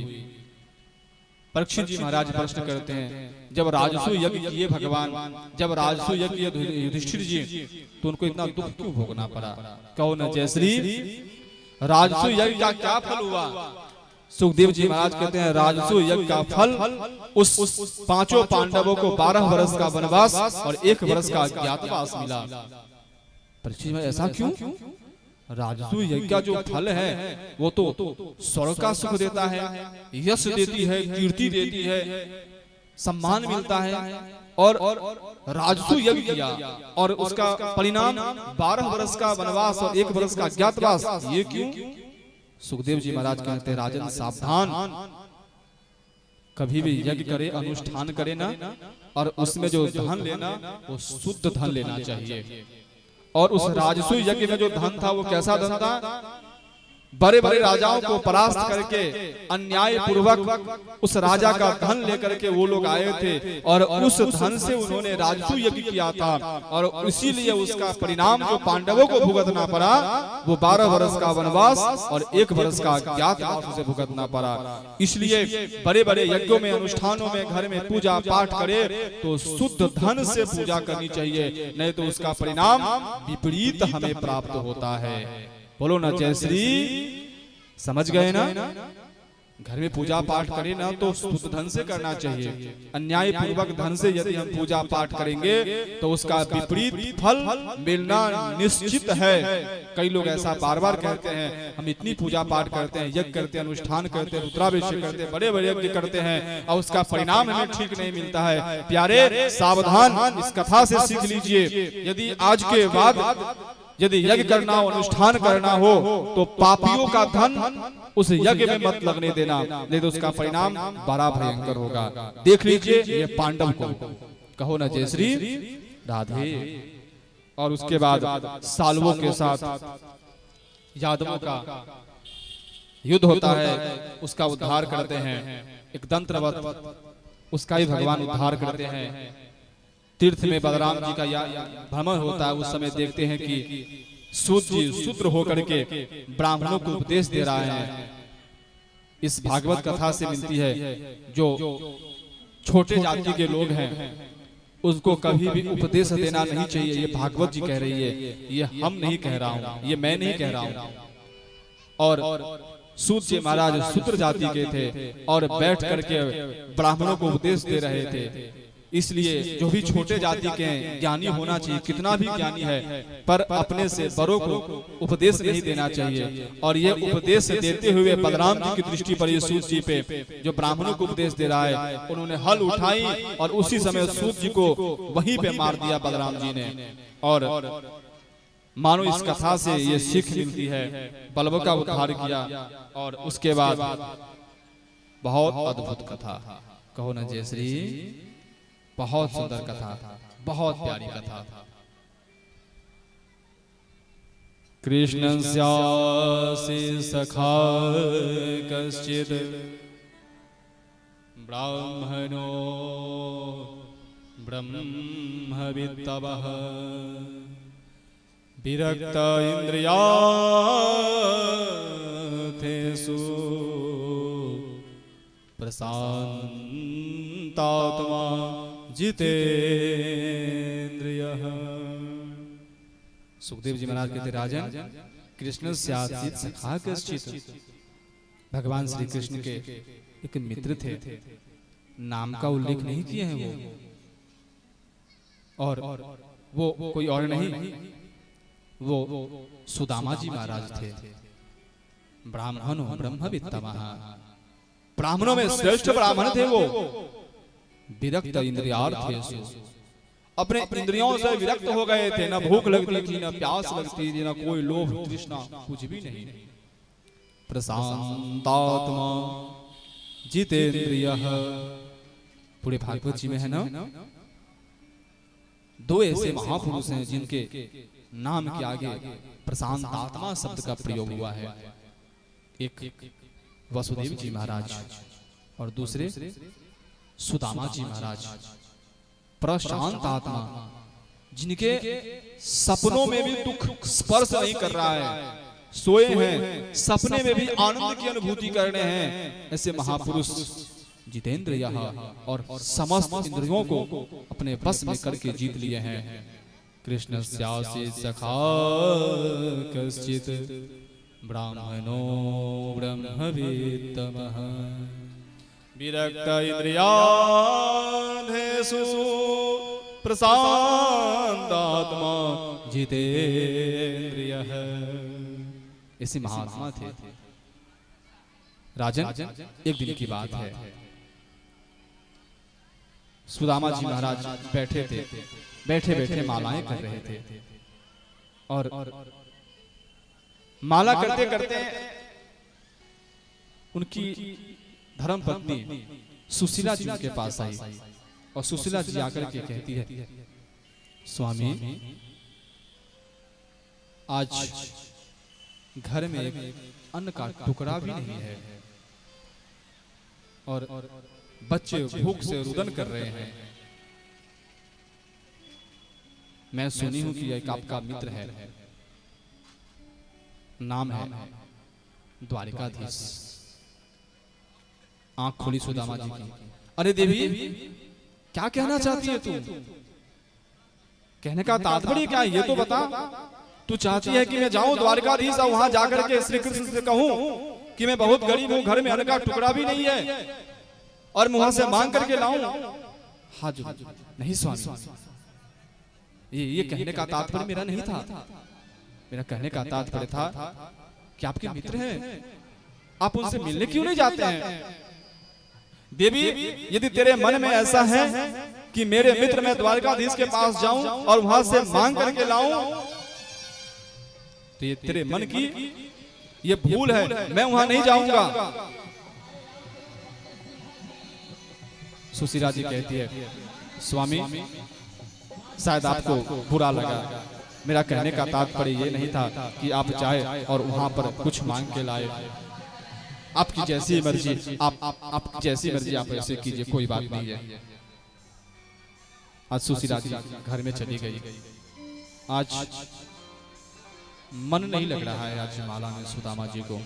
परीक्षित जी महाराज प्रश्न करते हैं, जब राजसूय यज्ञ किए भगवान, जब राजसूय यज्ञ किए युधिष्ठिर जी, तो उनको इतना दुख क्यों भोगना पड़ा? कहो न जयश्री, राजसूय यज्ञ का क्या फल हुआ? सुखदेव जी महाराज कहते हैं राजसूय यज्ञ का फल उस पांचों पांडवों को 12 वर्ष का वनवास और 1 वर्ष का अज्ञातवास मिला। परीक्षित में ऐसा क्यों? राजसूय यज्ञ का जो फल है वो तो स्वर्ग का सुख देता है, यश देती है, कीर्ति देती है, सम्मान मिलता है और राजसू यज्ञ किया और उसका परिणाम 12 वर्ष का वनवास और 1 वर्ष का अज्ञातवास। ये क्यों? सुखदेव जी महाराज कहते हैं राजन सावधान, कभी भी यज्ञ करे, अनुष्ठान करे ना, और उसमें जो धन लेना वो शुद्ध धन लेना चाहिए। और उस राजसू यज्ञ में जो धन था वो कैसा धन था? बड़े बड़े राजाओं को परास्त करके अन्याय पूर्वक उस राजा का धन लेकर के वो लोग आए थे और उस धन से उन्होंने राजसू यज्ञ किया था, और इसीलिए उसका परिणाम जो पांडवों को भुगतना पड़ा वो 12 वर्ष का वनवास और 1 वर्ष का अज्ञातवास उसे भुगतना पड़ा। इसलिए बड़े बड़े यज्ञों में, अनुष्ठानों में, घर में पूजा पाठ करे तो शुद्ध धन से पूजा करनी चाहिए, नहीं तो उसका परिणाम विपरीत हमें प्राप्त होता है। बोलो ना जय श्री। समझ गए ना? घर में पूजा पाठ करें ना तो शुद्ध धन से करना चाहिए। अन्याय पूर्वक धन से यदि हम पूजा पाठ करेंगे तो उसका विपरीत फल मिलना निश्चित है। कई लोग ऐसा बार बार कहते हैं, हम इतनी पूजा पाठ करते हैं, यज्ञ करते हैं, अनुष्ठान करते हैं, रुद्राभिषेक करते हैं, बड़े बड़े यज्ञ करते हैं और उसका परिणाम हमें ठीक नहीं मिलता है। प्यारे सावधान, इस कथा से सीख लीजिए। यदि आज के बाद यदि यज्ञ करना हो, अनुष्ठान करना हो तो पापियों का धन उस यज्ञ में मत लगने देना, नहीं तो उसका परिणाम बड़ा भयंकर होगा। देख लीजिए ये पांडव को, कहो ना जय श्री राधे। और उसके बाद सालवों के साथ यादवों का युद्ध होता है, उसका उद्धार करते हैं। एक दंत्रवत उसका ही भगवान उद्धार करते हैं। तीर्थ में बलराम जी का भ्रमण होता है, उस समय देखते हैं कि शूद्र होकर के ब्राह्मणों को उपदेश दे रहा है। इस भागवत कथा से मिलती है जो छोटे जाति के लोग हैं उसको कभी भी उपदेश देना नहीं चाहिए। ये भागवत जी कह रही है, ये हम नहीं कह रहा हूं, ये मैं नहीं कह रहा हूं। और सूत जी महाराज शूद्र जाति के थे और बैठ करके ब्राह्मणों को उपदेश दे रहे थे। इसलिए जो भी छोटे जाति के ज्ञानी होना चाहिए, कितना भी ज्ञानी है, पर अपने से बड़ों को उपदेश नहीं देना चाहिए। और ये उपदेश देते हुए बलराम जी की दृष्टि पर, ये सूत जी पे जो ब्राह्मणों को उपदेश दे रहा है, उन्होंने हल उठाई और उसी समय सूत जी को वहीं पे मार दिया बलराम जी ने। और मानो इस कथा से ये सीख मिलती है, बलव का उद्धार किया। और उसके बाद बहुत अद्भुत कथा, कहो ना जय श्री। बहुत सुंदर कथा, बहुत प्यारी कथा। कृष्णस्यासि सखा कश्चित् ब्राह्मणो ब्रह्मवित्तवः विरक्त इन्द्रियार्थेषु प्रशान्तात्मा जितेन्द्रियः। सुखदेव जी महाराज कहते राजन, कृष्ण स्यात् सखा कश्चित्, भगवान श्री कृष्ण के एक मित्र थे, नाम का उल्लेख नहीं किए हैं वो, और वो कोई और नहीं, वो सुदामा जी महाराज थे। ब्राह्मणो ब्रह्मवित्तमः, ब्राह्मणों में श्रेष्ठ ब्राह्मण थे वो। विरक्त इंद्रियार्थेषु, अपने इंद्रियों से विरक्त हो गए थे। न भूख लगती थी, न प्यास लगती थी, न कोई लोभ तृष्णा, कुछ भी नहीं। प्रशांतात्मा जितेन्द्रियः, पूरे भागवत जी में है ना, 2 ऐसे महापुरुष हैं जिनके नाम के आगे प्रशांतात्मा शब्द का प्रयोग हुआ है। एक वसुदेव जी महाराज और दूसरे सुदामा जी महाराज। प्रशांत आत्मा, जिनके सपनों में भी दुख स्पर्श नहीं कर रहा है, सोए हैं, सपने में भी आनंद की अनुभूति कर रहे हैं, ऐसे महापुरुष जितेंद्र यहाँ और समस्त इंद्रियों को अपने बस में करके जीत लिए हैं। कृष्ण स्यासि सखा कश्चित् ब्राह्मणो ब्रह्मवित्तमः विरक्त इंद्रियार्थेषु प्रशांतात्मा जितेन्द्रियः। ऐसे महात्मा थे। राजन, एक दिन की बात है, सुदामा जी महाराज बैठे थे, बैठे बैठे मालाएं कर रहे थे और माला करते करते उनकी धर्म पत्नी सुशीला जी उनके पास आई और सुशीला जी आकर के कहती है, स्वामी आज घर में एक अन्न का टुकड़ा भी नहीं है और बच्चे भूख से रुदन कर रहे हैं। मैं सुनी हूं कि एक आपका मित्र है, नाम है द्वारिकाधीश। आंख खोली सुदामा जी की। अरे देवी, क्या कहना चाहती है तू? कहने का तात्पर्य क्या है ये तो बता। तू चाहती है कि मैं जाऊं द्वारिकाधीश और वहां जाकर के श्री कृष्ण से कहूं कि मैं बहुत गरीब हूं, घर में अन्न का टुकड़ा भी नहीं है और मैं वहां से मांग करके लाऊं? हाँ जो नहीं स्वामी, ये कहने का तात्पर्य मेरा नहीं था। मेरा कहने का तात्पर्य था कि आपके मित्र हैं, आप उनसे मिलने क्यों नहीं जाते हैं? देवी, यदि तेरे मन में ऐसा है कि मेरे मित्र मैं द्वारकाधीश के पास जाऊं और वहां से मांग करके लाऊं, तो ये तेरे मन की ये भूल है, मैं वहां नहीं जाऊंगा। सुशीला जी कहती है, स्वामी शायद आपको बुरा लगा। मेरा कहने का तात्पर्य ये नहीं था कि आप जाए और वहां पर कुछ मांग के लाए। आपकी जैसी मर्जी, आपकी जैसी मर्जी आप ऐसे कीजिए, कोई बात नहीं है। आज सुशीला जी घर में चली गई। आज मन नहीं लग रहा है आज माला में सुदामा जी को।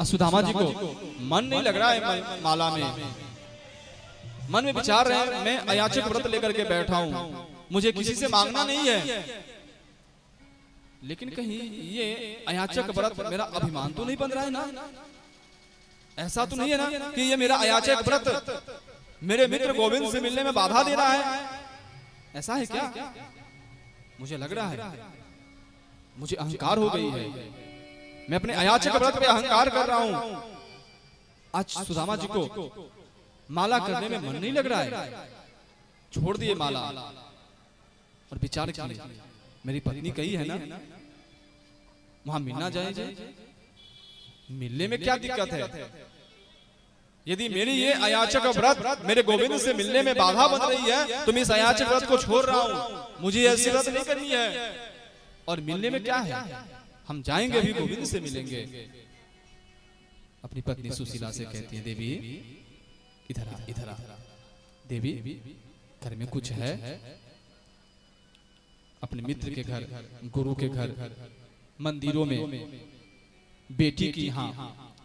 सुदामा जी को मन नहीं लग रहा है माला में। मन में विचार रहे हैं, मैं अयाचक व्रत लेकर के बैठा हूं, मुझे किसी से मांगना नहीं है, लेकिन कहीं ये अयाचक व्रत मेरा अभिमान तो नहीं बन रहा है ना? ऐसा तो नहीं है ना कि ये मेरा अयाचक व्रत मेरे मित्र गोविंद से मिलने में बाधा दे रहा है? ऐसा है क्या? मुझे लग रहा है मुझे अहंकार हो गई है, मैं अपने अयाचक व्रत पे अहंकार कर रहा हूं। आज सुदामा जी को माला करने में मन नहीं लग रहा है, छोड़ दिए माला और विचार किए, मेरी पत्नी कही है ना वहां मिलना जाए, मिलने में क्या दिक्कत है? यदि मेरी ये अयाचक व्रत मेरे गोविंद से मिलने में बाधा बन रही है तो मैं इस अयाचक व्रत को छोड़ रहा हूं, मुझे ऐसी व्रत नहीं करनी है। और मिलने में क्या है, हम जाएंगे भी गोविंद से मिलेंगे। अपनी पत्नी सुशीला से कहती है, देवी इधर आ, इधर आ। देवी, घर में कुछ है? अपने मित्र के घर, गुरु के घर, मंदिरों में, बेटी की यहाँ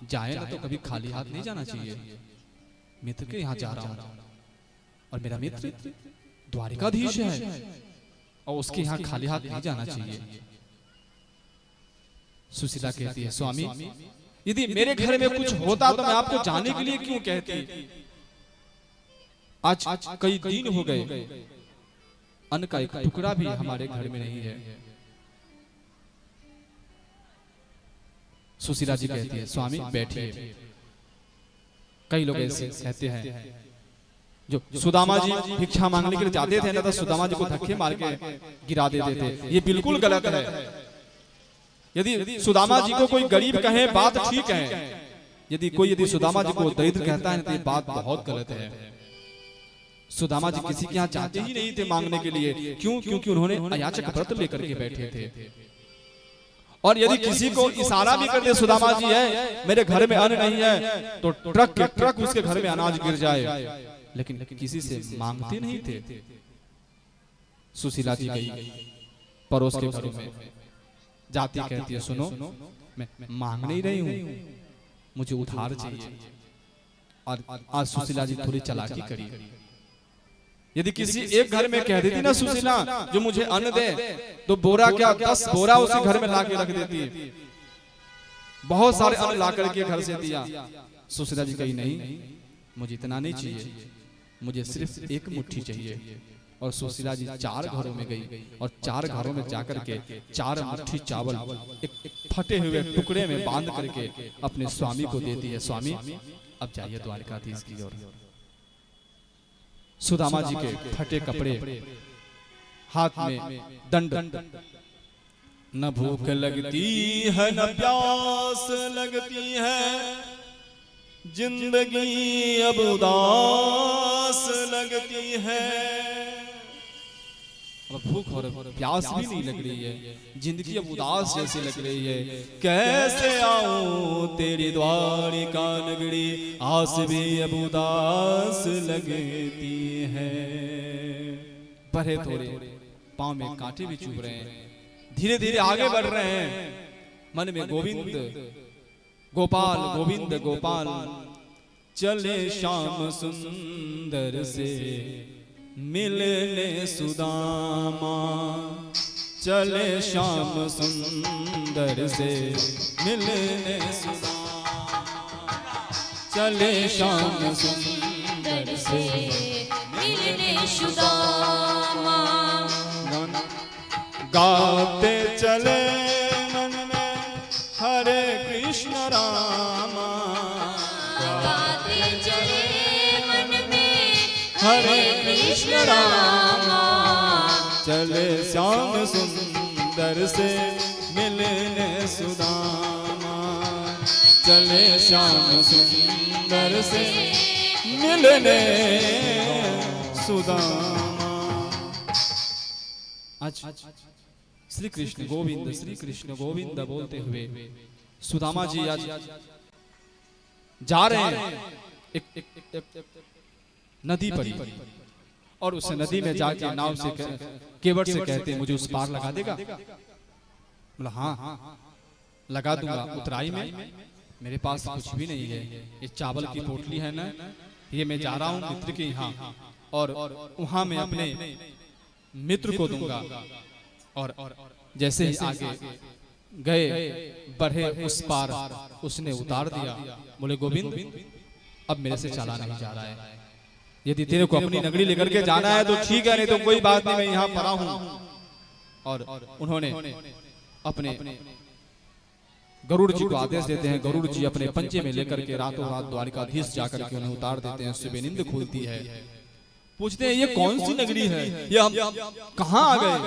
जाए ना तो कभी खाली हाथ नहीं जाना चाहिए। मित्र के यहाँ जा रहा हूं और मेरा मित्र द्वारिकाधीश है और उसके यहाँ खाली हाथ नहीं जाना चाहिए। सुशीला कहती है, स्वामी यदि मेरे घर में कुछ होता तो मैं आपको जाने के लिए क्यों कहती? आज कई दिन हो गए, अन्न का एक टुकड़ा भी हमारे घर में नहीं है। सुशीला जी कहती है, स्वामी बैठिए। कई लोग ऐसे कहते हैं, जो सुदामा जी भिक्षा मांगने के लिए जाते थे ना तो सुदामा जी को धक्के मार के गिरा देते थे, ये बिल्कुल गलत है। यदि सुदामा जी को कोई गरीब कहे बात ठीक है, यदि सुदामा जी को दरिद्र कहता है तो ये बात बहुत गलत है। सुदामा जी किसी के यहाँ जाते ही नहीं थे मांगने के लिए, क्यों? क्योंकि उन्होंने अयाचक व्रत लेकर के बैठे थे। और यदि किसी को इशारा भी कर दे सुदामा जी है मेरे घर में अन्न नहीं है, तो ट्रक के ट्रक उसके घर में अनाज गिर जाए, लेकिन किसी से मांगते नहीं थे। सुशीला जी गई पड़ोस के घरों में, जाती कहती है, सुनो मैं मांग नहीं रही हूं, मुझे उधार चाहिए। और आज सुशीला जी थोड़ी चालाकी करी। यदि किसी एक घर में कह देती ना सुशीला जो मुझे अन्न दे, तो बोरा क्या 10 बोरा उसी घर में लाके रख देती। बहुत सारे अन्न ला करके घर से दिया। सुशीला जी कही, नहीं मुझे इतना नहीं चाहिए, मुझे सिर्फ एक मुट्ठी चाहिए। और सुशीला जी 4 घरों में गई और 4 घरों में जाकर के 4 मुट्ठी चावल एक फटे हुए टुकड़े में बांध करके अपने स्वामी को देती है। स्वामी अब जाइए द्वारकाधीश की ओर। सुदामा जी के फटे कपड़े, हाथ में दंड। न भूख लगती है न प्यास लगती है, जिंदगी अब उदास लगती है। अब भूख और प्यास भी नहीं लग रही है, जिंदगी अब उदास जैसी लग रही है। कैसे आऊं तेरी द्वारिका नगरी, आस भी अब उदास लगती है। बढ़े थोड़े, पांव में कांटे भी चुभ रहे हैं, धीरे धीरे आगे बढ़ रहे हैं। मन में गोविंद गोपाल गोविंद गोपाल, चले श्याम सुंदर से मिलने सुदामा, चले श्याम सुंदर से मिलने सुदामा, चले श्याम सुंदर से मिलने सुदामा। गाते चले मन में हरे कृष्ण रामा, गाते चले मन में हरे कृष्ण रामा। चले श्याम सुंदर से मिलने सुदामा, चले श्याम सुंदर से मिलने सुदामा। आज श्री कृष्ण गोविंद बोलते हुए सुदामा जी आज जा रहे हैं। एक नदी पड़ी और उस नदी में जाके नाव से केवट से कहते हैं मुझे उस पार लगा देगा। बोला हाँ लगा दूंगा। उतराई में मेरे पास कुछ भी नहीं है, ये चावल की पोटली है ना, ये मैं जा रहा हूँ मित्र के यहाँ और वहां मैं अपने मित्र को दूंगा। और जैसे ही आगे गए बढ़े उस पार, उसने उतार दिया। बोले गोविंद अब मेरे से चला नहीं जा रहा है, यदि तेरे को अपनी नगरी लेकर के जाना है तो ठीक है, नहीं तो कोई बात नहीं, मैं यहाँ पड़ा हूँ। और उन्होंने अपने गरुड़ जी को आदेश देते हैं, गरुड़ जी अपने पंजे में लेकर के रातों रात द्वारिकाधीश जाकर के उन्हें उतार देते हैं। सुबह नींद खुलती है, पूछते हैं ये कौन सी नगरी है, ये हम कहाँ आ गए।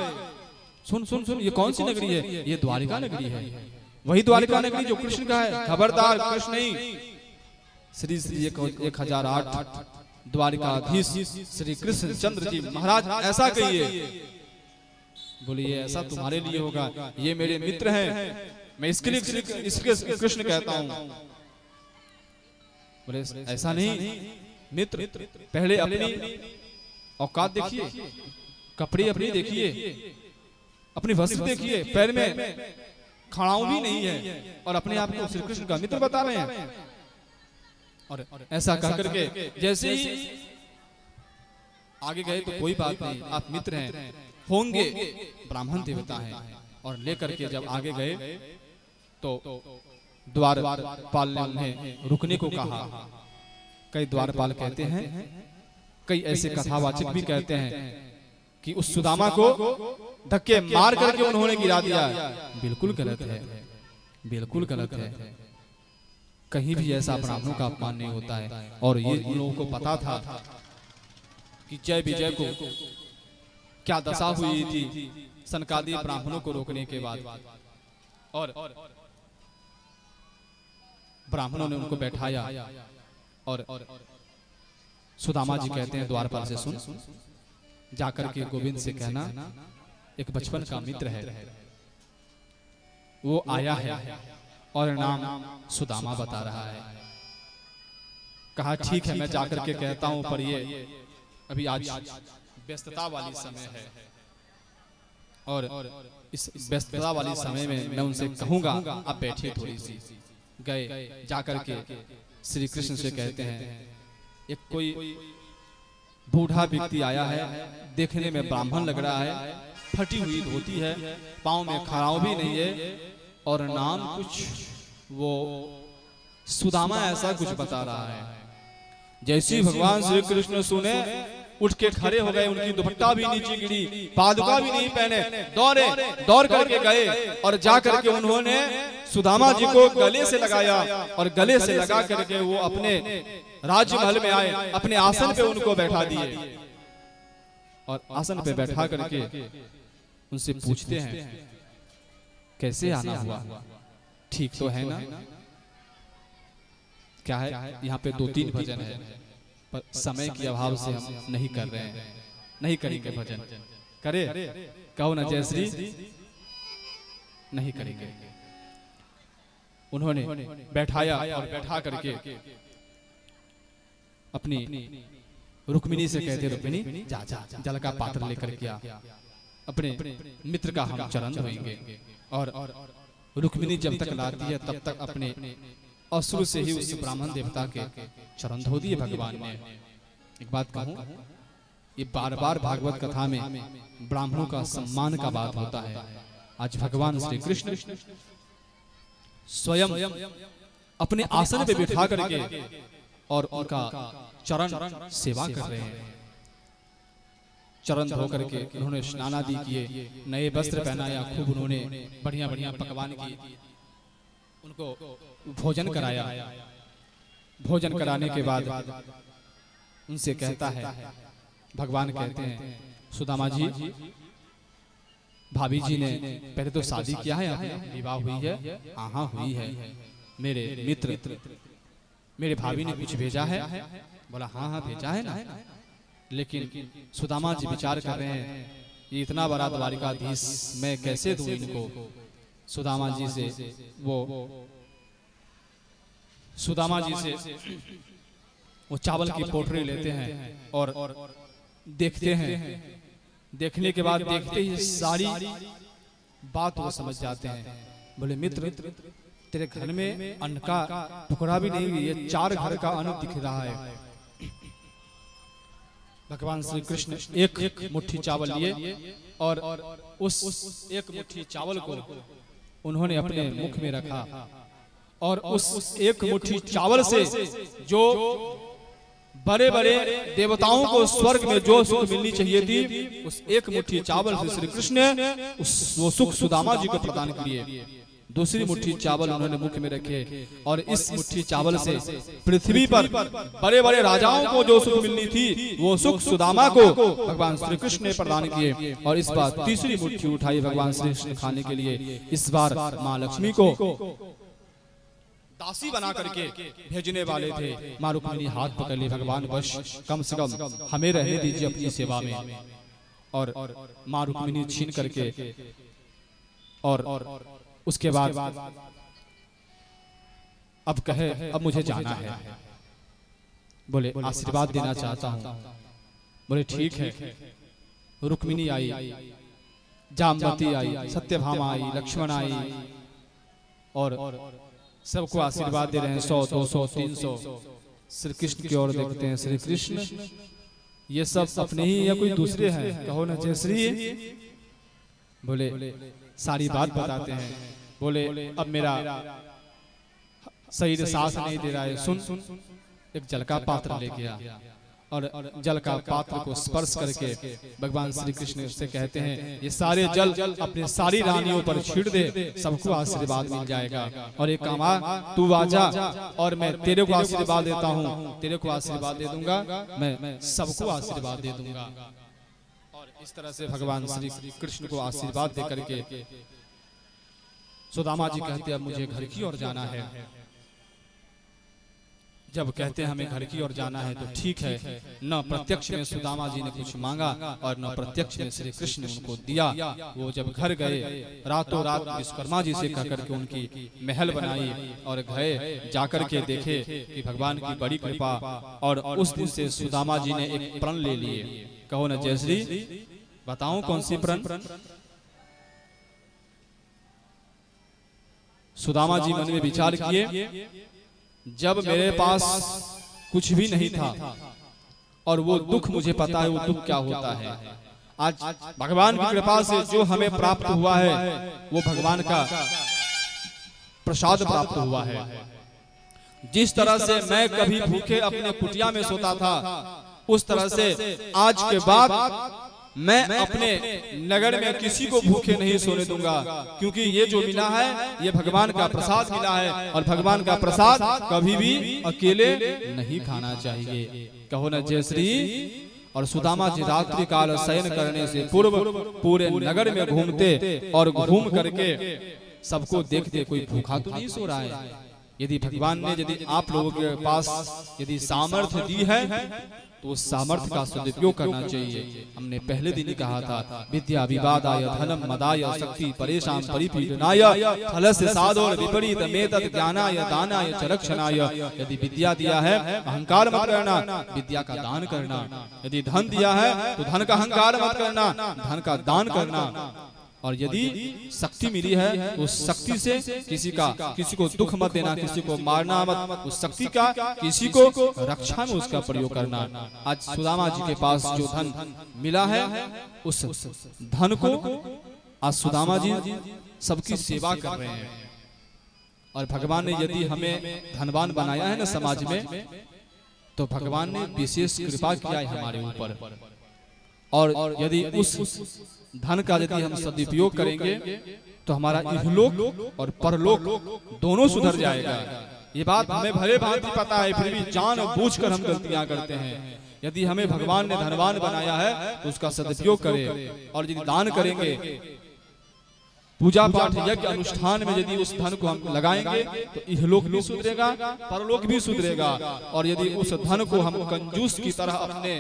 सुन सुन सुन, ये कौन सी नगरी है, ये द्वारिका नगरी है, वही द्वारिका नगरी जो कृष्ण का है। खबरदार कृष्ण नहीं, श्री श्री 1008 द्वारिकाधीश श्री कृष्ण चंद्र जी महाराज ऐसा कहिए। बोले ये ऐसा तुम्हारे लिए होगा, ये मेरे मित्र हैं, मैं इसके लिए कृष्ण कहता हूं। बोले ऐसा नहीं मित्र, पहले अपनी औकात देखिए, कपड़े अपनी देखिए, अपनी वस्त्र देखिए, पैर में खड़ाऊ भी नहीं है और अपने आप को श्री कृष्ण का मित्र बता रहे हैं। और ऐसा कह करके जैसे ही आगे गए तो कोई बात नहीं, आप मित्र हैं, होंगे ब्राह्मण देवता हैं। और लेकर के जब आगे गए तो द्वारपाल ने उन्हें रुकने को कहा। कई द्वारपाल कहते हैं, कई ऐसे कथावाचक भी कहते हैं कि उस सुदामा को धक्के मार करके उन्होंने गिरा दिया। बिल्कुल गलत है, बिल्कुल गलत है। कहीं भी ऐसा ब्राह्मणों का अपमान नहीं होता है। और ये उन लोगों को पता था कि जय विजय को क्या दशा हुई थी सनकादी ब्राह्मणों को रोकने के बाद। और ब्राह्मणों ने उनको बैठाया और सुदामा जी कहते हैं द्वारपाल से, सुन जाकर के गोविंद से कहना एक बचपन का मित्र है, वो आया है और नाम सुदामा बता रहा है। कहा ठीक है, मैं जाकर के कहता हूं, पर ये अभी आज व्यस्तता वाली समय है और इस व्यस्तता वाली समय में मैं उनसे कहूंगा आप बैठिए थोड़ी सी। गए जाकर के श्री कृष्ण से कहते हैं, एक कोई बूढ़ा व्यक्ति आया है, देखने में ब्राह्मण लग रहा है, फटी हुई धोती है, पांव में खड़ाऊ भी नहीं है और नाम कुछ वो सुदामा ऐसा कुछ बता रहा है। जैसे ही भगवान श्री कृष्ण सुने उठ के खड़े हो गए, उनकी दुपट्टा भी नीचे गिरी, पादुका भी नहीं पहने, दौड़ करके गए और जाकर के उन्होंने सुदामा जी को गले से लगाया और गले से लगा करके वो अपने राजमहल में आए, अपने आसन पे उनको बैठा दिए। और आसन पे बैठा करके उनसे पूछते हैं कैसे आना हुआ, ठीक तो है ना? क्या है, यहाँ पे 2-3 भजन है, पर समय के अभाव से हम नहीं कर रहे हैं, नहीं करेंगे भजन। करे कहो ना जय श्री, नहीं करेंगे। उन्होंने बैठाया और बैठा करके अपनी रुक्मिणी से कहते, रुक्मिणी जा जा जल का पात्र लेकर के आ, अपने मित्र का हम चरण धोएंगे। और रुक्मिणी जब तक लाती है तब तक अपने अश्रु से ही उस ब्राह्मण देवता के चरण धो दिए भगवान ने। एक बात कहूं, ये बार बार भागवत कथा में ब्राह्मणों का सम्मान का बात होता है। आज भगवान श्री कृष्ण स्वयं अपने आसन पे बिठा करके और उनका चरण सेवा कर रहे हैं। चरण धो करके उन्होंने स्नान आदि किए, नए वस्त्र पहनाया, खूब उन्होंने बढ़िया बढ़िया पकवान किए, उनको भोजन कराया। भोजन कराने के बाद उनसे कहता है, भगवान कहते हैं, सुदामा जी, भाभी जी ने पहले तो शादी किया है, आपने विवाह हुई है? हाँ हुई है। मेरे मित्र मेरे भाभी ने कुछ भेजा है? बोला हाँ भेजा है ना। लेकिन सुदामा जी विचार कर रहे हैं, ये इतना बड़ा द्वारिकाधीश, मैं कैसे दूं इनको? सुदामा जी से वो चावल की पोटली लेते हैं और देखते हैं। देखने के बाद देखते ही सारी बात वो समझ जाते हैं। बोले मित्र, तेरे घर में अन्न का टुकड़ा भी नहीं, ये 4 घर का अन्न दिख रहा है। भगवान श्री कृष्ण एक मुट्ठी चावल लिए और उस एक मुट्ठी चावल को उन्होंने अपने मुख में रखा और उस एक मुट्ठी चावल से जो बड़े बड़े देवताओं को स्वर्ग में जो सुख मिलनी चाहिए थी, उस एक मुट्ठी चावल से श्री कृष्ण ने वो सुख सुदामा जी को प्रदान किए। दूसरी मुट्ठी चावल उन्होंने मुख में रखे और इस मुट्ठी चावल से पृथ्वी पर बड़े बड़े राजाओं को जो सुख मिलनी थी, वो सुख सुदामा को भगवान श्री कृष्ण ने प्रदान किए। और इस बार तीसरी मुट्ठी उठाई भगवान श्री कृष्ण खाने के लिए। इस बार माँ लक्ष्मी को दासी बना करके भेजने वाले थे। माँ रुक्मिणी हाथ पकड़ ली, भगवान बस कम से कम हमें रहने दीजिए अपनी सेवा में। और माँ रुक्मिणी छीन करके और उसके बाद अब कहे, अब मुझे जाना है। बोले आशीर्वाद देना चाहता हूँ। बोले ठीक है। रुक्मिणी आई, जामवती आई, सत्यभामा आई, लक्ष्मण आई और सबको आशीर्वाद दे रहे हैं। 100, 200, 300 श्री कृष्ण की ओर देखते हैं। श्री कृष्ण ये सब अपने ही या कोई दूसरे हैं? कहो ना जय श्री। बोले सारी बात बताते हैं। बोले अब मेरा शरीर सांस नहीं दे रहा है, सुन एक जल का पात्र लेके आ। और जल का पात्र को स्पर्श करके भगवान श्री कृष्ण से कहते हैं, ये सारे जल अपने सारी रानियों पर छीड़ दे, सबको आशीर्वाद मिल जाएगा। और एक काम, तू आजा और मैं तेरे को आशीर्वाद देता हूँ, तेरे को आशीर्वाद दे दूंगा, मैं सबको आशीर्वाद दे दूंगा। और इस तरह से भगवान श्री कृष्ण को आशीर्वाद दे करके सुदामा जी कहते हैं, अब मुझे घर की ओर जाना है। जब कहते हैं हमें घर की ओर जाना है तो ठीक है। न प्रत्यक्ष में सुदामा जी ने कुछ मांगा और न प्रत्यक्ष में श्री कृष्ण ने उनको दिया। वो जब घर गए, रातों रात विश्वकर्मा जी से कह करके उनकी महल बनाई और गए, जाकर के देखे कि भगवान की बड़ी कृपा। और उस दिन से सुदामा जी ने एक प्रण ले लिए। कहो ना जय श्री। बताऊं कौन सी प्रण? सुदामा जी मन में विचार किए, जब मेरे पास कुछ भी नहीं था और वो दुख मुझे पता है वो दुख क्या होता है, आज भगवान की कृपा से जो हमें प्राप्त हुआ है वो भगवान का प्रसाद प्राप्त हुआ है। जिस तरह से मैं कभी भूखे अपने कुटिया में सोता था, उस तरह से आज के बाद मैं अपने नगर में किसी को भूखे नहीं सोने दूंगा, क्योंकि ये जो मिला है ये भगवान का प्रसाद मिला है और भगवान का प्रसाद कभी भी अकेले नहीं खाना चाहिए। कहो ना जय श्री। और सुदामा जी रात्रि काल शयन करने से पूर्व पूरे नगर में घूमते और घूम करके सबको देखते कोई भूखा तो नहीं सो रहा है। यदि भगवान ने यदि आप लोगों के पास यदि सामर्थ्य दी है तो उस सामर्थ्य का सदुपयोग करना चाहिए। हमने पहले दिन ही कहा था विद्या विवादाय धनम मदाय शक्ति परेशान परिपीडनाय फलस्य साधोर विपरीत मेतत् ज्ञानाय दानाय च रक्षणाय। यदि विद्या दिया है अहंकार मत करना, विद्या का दान करना। यदि धन दिया है तो धन का अहंकार मत करना, धन का दान करना। और यदि शक्ति मिली है तो उस शक्ति से किसी को दुख मत देना, किसी को मारना मत, उस शक्ति का किसी को रक्षा में उसका प्रयोग करना। आज सुदामा जी के पास जो धन मिला है उस धन को आज सुदामा जी सबकी सेवा कर रहे हैं। और भगवान ने यदि हमें धनवान बनाया है ना समाज में, तो भगवान ने विशेष कृपा किया है हमारे ऊपर। और यदि उस धन का यदि हम सदुपयोग करेंगे तो हमारा इहलोक और परलोक दोनों सुधर जाएगा। ये बात हमें भले भांति पता है, फिर भी जानबूझकर हम गलतियां करते हैं। यदि हमें भगवान ने धनवान बनाया है तो उसका सदुपयोग करें। और यदि दान करेंगे, पूजा पाठ यज्ञ अनुष्ठान में यदि उस धन को हम लगाएंगे तो इहलोक भी सुधरेगा, परलोक भी सुधरेगा। और यदि उस धन को हम कंजूस की तरह अपने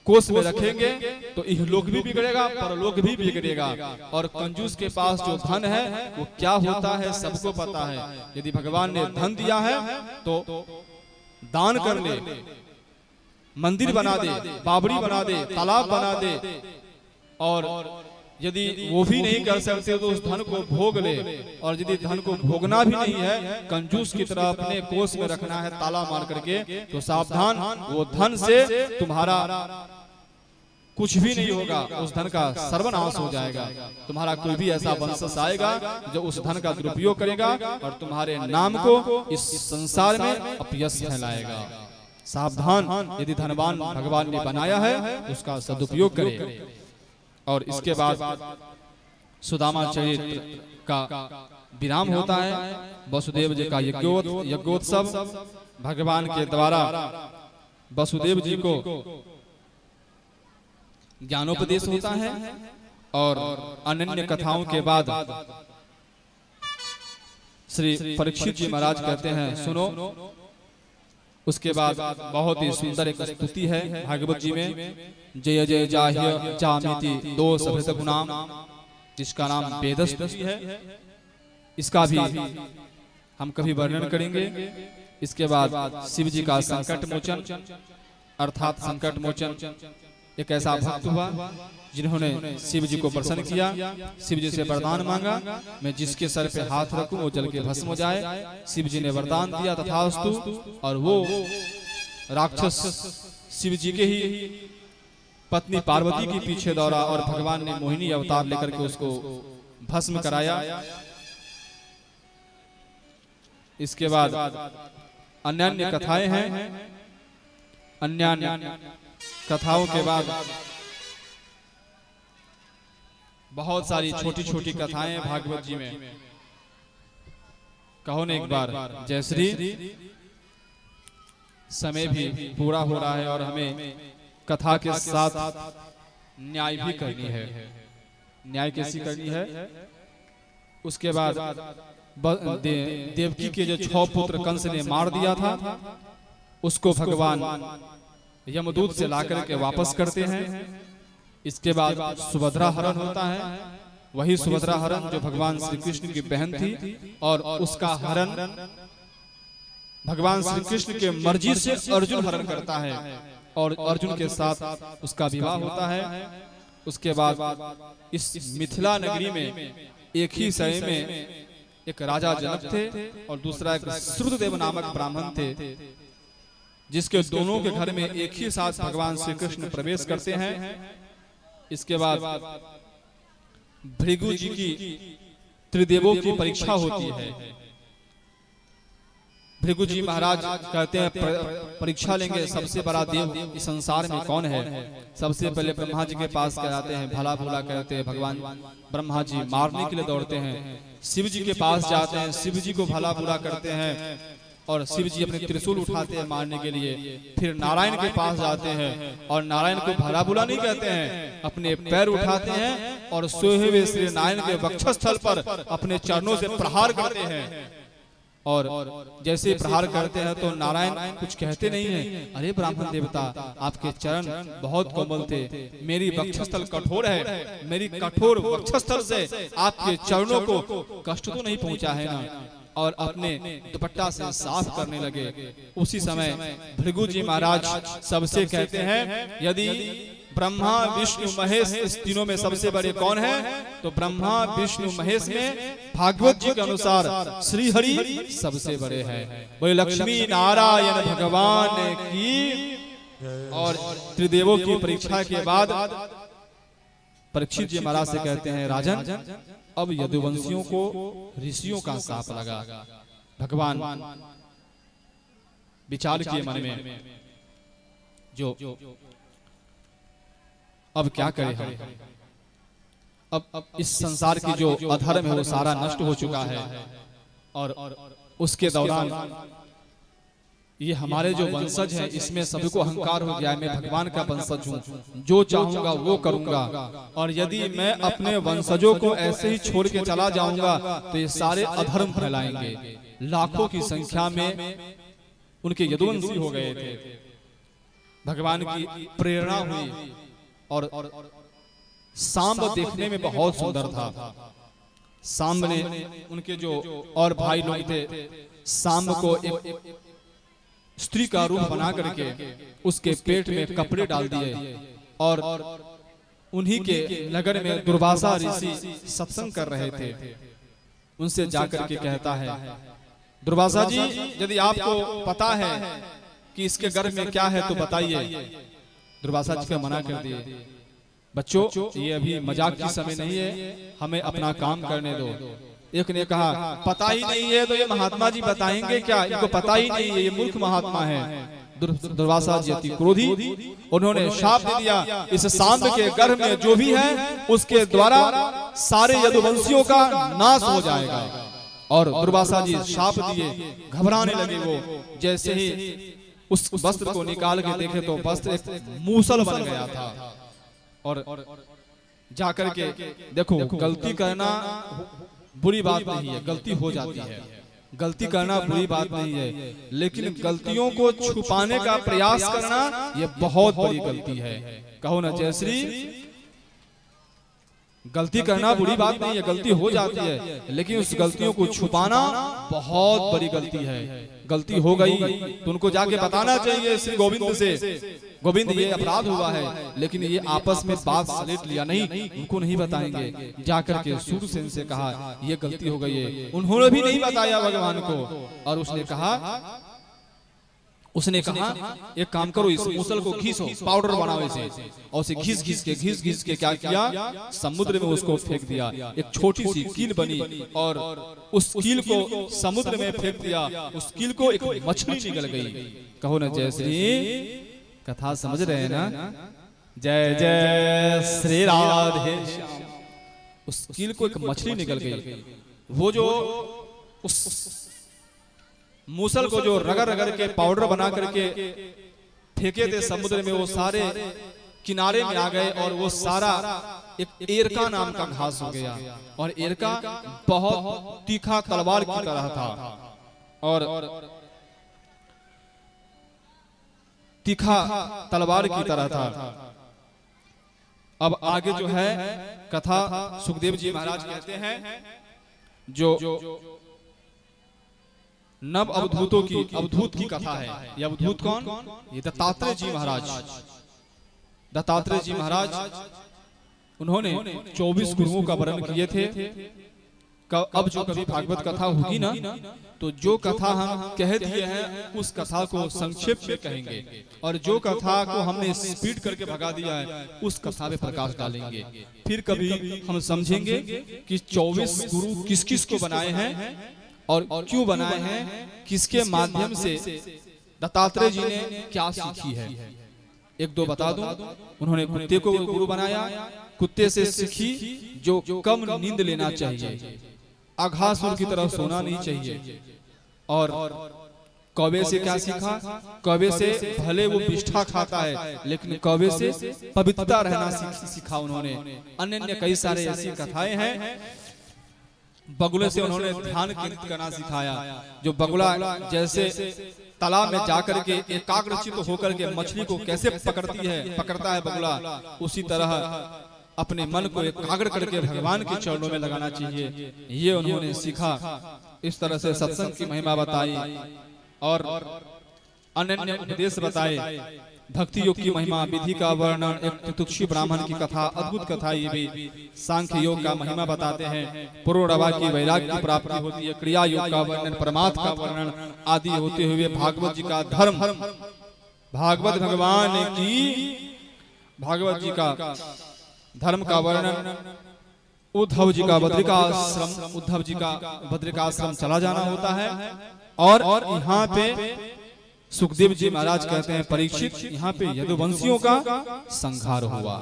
कोष में रखेंगे तो इहलोक भी बिगड़ेगा, परलोक भी बिगड़ेगा। और कंजूस के पास जो धन है वो क्या होता है सबको पता है। यदि भगवान ने धन दिया है तो दान कर ले, मंदिर बना दे, बावड़ी बना दे, तालाब बना दे। और यदि वो भी नहीं कर सकते तो उस धन को भोग ले। और यदि धन को भोगना भी नहीं है, कंजूस की तरह अपने कोष में रखना है ताला मार करके, तो सावधान, वो धन से तुम्हारा कुछ भी नहीं होगा, उस धन का सर्वनाश हो जाएगा। तुम्हारा कोई भी ऐसा वंशज आएगा जो उस धन का दुरुपयोग करेगा और तुम्हारे नाम को इस संसार में अपयश फैलाएगा। सावधान, यदि धनवान भगवान ने बनाया है उसका सदुपयोग करे। और इसके बाद सुदामा चरित्र का विराम होता है। वसुदेव जी का यज्ञोत्सव भगवान के द्वारा वसुदेव जी को ज्ञानोपदेश होता है। और अनन्य कथाओं के बाद श्री परीक्षित जी महाराज कहते हैं सुनो। उसके बाद बहुत ही सुंदर एक स्तुति है भागवत जी में, जय जय जाह्य जामिति दोष भृत गुणाम, जिसका नाम वेद स्तुति है। इसका भी हम कभी वर्णन करेंगे। इसके बाद शिव जी का संकट मोचन अर्थात संकट मोचन। एक ऐसा भक्त हुआ जिन्होंने शिव जी को प्रसन्न किया, शिव जी से वरदान मांगा, मैं जिसके सर पे हाथ रखूं वो जल के भस्म हो जाए। शिव जी ने वरदान दिया तथास्तु। और वो राक्षस शिव जी के ही पत्नी पार्वती के पीछे दौड़ा और भगवान ने मोहिनी अवतार लेकर के उसको भस्म कराया। इसके बाद अन्य कथाएं हैं। अन्य कथाओं के बाद बहुत सारी छोटी छोटी कथाएं भागवत जी में। कहो ने एक बार जय श्री। समय भी पूरा हो रहा है और हमें कथा के साथ न्याय भी करनी है। न्याय कैसी करनी है? उसके बाद देवकी के जो 6 पुत्र कंस ने मार दिया था उसको भगवान यमदूत से लाकर के वापस करते हैं। इसके बाद सुभद्रा हरण होता है। वही सुभद्रा हरण जो भगवान श्री कृष्ण की बहन थी और उसका हरण भगवान श्री कृष्ण के मर्जी से अर्जुन हरण करता है और अर्जुन के साथ उसका विवाह होता है। उसके बाद इस मिथिला नगरी में एक ही समय में एक राजा जनक थे और दूसरा एक श्रुतदेव नामक ब्राह्मण थे, जिसके दोनों के घर में एक ही साथ भगवान श्री कृष्ण प्रवेश करते हैं। इसके बाद भृगु जी की त्रिदेवों की परीक्षा होती है। भृगु जी महाराज कहते हैं परीक्षा लेंगे सबसे बड़ा देव इस संसार में कौन है। सबसे पहले ब्रह्मा जी के पास कहते हैं, भला भूला कहते हैं। भगवान ब्रह्मा जी मारने के लिए दौड़ते हैं। शिव जी के पास जाते हैं, शिव जी को भला बुरा करते हैं। और शिव जी अपने त्रिशूल उठाते हैं मारने के लिए। फिर नारायण के पास जाते हैं और नारायण को भला बुला नहीं कहते हैं, अपने पैर उठाते हैं और सोए हुए श्री नारायण के वक्षस्थल पर अपने चरणों से प्रहार करते हैं। और जैसे प्रहार करते हैं तो नारायण कुछ कहते नहीं हैं, अरे ब्राह्मण देवता आपके चरण बहुत कोमल थे, मेरी वक्षस्थल कठोर है, मेरी कठोर वक्षस्थल से आपके चरणों को कष्ट तो नहीं पहुंचा है ना। और अपने दुपट्टा से साफ करने लगे। उसी समय भृगु जी महाराज सबसे कहते हैं, यदि ब्रह्मा विष्णु महेश इस तीनों में सबसे बड़े कौन है, तो ब्रह्मा विष्णु महेश में भागवत जी के अनुसार श्री हरि सबसे बड़े हैं। बोले लक्ष्मी नारायण भगवान की। और त्रिदेवों की परीक्षा के बाद परीक्षित जी महाराज से कहते हैं, राजन अब यदुवंशियों को ऋषियों का शाप लगा। भगवान विचार किए मन में, जो अब क्या करें हम, अब इस संसार की जो अधर्म है वो सारा नष्ट हो चुका है। और उसके दौरान ये हमारे जो वंशज है इसमें सभी को अहंकार हो गया है, मैं भगवान का वंशज हूँ, जो चाहूंगा वो करूंगा। और यदि मैं अपने वंशजों को ऐसे ही छोड़ के चला जाऊंगा तो ये सारे अधर्म फैलाएंगे। लाखों की संख्या में उनके यदुवंशी हो गए थे। भगवान की प्रेरणा हुई और सांब देखने में बहुत सुंदर था। सांब ने उनके जो और भाई लोग थे, सांब को एक स्त्री का रूप बना करके उसके पेट में कपड़े डाल दिए और उन्हीं के नगर में दुर्वासा ऋषि सत्संग कर रहे थे। उनसे जाकर के कहता है, दुर्वासा जी यदि आपको पता है कि इसके गर्भ में क्या है तो बताइए। दुर्वासा जी का मना कर दिए, बच्चों ये अभी मजाक की समय नहीं है, हमें अपना काम करने दो। एक ने कहा, पता ही नहीं है तो ये महात्मा जी बताएंगे क्या, इनको पता ही नहीं है, ये मूर्ख महात्मा है। दुर्वासा जी अति क्रोधी, उन्होंने शाप दे दिया, इस सांब के गर्भ में जो भी है उसके द्वारा सारे यदुवंशियों का नाश हो जाएगा। और दुर्वासा जी शाप दिए, घबराने लगे वो। जैसे ही उस वस्त्र को निकाल के देखे तो वस्त्र एक मूसल बन गया था। और जाकर के देखो, गलती करना बुरी बात नहीं है, गलती हो जाती है, गलती करना बुरी बात नहीं है, लेकिन गलतियों को छुपाने का प्रयास करना ये बहुत बड़ी गलती है। कहो ना जय श्री। गलती करना बुरी बात नहीं है, गलती हो जाती है, लेकिन उस गलतियों को छुपाना बहुत बड़ी गलती है। गलती हो गई तो उनको जाके बताना चाहिए श्री गोविंद से, गोविंद ये अपराध हुआ है, लेकिन ये आपस में बात समेट लिया नहीं, उनको नहीं बताएंगे। जाकर के सूरसेन से कहा ये गलती हो गई है, उन्होंने भी नहीं बताया भगवान को। और उसने कहा एक काम करो, इस मूसल को घिसो, पाउडर बनाओ इसे। और उसे घिस के क्या किया, समुद्र में उसको फेंक दिया। एक छोटी सी कील बनी और उस कील को समुद्र में फेंक दिया। उस कील को एक मछली निकल गई। कहो ना जय श्री। कथा समझ रहे हैं ना? जय जय श्री राधे। उस कील को एक मछली निकल गई। वो जो उस मूसल को जो रगड़ रगड़ के पाउडर बना करके फेंके थे समुद्र में, वो सारे किनारे में आ गए और वो सारा एक एरका नाम का घास हो गया। और एरका बहुत तीखा तलवार की तरह था और तीखा तलवार की तरह था। अब आगे जो है कथा सुखदेव जी महाराज कहते हैं, जो नव अवधूतों की अवधूत की कथा है। ये अवधूत कौन? ये दत्तात्रेय जी महाराज। दत्तात्रेय जी महाराज उन्होंने 24 गुरुओं का वर्णन किए थे। अब जो कभी भागवत कथा होगी ना, तो जो कथा हम कह दिए हैं उस कथा को संक्षेप में कहेंगे, और जो कथा को हमने स्पीड करके भगा दिया है उस कथा में प्रकाश डालेंगे। फिर कभी हम समझेंगे कि 24 गुरु किस किस को बनाए हैं और क्यों बनाए हैं, किसके माध्यम से दत्तात्रेय जी ने क्या सीखी है। एक दो बता दूं, उन्होंने कुत्ते को गुरु बनाया। कुत्ते से सीखी जो कम नींद लेना चाहिए, अघासुर की तरफ सोना नहीं चाहिए। और कौवे से क्या सीखा? कौवे से भले वो विष्ठा खाता है, लेकिन कौवे से पवित्रता रहना सीखा उन्होंने। अन्य कई सारे ऐसी कथाएं हैं। बगुले से उन्होंने ध्यान केंद्रित करना सिखाया। जो बगुला जैसे तालाब में जाकर के एकाग्रचित होकर के मछली को कैसे पकड़ता है बगुला, उसी तरह अपने मन को एकाग्र करके भगवान के चरणों में लगाना चाहिए। ये उन्होंने सीखा। इस तरह से सत्संग की महिमा बताई और अन्य उपदेश बताए। भक्ति योग की महिमा, विधि का वर्णन, एक तितुक्षी ब्राह्मण की कथा, अद्भुत कथा। ये भी सांख्य योग का महिमा बताते हैं। पुरोरवा की वैराग्य की प्राप्ति होती है। क्रिया योग का वर्णन, परमात्मा का वर्णन आदि होते हुए भागवत जी का धर्म, भागवत भगवान की भागवत जी का धर्म का वर्णन, उद्धव जी का बद्रिकाश्रम, उद्धव जी का बद्रिकाश्रम चला जाना होता है। और यहाँ पे सुखदेव जी महाराज कहते हैं, परीक्षित यहाँ पे यदुवंशियों का संहार हुआ।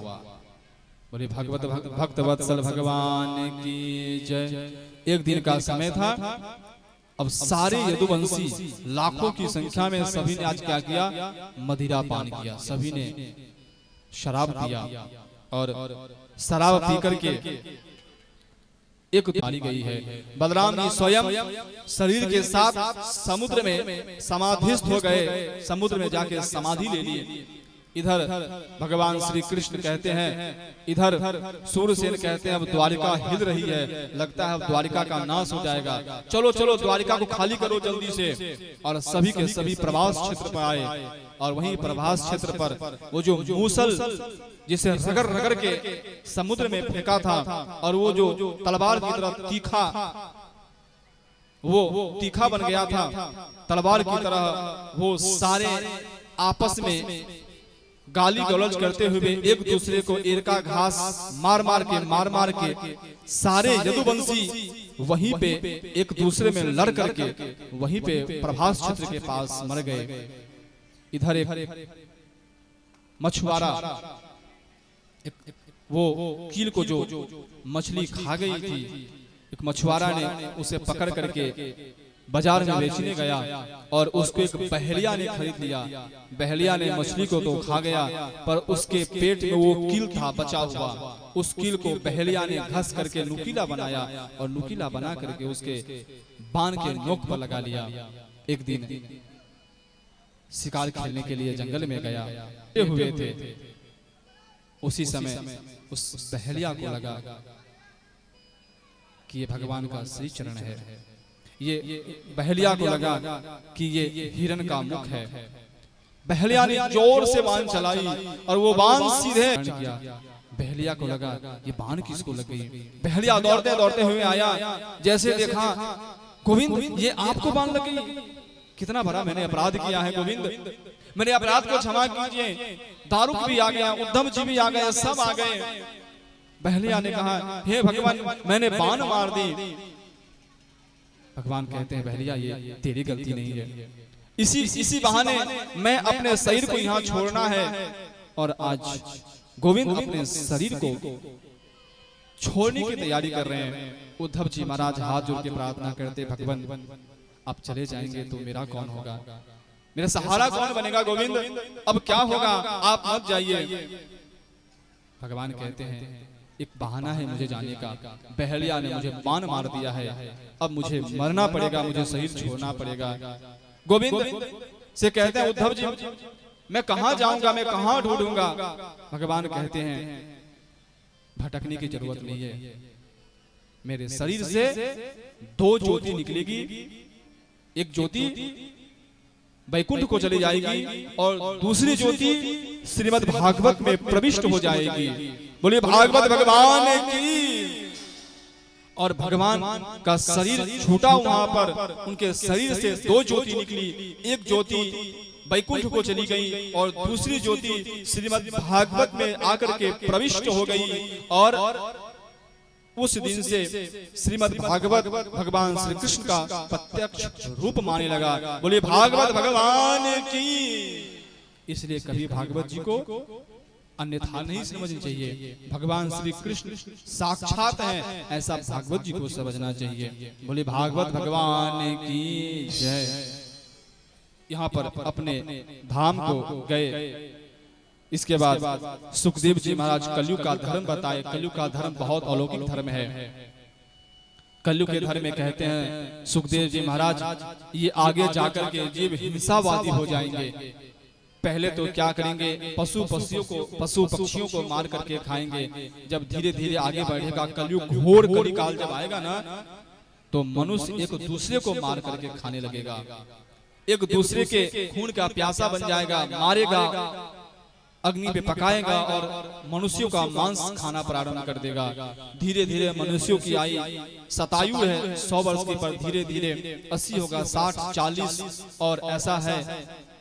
बोले भगवत भक्त वत्सल भगवान की जय। एक दिन का समय था। अब सारे यदुवंशी लाखों की संख्या में सभी ने आज क्या किया? मदिरा पान किया। सभी ने शराब पिया और शराब पी करके एक पानी गई है। बलराम जी स्वयं शरीर के साथ समुद्र में समाधिस्थ हो गए, समुद्र में जाके समाधि ले लिए। इधर भगवान श्री कृष्ण कहते हैं, इधर सूरसेन कहते हैं अब द्वारिका हिल रही है, लगता है अब द्वारिका का नाश हो जाएगा, चलो चलो द्वारिका को खाली करो जल्दी से। और सभी के सभी प्रभास क्षेत्र पर आए। और वहीं प्रभास क्षेत्र पर वो जो मूसल जिसे रगड़ रगड़ के समुद्र में फेंका था, और वो जो तलवार की तरह तीखा, वो तीखा बन गया था तलवार की तरह, वो सारे आपस में गाली गलौज करते हुए एक दूसरे को एरका घास मार मार के सारे यदुवंशी वहीं पे एक दूसरे में लड़ करके वहीं पे प्रभास क्षेत्र के पास मर गए। इधर एक मछुआरा, वो कील को जो मछली खा गई थी, एक मछुआरा ने उसे पकड़ करके बाजार में बेचने गया और उसको एक बहेलिया ने खरीद लिया। बहेलिया ने मछली को तो खा गया, पर उसके पेट में वो कील था बचा हुआ। उस कील को बहेलिया ने घस करके नुकीला बनाया और नुकीला बना करके उसके बाण के नोक पर लगा लिया। एक दिन शिकार खेलने के लिए जंगल में गया हुए थे। उसी समय उस बहेलिया को लगा कि ये भगवान का श्री चरण है। ये बहेलिया को लगा कि ये हिरण का मुख है। बहेलिया ने जोर से बाण चलाई और वो बाण सीधे किया। बहेलिया को लगा ये बाण किसको लग गई। बहेलिया दौड़ते दौड़ते हुए आया, जैसे देखा गोविंद ये आपको बाण लग गई, कितना बड़ा मैंने अपराध किया है गोविंद, मेरे अपराध को क्षमा कीजिए। दारुक भी आ गया, उद्धव जी भी आ गए, सब आ गए। बहेलिया ने कहा हे भगवान मैंने बाण मार दी। भगवान कहते हैं बहेलिया ये तेरी गलती नहीं है, इसी बहाने मैं अपने शरीर को यहाँ छोड़ना है। और आज गोविंद अपने शरीर को छोड़ने की तैयारी कर रहे हैं। उद्धव जी महाराज हाथ जोड़ के प्रार्थना करते, भगवान आप चले जाएंगे तो मेरा कौन होगा, मेरा सहारा कौन बनेगा गोविंद, अब क्या होगा, आप मत जाइए। भगवान कहते हैं एक बहाना है मुझे जाने का, बहेलिया ने मुझे बाण मार दिया है, अब मुझे मरना पड़ेगा, मुझे शरीर छोड़ना पड़ेगा। गोविंद से कहते हैं उद्धव जी मैं कहां जाऊंगा, मैं कहां ढूंढूंगा। भगवान कहते हैं भटकने की जरूरत नहीं है, मेरे शरीर से दो ज्योति निकलेगी, एक ज्योति वैकुंठ को चली जाएगी और दूसरी ज्योति श्रीमद् भागवत में प्रविष्ट हो जाएगी। बोलिए भागवत भगवान की। और भगवान का शरीर छूटा वहां पर, उनके शरीर से दो ज्योति निकली, एक ज्योति वैकुंठ को चली गई और दूसरी ज्योति श्रीमद् भागवत में आकर के प्रविष्ट हो गई। और उस दिन से श्रीमद् भागवत भगवान श्री कृष्ण का प्रत्यक्ष रूप माने लगा। बोले भागवत भगवान की। इसलिए कभी भागवत जी को अन्यथा नहीं समझनी चाहिए, भगवान श्री कृष्ण साक्षात हैं ऐसा भागवत जी को समझना चाहिए। बोले भागवत भगवान की जय। यहाँ पर अपने धाम को गए। इसके बाद सुखदेव जी महाराज कलयुग का धर्म बताए। कलयुग का धर्म बहुत अलौकिक धर्म है। कलयुग के धर्म में कहते हैं सुखदेव जी महाराज, ये आगे जाकर के जीव हिंसावादी हो जाएंगे। पहले तो क्या करेंगे, पशु पक्षियों को मार करके खाएंगे। जब धीरे धीरे आगे बढ़ेगा कलयुग घोर कलिकाल जब आएगा ना, तो मनुष्य एक दूसरे को मार करके खाने लगेगा, एक दूसरे के खून का प्यासा बन जाएगा, मारेगा, अग्नि पे पकाएगा और मनुष्यों का मांस खाना प्रारंभ कर देगा। धीरे धीरे मनुष्यों की आयु शतायु है 100 वर्ष की, पर धीरे धीरे 80 होगा, 60, 40 और ऐसा है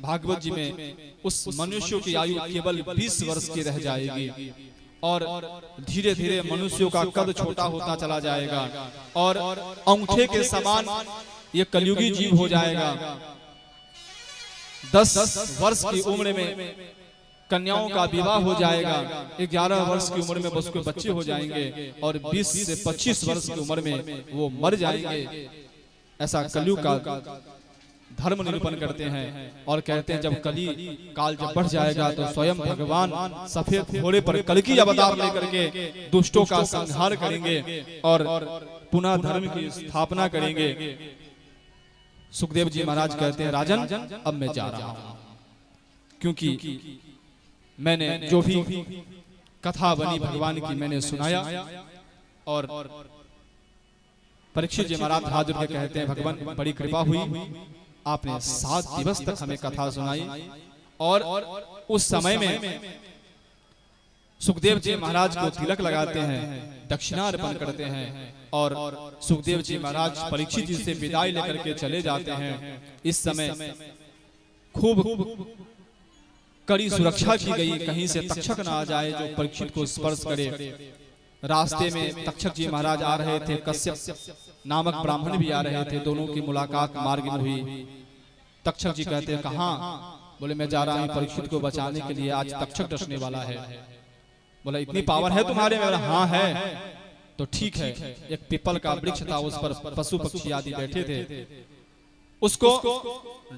भागवत जी में उस मनुष्यों की आयु केवल 20 वर्ष की रह जाएगी। और धीरे धीरे मनुष्यों का कद छोटा होता चला जाएगा और अंगूठे के समान ये कलयुगी जीव हो जाएगा। 10 वर्ष की उम्र में कन्याओं का विवाह हो जाएगा, 11 वर्ष की उम्र में उसके बच्चे हो जाएंगे और 20 से 25 वर्ष की उम्र में वो मर जाएंगे। ऐसा कलयुग का धर्म निरूपण करते हैं और कहते हैं जब कली काल जब बढ़ जाएगा तो स्वयं भगवान सफेद घोड़े पर कल्कि अवतार लेकर के दुष्टों का संहार करेंगे और पुनः धर्म की स्थापना करेंगे। सुखदेव जी महाराज कहते हैं राजन, अब मैं जा रहा हूं, क्योंकि मैंने जो भी कथा बनी भगवान की मैंने सुनाया। और परीक्षित जी महाराज हाथ जोड़ के कहते हैं भगवान बड़ी कृपा हुई, आपने 7 दिवस तक हमें कथा सुनाई। और उस समय में सुखदेव जी महाराज को तिलक लगाते हैं, दक्षिणा अर्पण करते हैं और सुखदेव जी महाराज परीक्षित जी से विदाई लेकर के चले जाते हैं। इस समय खूब कड़ी सुरक्षा की गई, कहीं से तक्षक ना आ जाए जो परीक्षित को स्पर्श करे। रास्ते में तक्षक जी महाराज आ रहे थे, कश्यप नामक ब्राह्मण भी आ रहे थे, दोनों की मुलाकात मार्ग में हुई। तक्षक जी कहते हैं कहाँ? बोले मैं जा रहा हूँ परीक्षित को बचाने के लिए, आज तक्षक डसने वाला है। बोला इतनी पावर है तुम्हारे में? हाँ है। तो ठीक है। एक पीपल का वृक्ष था, उस पर पशु पक्षी आदि बैठे थे, उसको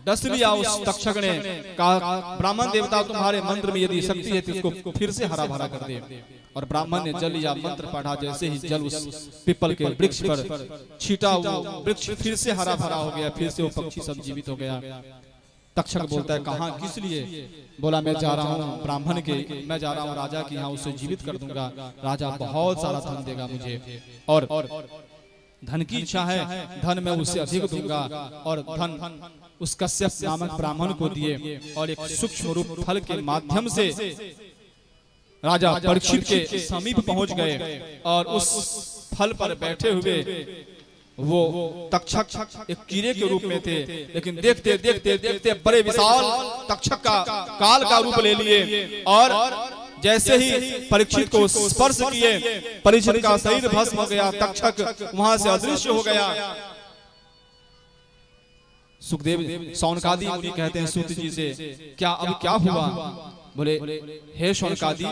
डस लिया उस तक्षक ने। कहा ब्राह्मण देवता तुम्हारे मंत्र में यदि शक्ति है तो इसको फिर से हरा भरा कर दे। और ब्राह्मण ने जल या मंत्र पढ़ा, जैसे ही जल उस पीपल के वृक्ष पर छीटा, वो वृक्ष फिर से हरा भरा हो गया, फिर से वो पक्षी सब जीवित हो गया। तक्षक बोलता है कहाँ, किस लिए? बोला मैं जा रहा हूँ ब्राह्मण के, मैं जा रहा हूँ राजा के यहाँ, उसे जीवित कर दूंगा, राजा बहुत सारा धन देगा मुझे और धन की इच्छा है, धन मैं उससे अधिक दूंगा। और धन उस कश्यप नामक ब्राह्मण को दिए और एक सूक्ष्म रूप फल के माध्यम से राजा परीक्षित के समीप पहुंच गए और उस फल पर बैठे हुए वो तक्षक एक कीड़े के रूप में थे, लेकिन देखते देखते देखते बड़े विशाल तक्षक का काल का रूप ले लिए और जैसे ही परीक्षित को स्पर्श किए परीक्षित का शरीर भस्म हो गया, तक्षक वहां से अदृश्य हो गया। सुखदेव शौनकादि मुनि कहते हैं सूत जी से क्या अब क्या हुआ? बोले हे शौनकादि,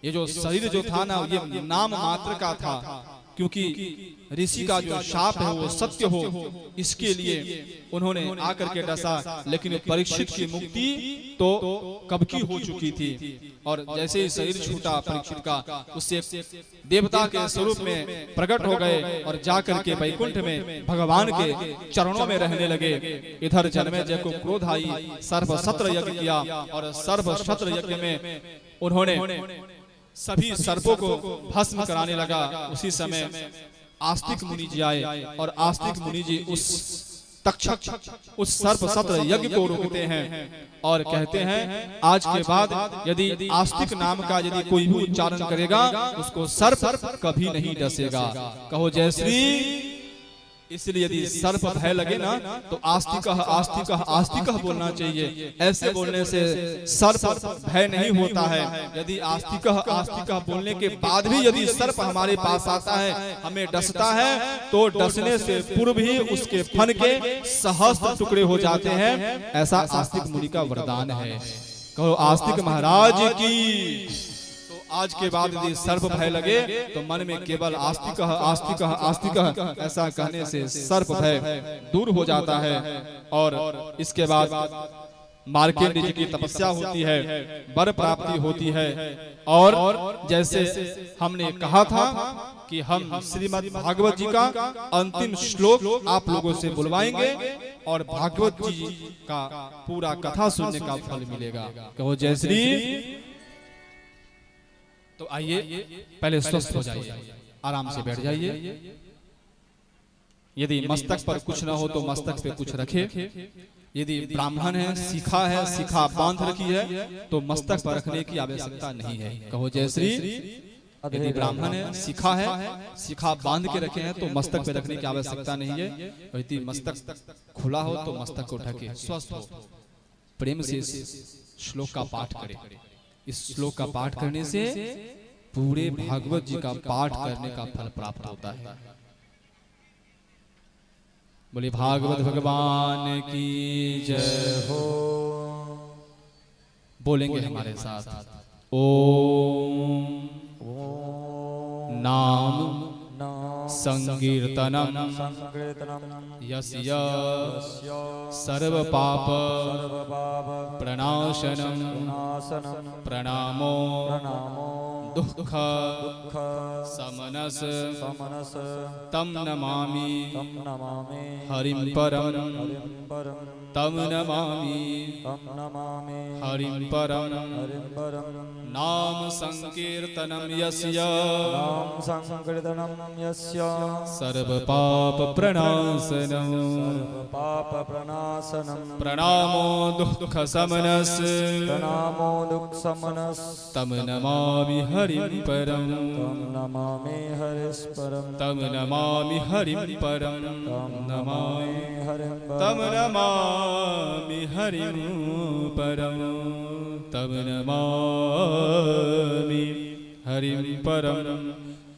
ये जो शरीर जो था ना ये नाम मात्र का था, क्योंकि ऋषि का जो शाप है वो सत्य हो इसके लिए उन्होंने आकर के डसा, लेकिन परीक्षित की मुक्ति तो कब की हो चुकी थी। और जैसे ही शरीर छूटा परीक्षित का, उससे देवता के स्वरूप में प्रकट हो गए और जाकर के वैकुंठ में भगवान के चरणों में रहने लगे। इधर जन्मेजय को क्रोध आई, सर्व शत्र यज्ञ किया और सर्व शत्र यज्ञ में उन्होंने सभी सर्पों को भस्म कराने लगा। उसी समय आस्तिक मुनि जी आए और आस्तिक मुनि जी उस तक्षक उस सर्प शत्र यज्ञ को रोकते हैं और कहते हैं आज के बाद यदि आस्तिक नाम का यदि कोई भी उच्चारण करेगा उसको सर्प कभी नहीं डसेगा। कहो जय श्री। इसलिए यदि सर्प भय लगे ना तो आस्तिक आस्तिक आस्तिक बोलना चाहिए। ऐसे बोलने से सर्प भय नहीं होता है। यदि आस्तिक आस्तिक बोलने के बाद भी यदि सर्प हमारे पास आता है हमें डसता है तो डसने से पूर्व ही उसके फन के सहस्त्र टुकड़े हो जाते हैं। ऐसा आस्तिक मुनि का वरदान है। कहो आस्तिक महाराज की। तो आज के बाद यदि सर्प भय लगे तो मन में केवल आस्तिकः आस्तिकः आस्तिकः ऐसा कहने से सर्प भय दूर हो जाता है। और इसके बाद मार्केंड जी की तपस्या होती है, वर प्राप्ति होती है। और जैसे हमने कहा था कि हम श्रीमद् भागवत जी का अंतिम श्लोक आप लोगों से बुलवाएंगे और भागवत जी का पूरा कथा सुनने का फल मिलेगा। कहो जय श्री। तो आइए पहले स्वस्थ हो जाइए, आराम से बैठ जाइए। यदि मस्तक पर कुछ न हो तो मस्तक पे कुछ रखे। यदि ब्राह्मण है, शिखा बांध रखी है तो मस्तक पर रखने की आवश्यकता नहीं है। कहो जय श्री। यदि ब्राह्मण है, शिखा बांध के रखे हैं तो मस्तक पे रखने की आवश्यकता नहीं है। यदि मस्तक खुला हो तो मस्तक को ढके, स्वस्थ हो। प्रेम से श्लोक का पाठ करें। इस श्लोक का पाठ करने से पूरे भागवत जी का पाठ करने का फल प्राप्त होता है। बोले भागवत भगवान की जय हो। बोलेंगे हमारे साथ, ओम नाम संकीर्तनम यस्य सर्व पाप प्रणाशनम प्रणामो दुःख समनस तम नमामि हरिं परम तम नमामि हरिं परम नाम संकीर्तनम यस्य सर्व पाप प्रणाशनम प्रणामो दुःख समनस तम नमामि हरिं परम तम नमामि हरिं परम तम नमामि हरिं परम तम नमामि हरिं परम।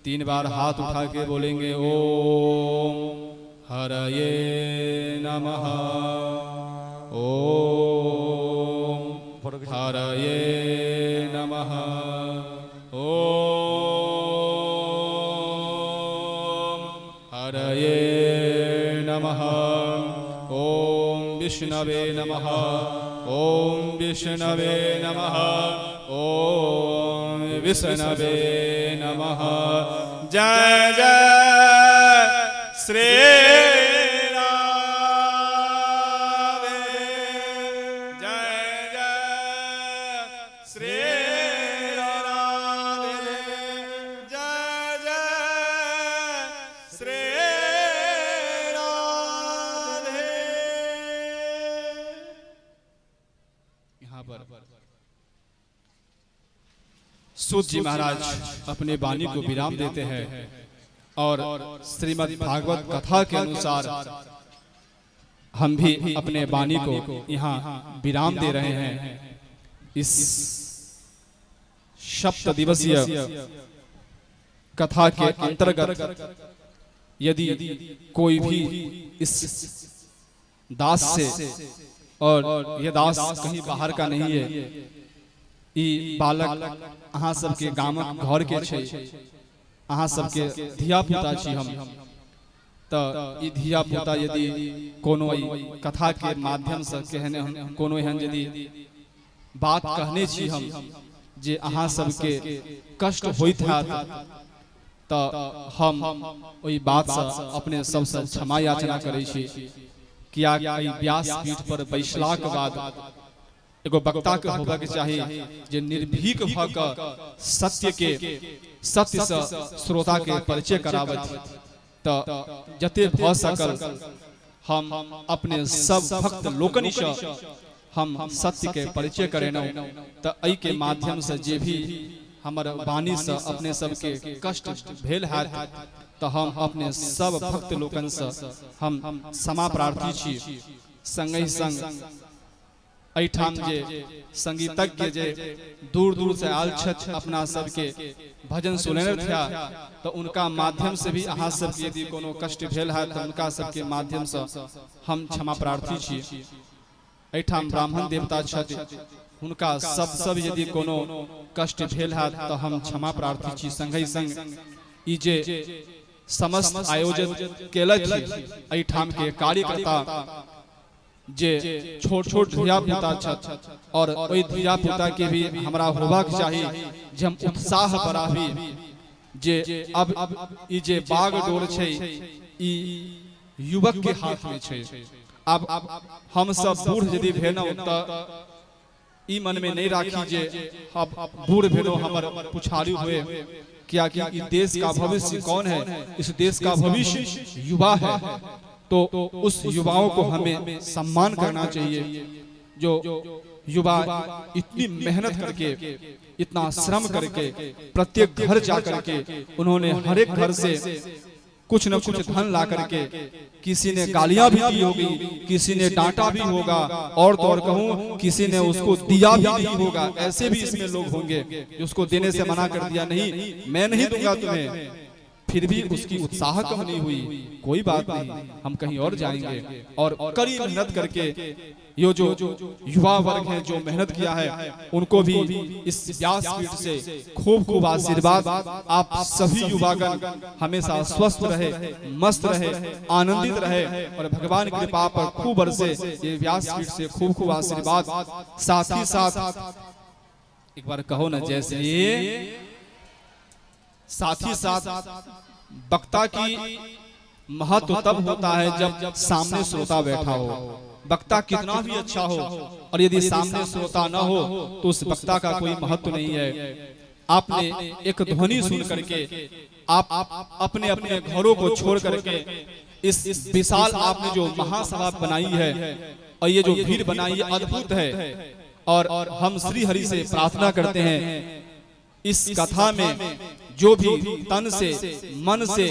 3 बार हाथ उठा के बोलेंगे, ओम हरये नमः, ओम हरये नमः, ओम हरये नमः, ओम विष्णवे नमः, ओम विष्णवे नमः, ओम विष्णवे नमः। जय जय श्री राम, जय जय श्री राम, जय जय श्री राम। यहाँ पर सूत जी महाराज अपने वाणी को विराम देते हैं और श्रीमद् भागवत कथा के अनुसार हम भी अपने वाणी को यहाँ विराम दे रहे हैं। इस सप्त दिवसीय कथा के अंतर्गत यदि कोई भी इस दास से, और यह दास कहीं बाहर का नहीं है, ई बालक अहाँ सबके गामक घर के छै, अहाँ सबके धिया पुता छी हम। तो ई धिया पुता यदि कोनो कथा के माध्यम से कहने कोनो एहन यदि बात कहने छी हम जे अहाँ सबके कष्ट होइत हैत, तो हम ओई बात से अपने सबसे क्षमा याचना करै छी। किया व्यास पीठ पर बैसला के बाद एगो वक्ता के होबे के चाही जे निर्भीक भ क सत्य से श्रोता के परिचय करावत। तो जते भ सकल हम अपने सब भक्त लोकनि से हम सत्य के परिचय करेनौ। तो एहि के माध्यम से जे भी हमर वाणी से अपने सबके कष्ट भेल हैत, तो हम अपने सब भक्त लोकन से हम क्षमा प्रार्थी छी। संगहि संग एठाम जे संगीतज्ञ जे दूर दूर से आयल छथि अपना सबके भजन सुनने था, तो उनका माध्यम से भी अहाँ सबके यदि कोनो कष्ट भेल है तो उनका सबके माध्यम से हम क्षमा प्रार्थी छी। एठाम ब्राह्मण देवता छथि हुनका सब यदि कोनो कष्ट भेल है तो हम क्षमा प्रार्थी छी। संगहि संग ई जे समस्त आयोजन केलथि एहिठाम के कार्यकर्ता जे छोट छोट धिया पुता छथि और ओहि धिया पुता के भी हमरा होबाक चाही जे हम उत्साह बढ़ाबी जे अब ई जे बाग डोर छै ई युवक के हाथ में छै। अब हम सब बूढ़ यदि भेलहुँ तऽ ई मन में नहीं राखी जे अब बूढ़ भेलो हमर पुछारी हुए, क्या कि इस देश का भविष्य कौन है? इस देश का भविष्य युवा है। तो उस युवाओं को हमें सम्मान करना चाहिए जो युवा इतनी मेहनत करके, इतना श्रम करके, प्रत्येक घर जा करके उन्होंने हर एक घर से कुछ न कुछ धन ला करके, किसी ने गालियां भी दी होगी, किसी ने डांटा भी होगा, और तो और कहूं किसी ने उसको दिया भी नहीं होगा। ऐसे भी इसमें लोग होंगे जो उसको देने से मना कर दिया, नहीं मैं नहीं दूंगा तुम्हें, फिर भी उसकी उत्साह कम नहीं हुई। कोई बात नहीं, हम कहीं और जाएंगे। और कड़ी मेहनत करके ये जो युवा वर्ग है जो मेहनत किया है उनको भी इस व्यासपीठ से खूब खूब आशीर्वाद। आप सभी युवागण हमेशा स्वस्थ रहे, मस्त रहे, आनंदित रहे और भगवान की कृपा पर खूब बरसे। ये व्यासपीठ से खूब खूब आशीर्वाद। साथ ही साथ एक बार कहो ना जैसे साथ ही साथ वक्ता की महत्व तब होता है जब सामने श्रोता बैठा हो। वक्ता कितना भी अच्छा हो और यदि सामने श्रोता न हो तो उस वक्ता का कोई महत्व नहीं है। आपने एक ध्वनि सुन करके आप अपने अपने घरों को छोड़ करके इस विशाल आपने जो महासभा बनाई है और ये जो भीड़ बनाई है अद्भुत है। और हम श्री हरि से प्रार्थना करते हैं इस कथा में जो भी तन से, मन से,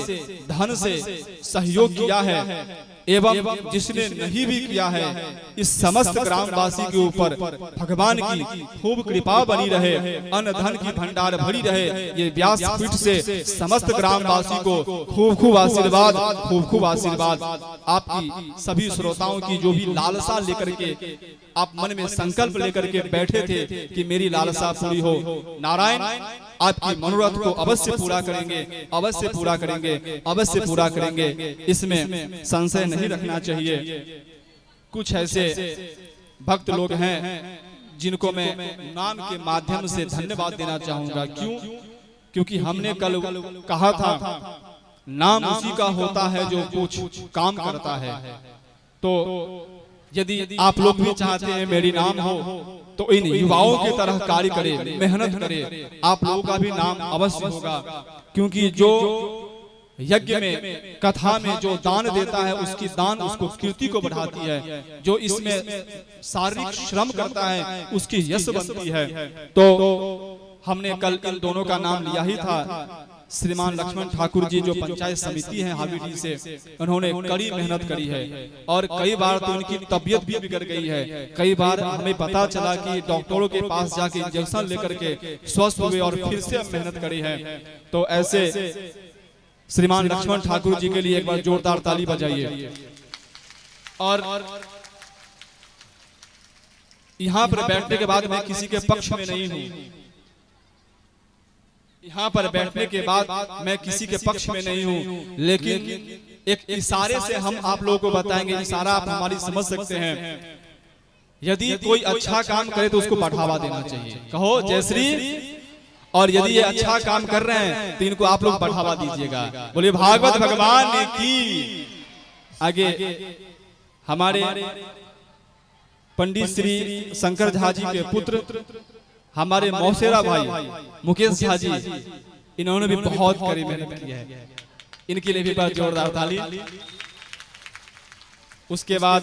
धन से सहयोग किया है एवं जिसने नहीं भी किया है, इस समस्त ग्रामवासी के ऊपर भगवान की खूब कृपा बनी रहे, अन्न धन की भंडार भरी रहे। ये व्यासपीठ से समस्त ग्रामवासी को खूब खूब आशीर्वाद, खूब खूब आशीर्वाद। आपकी सभी श्रोताओं की जो भी लालसा लेकर के आप मन में संकल्प लेकर के बैठे थे कि मेरी लालसा पूरी हो, नारायण आपकी मनोरथ को अवश्य पूरा करेंगे, अवश्य पूरा करेंगे, अवश्य पूरा करेंगे। इसमें संशय नहीं रखना चाहिए। कुछ ऐसे भक्त लोग हैं जिनको मैं नाम के माध्यम से धन्यवाद देना चाहूंगा। क्यों? क्योंकि हमने कल कहा था नाम उसी का होता है जो कुछ काम करता है। तो यदि आप लोग भी चाहते हैं मेरी नाम हो तो इन युवाओं की तरह कार्य करें, मेहनत करें, आप लोगों का भी नाम अवश्य होगा। क्योंकि जो यज्ञ में, कथा में जो दान देता है उसकी दान उसको कीर्ति को बढ़ाती है। जो इसमें शारीरिक श्रम करता है उसकी यश बनती है। तो हमने कल इन दोनों का नाम लिया ही था। श्रीमान लक्ष्मण ठाकुर जी जो पंचायत समिति है हावीडी से, उन्होंने कड़ी मेहनत करी है और कई बार तो उनकी तबीयत भी बिगड़ गई है। कई बार हमें पता चला कि डॉक्टरों के पास जाके इंजेक्शन लेकर के स्वस्थ हुए और फिर से मेहनत करी है। तो ऐसे श्रीमान लक्ष्मण ठाकुर जी के लिए एक बार जोरदार ताली बजाइए। और यहाँ पर बैठने के बाद मैं किसी के पक्ष में नहीं हूँ, यहाँ पर बैठने के बाद मैं किसी के पक्ष में नहीं हूँ, लेकिन एक इशारे से हम आप लोगों को बताएंगे। इशारा आप हमारी समझ सकते हैं। यदि कोई अच्छा काम करे तो उसको बढ़ावा देना चाहिए। कहो जय श्री। और यदि ये अच्छा काम कर रहे हैं तो इनको आप लोग बढ़ावा दीजिएगा। बोलिए भागवत भगवान ने की। आगे हमारे पंडित श्री शंकर झा जी के पुत्र हमारे मौसेरा भाई मुकेश झा जी, इन्होंने भी बहुत कड़ी मेहनत की है। इनके लिए भी बहुत जोरदार ताली। उसके बाद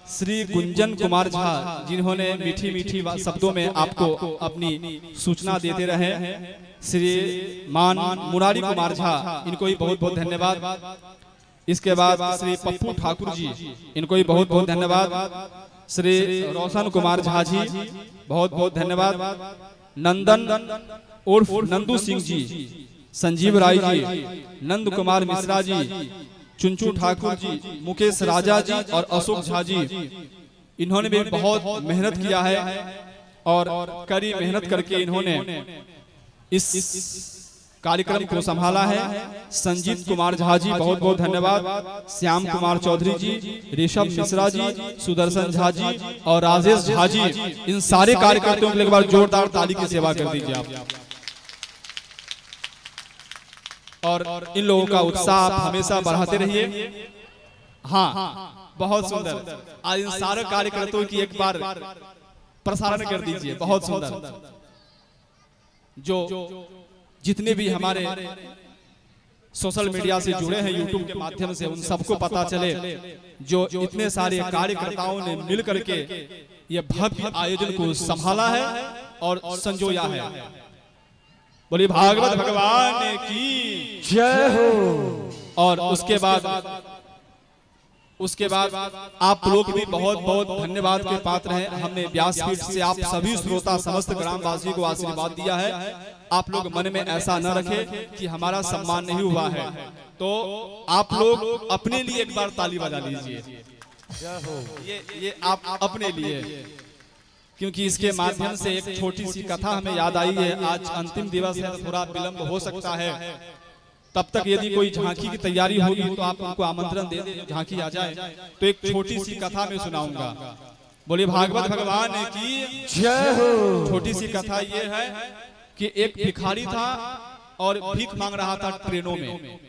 श्री गुंजन कुमार झा जिन्होंने मीठी मीठी शब्दों में आपको अपनी सूचना देते रहे। श्री मान मुरारी कुमार झा, इनको भी बहुत बहुत धन्यवाद। इसके बाद श्री पप्पू ठाकुर जी, इनको भी बहुत बहुत धन्यवाद। श्री रोशन कुमार झा जी, बहुत बहुत धन्यवाद। नंदन उर्फ नंदू सिंह जी, संजीव राय जी, नंद कुमार मिश्रा जी, चुनचू ठाकुर जी, मुकेश राजा जी और अशोक झा जी, इन्होंने भी बहुत मेहनत किया है। और कड़ी मेहनत करके इन्होंने इस कार्यक्रम को संभाला है। संजीत कुमार झा जी बहुत बहुत धन्यवाद, श्याम कुमार चौधरी जी, ऋषभ मिश्रा जी, सुदर्शन झा जी और राजेश झा जी, इन सारे कार्यकर्ताओं के लिए एक बार जोरदार ताली की सेवा कर दीजिए आप। और इन लोगों का उत्साह आप हमेशा बढ़ाते रहिए। हाँ, बहुत सुंदर। आज इन सारे कार्यकर्ताओं की एक बार प्रसारण कर दीजिए, बहुत सुंदर। जो जितने भी हमारे सोशल मीडिया से जुड़े हैं यूट्यूब के माध्यम से, उन सबको पता चले जो इतने सारे कार्यकर्ताओं ने मिल करके ये भव्य आयोजन को संभाला है और संजोया है। बोलिए भागवत भगवान की जय हो। और उसके बाद आप लोग भी बहुत बहुत धन्यवाद के पात्र हैं। हमने व्यासपीठ से आप सभी श्रोता समस्त ग्रामवासियों को आशीर्वाद दिया है। आप लोग मन में ऐसा न रखें कि हमारा सम्मान नहीं हुआ है, तो आप लोग अपने लिए एक बार ताली बजा लीजिए। ये आप अपने लिए, क्योंकि इसके माध्यम से एक छोटी सी कथा हमें याद आई है। आज अंतिम दिवस है, थोड़ा विलंब हो सकता है, तब तक यदि कोई झांकी की तैयारी होगी तो आप उनको आमंत्रण दे दें, झांकी आ जाए। तो एक छोटी सी कथा मैं सुनाऊंगा। बोलिए भागवत भगवान की जय हो। छोटी सी कथा ये है कि एक भिखारी था और भीख मांग रहा था ट्रेनों में।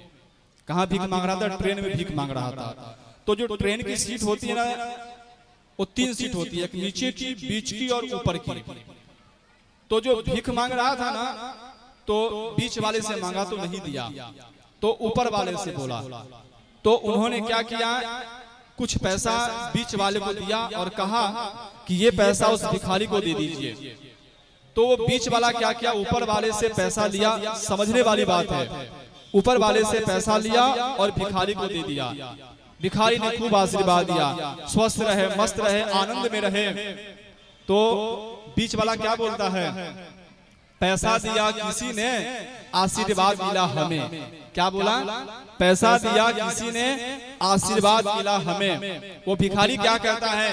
कहाँ भीख मांग रहा था? ट्रेन में भीख मांग रहा था। तो जो ट्रेन की सीट होती है ना, वो 3 सीट होती है, एक नीचे की, बीच की और ऊपर की। तो जो भीख मांग रहा था ना, तो बीच वाले से मांगा तो नहीं दिया, तो ऊपर वाले से बोला। तो उन्होंने क्या किया, कुछ पैसा बीच वाले को दिया और कहा कि ये पैसा उस भिखारी को दे दीजिए। तो वो बीच वाला क्या किया, ऊपर वाले से पैसा लिया। समझने वाली बात है, ऊपर वाले से पैसा लिया और भिखारी को दे दिया। भिखारी ने खूब आशीर्वाद दिया, स्वस्थ रहे, मस्त रहे, आनंद में रहे। तो बीच वाला क्या बोलता है, पैसा दिया किसी ने, आशीर्वाद मिला हमें। क्या बोला? पैसा दिया किसी ने, आशीर्वाद मिला हमें। वो भिखारी क्या कहता है,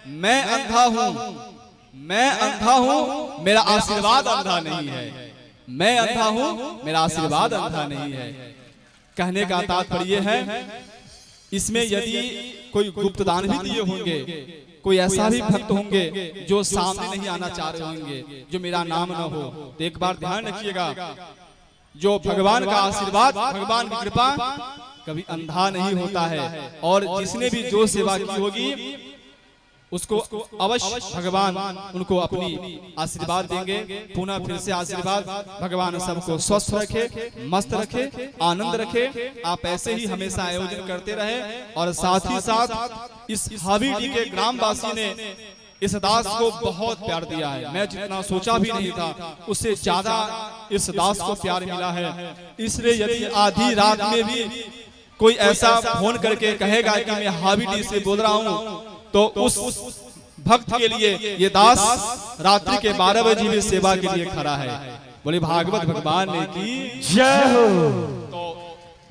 मैं अंधा हूँ, मेरा आशीर्वाद अंधा नहीं है। मैं अंधा हूँ, मेरा आशीर्वाद अंधा नहीं है। कहने का तात्पर्य है, इसमें यदि कोई गुप्तदान भी दिए होंगे, कोई ऐसा भी भक्त होंगे जो सामने नहीं आना चाह रहे होंगे, जो मेरा नाम न हो, तो एक बार ध्यान रखिएगा, जो भगवान का आशीर्वाद, भगवान की कृपा कभी अंधा नहीं होता है। और जिसने भी जो सेवा की होगी उसको अवश्य भगवान उनको अपनी आशीर्वाद देंगे। पुनः फिर से आशीर्वाद, भगवान सबको स्वस्थ रखे, मस्त रखे, आनंद रखे। आप ऐसे ही हमेशा आयोजन करते रहे। और साथ ही साथ इस हावीडी के ग्रामवासी ने इस दास को बहुत प्यार दिया है। मैं जितना सोचा भी नहीं था, उससे ज्यादा इस दास को प्यार मिला है। इसलिए यदि आधी रात में भी कोई ऐसा फोन करके कहेगा कि मैं हावीडी से बोल रहा हूँ, तो उस भक्त के लिए ये दास रात्रि के 12 बजे भी सेवा के लिए खड़ा है। बोले भागवत भगवान की जय हो। तो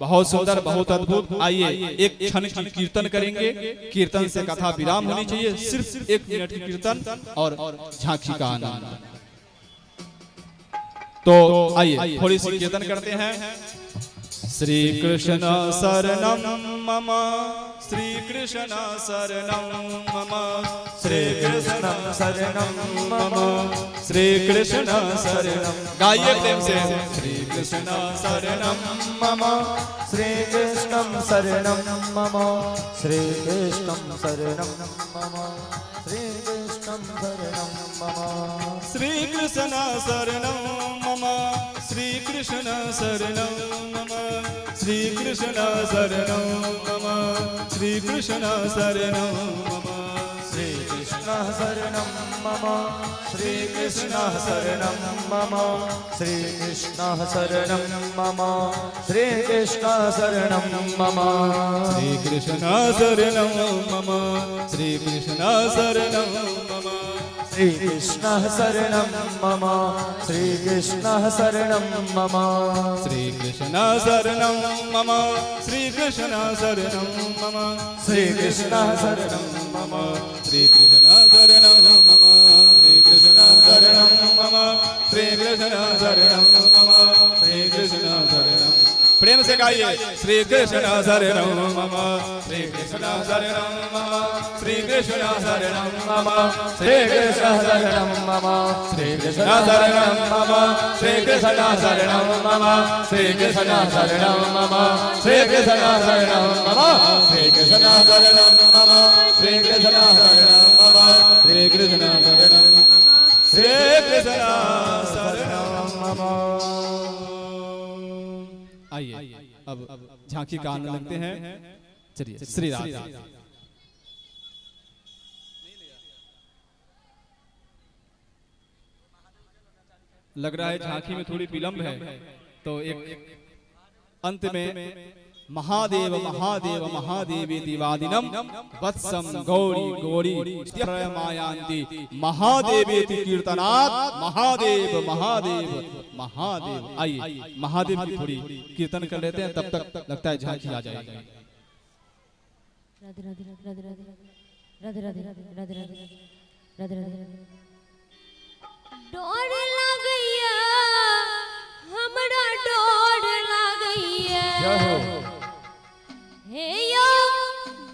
बहुत सुंदर, बहुत अद्भुत। आइए एक क्षण की कीर्तन करेंगे। कीर्तन से कथा विराम होनी चाहिए। सिर्फ 1 मिनट की कीर्तन और झांकी का आनंद। तो आइए थोड़ी सी कीर्तन करते हैं। श्री कृष्ण शरणम मम, श्री कृष्ण शरणम मम, श्री कृष्ण शरणम मम, श्री कृष्ण शरणम। गाइए प्रेम से। श्री कृष्ण शरणम मम, श्री कृष्णं शरणं मम, श्री कृष्णं शरणं मम, श्री कृष्णं शरणं मम, श्री कृष्ण शरणं मम, श्री कृष्ण शरणं मम, श्री कृष्ण शरणं मम, श्री कृष्ण शरणं मम, श्री कृष्ण शरणं मम, श्री कृष्ण शरणं मम, श्री कृष्ण शरणं मम, श्री कृष्ण शरणं मम, श्री कृष्ण शरणं मम, श्री कृष्ण शरणं मम, श्री कृष्ण शरणं मम, श्री कृष्ण शरणं मम, श्री कृष्ण शरणं मम, श्री कृष्ण शरणं मम, श्री कृष्ण शरणं मम, श्री कृष्ण शरणं मम, श्री कृष्ण शरणं मम श्री कृष्ण शरणं। प्रेम से गाइए श्री कृष्ण शरणं मम श्री कृष्ण शरणं मम श्री कृष्ण शरणं मम श्री कृष्ण शरणं मम श्री कृष्ण शरणं मम श्री कृष्ण शरणं मम श्री कृष्ण शरणं मम श्री कृष्ण शरणं मम श्री कृष्ण शरणं मम श्री कृष्ण शरणं मम श्री कृष्ण शरणं श्री कृष्ण शरणं मम। आइए अब झांकी का आनंद लेते हैं। चलिए श्री राधे। लग रहा है झांकी में थोड़ी विलंब है, तो एक अंत में महादेव महादेव महादेवेति वादिनम वत्सम गौरी गौरी मायांति महादेवेति कीर्तनात् महादेव महादेव महादेव। आइए महादेव की थोड़ी कीर्तन कर लेते हैं, तब तक लगता है झांकी आ जाएगी। राधे राधे राधे राधे राधे राधे राधे राधे राधे राधे। डोर लागैया हमरा डोर लागैया हे यो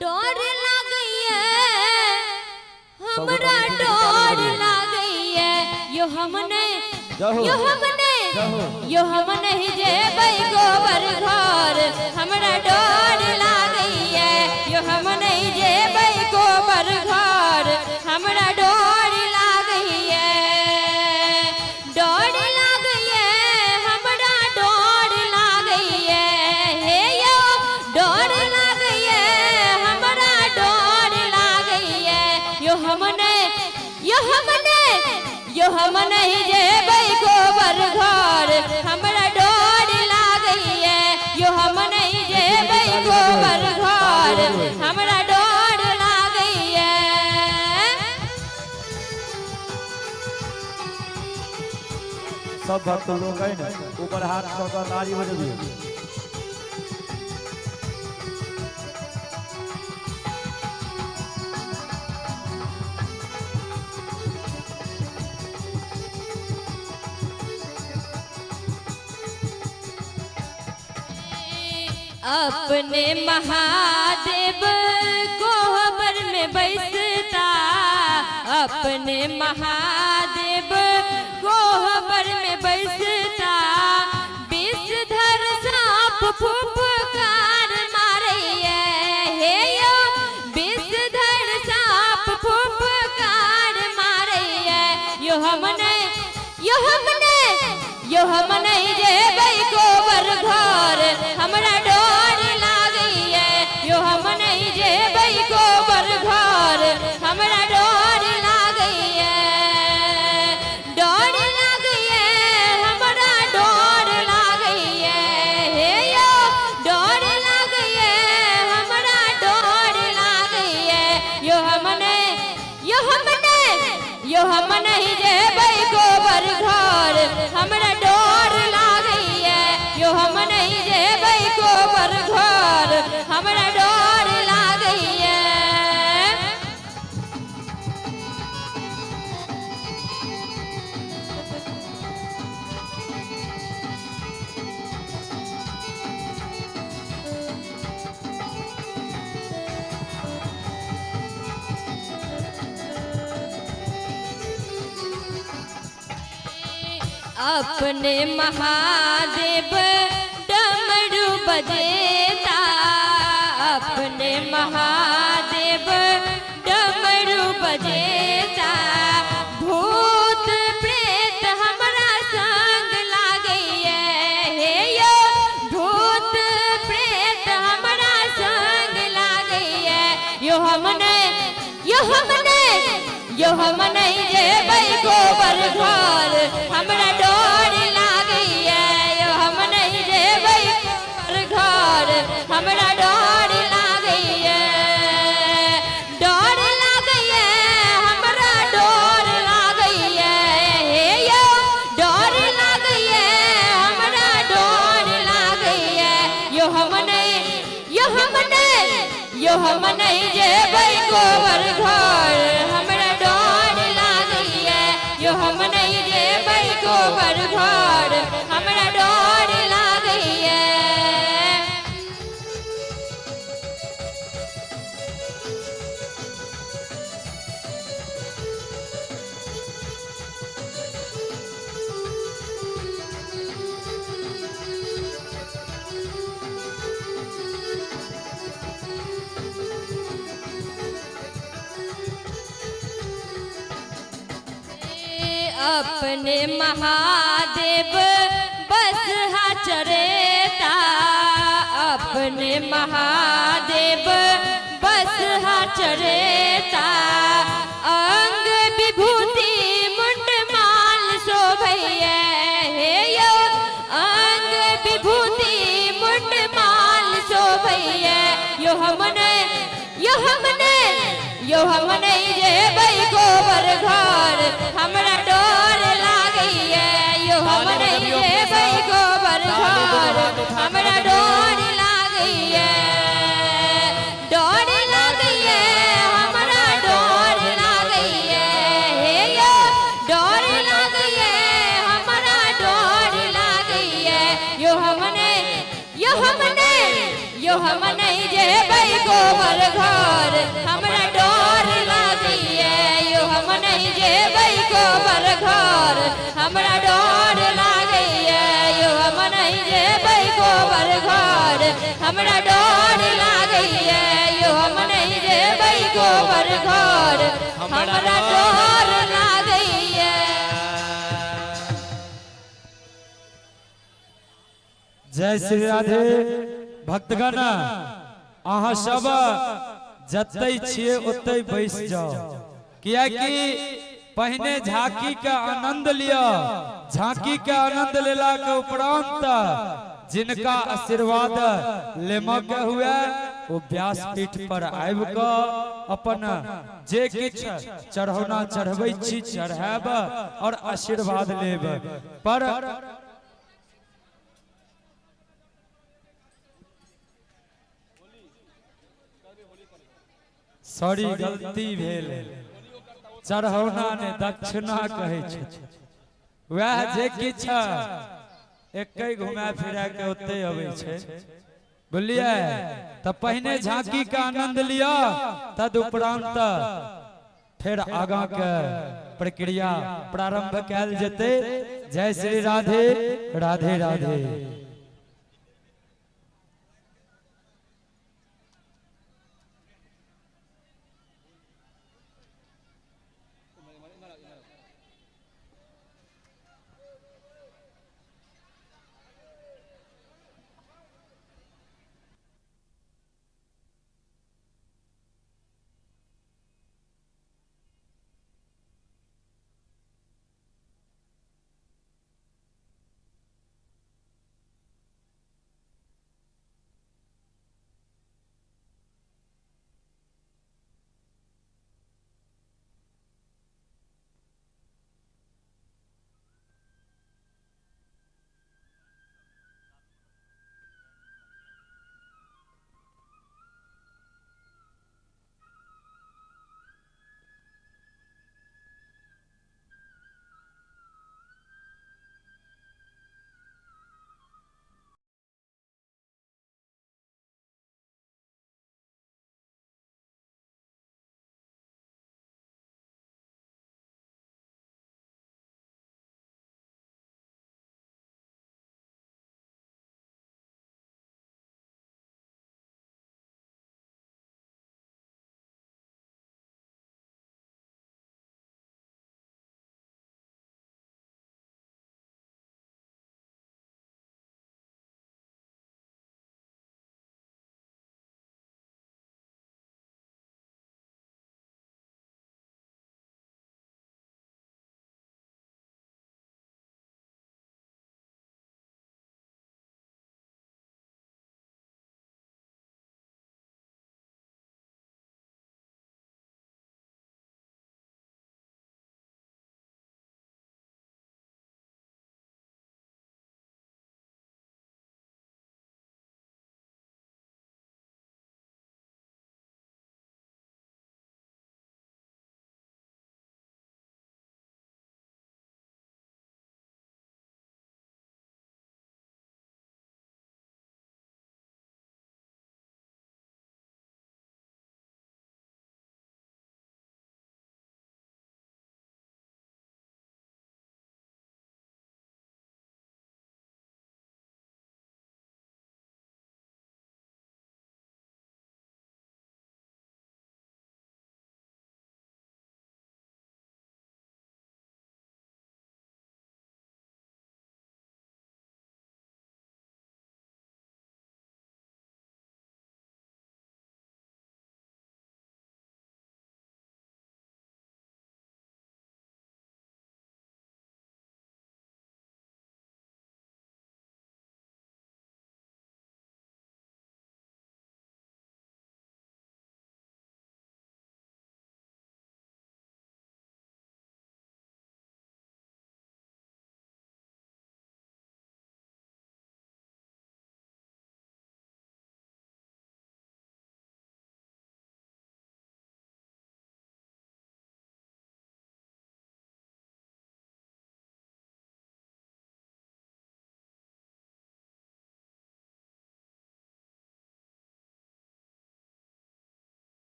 डोर लागैया हमरा डोर लागैया यो हमने जेबै गोबर घर हमरा डोर लागैया यो हम नहीं जेबै गोबर घर हमरा डोर लागैया डोर लागैया हमरा डोर लागैया हे यो डोर लागैया हमरा डोर लागैया यो हम नहीं जेबै गोबर घर हमरा डोर लागैया यो हम नहीं जेबै गोबर घर हमरा डोर लागैया। सब भक्त लोग है ना ऊपर हाथ कर नारी बजबिए। अपने महादेव गोबर में बैसता अपने महादेव गोबर में बैसता विषधर सांप फुफकार मारैया हे यो विषधर सांप फुफकार मारैया यो हम नहीं जेबै गोबर घर हमरा डोर लागैया यो हम नहीं जेबै गोबर घर हमरा डोर लागैया हमरा डोर लागैया हे यो डोर लागैया हमरा डोर लागैया यो हम नहीं जेबै गोबर घर हमरा डोर लागैया यो हम नहीं जेबै गोबर घर हमरा डोर लागैया। अपने महादेव डमरू बजेता अपने महादेव डमरू बजेता भूत प्रेत हमरा संग लागैया हे यो भूत प्रेत हमरा संग लागैया यो हम नहीं जेबै गोबर घर हमरा डोर लागैया यो हम नहीं जेबै गोबर घर हमरा डोर लागैया हमरा डोर लागैया हे यो डोर लागैया हमरा डोर लागैया यो हम नहीं जेबै गोबर घर हमरा डोर लागैया यो हम नहीं जेबै गोबर घर हमरा डर लागैया। अपने महादेव बस चरेता, अपने महादेव बस चरेता, अंग विभूति मुंड माल शोभैया हे यो, अंग विभूति मुंड माल शोभैया। यो हमने जेबै गोबर घर हमरा डर लागैया। यो हम नहीं जेबै गोबर घर हमरा डर लागैया। डर लागैया हमरा डर लागैया हे यो, डर लागैया हमरा डर लागैया। यो हम नहीं जेबै गोबर घर हमरा डर लागैया। यो हम नहीं जेबै गोबर घर हमरा डर लागैया। यो हम नहीं जेबै गोबर घर हमरा डर लागैया। यो हम नहीं जेबै गोबर घर हमरा डर लागैया। जय श्री राधे। भक्तगण अहाँ सब जतै छियै ओतै बैस जाओ, कियाकि पहिने झांकी के आनंद लिया। झांकी के आनंद लेला के उपरांत जिनका आशीर्वाद लेमा के हुए वो व्यासपीठ पर आबि क अपन जे किछ चढ़ौना चढ़बै छी चढ़ाब और आशीर्वाद लेब। पर सॉरी गलती भेल, चढ़ौना ने दक्षिणा कहै छै। वह जे किछ एकै घुमा फिरा के ओते अबै छै, बुझलिए। त पहिने झांकी के आनंद लिया, तद उपरांत फिर आगा के प्रक्रिया प्रारंभ कैल जेतै। जय श्री राधे। राधे राधे।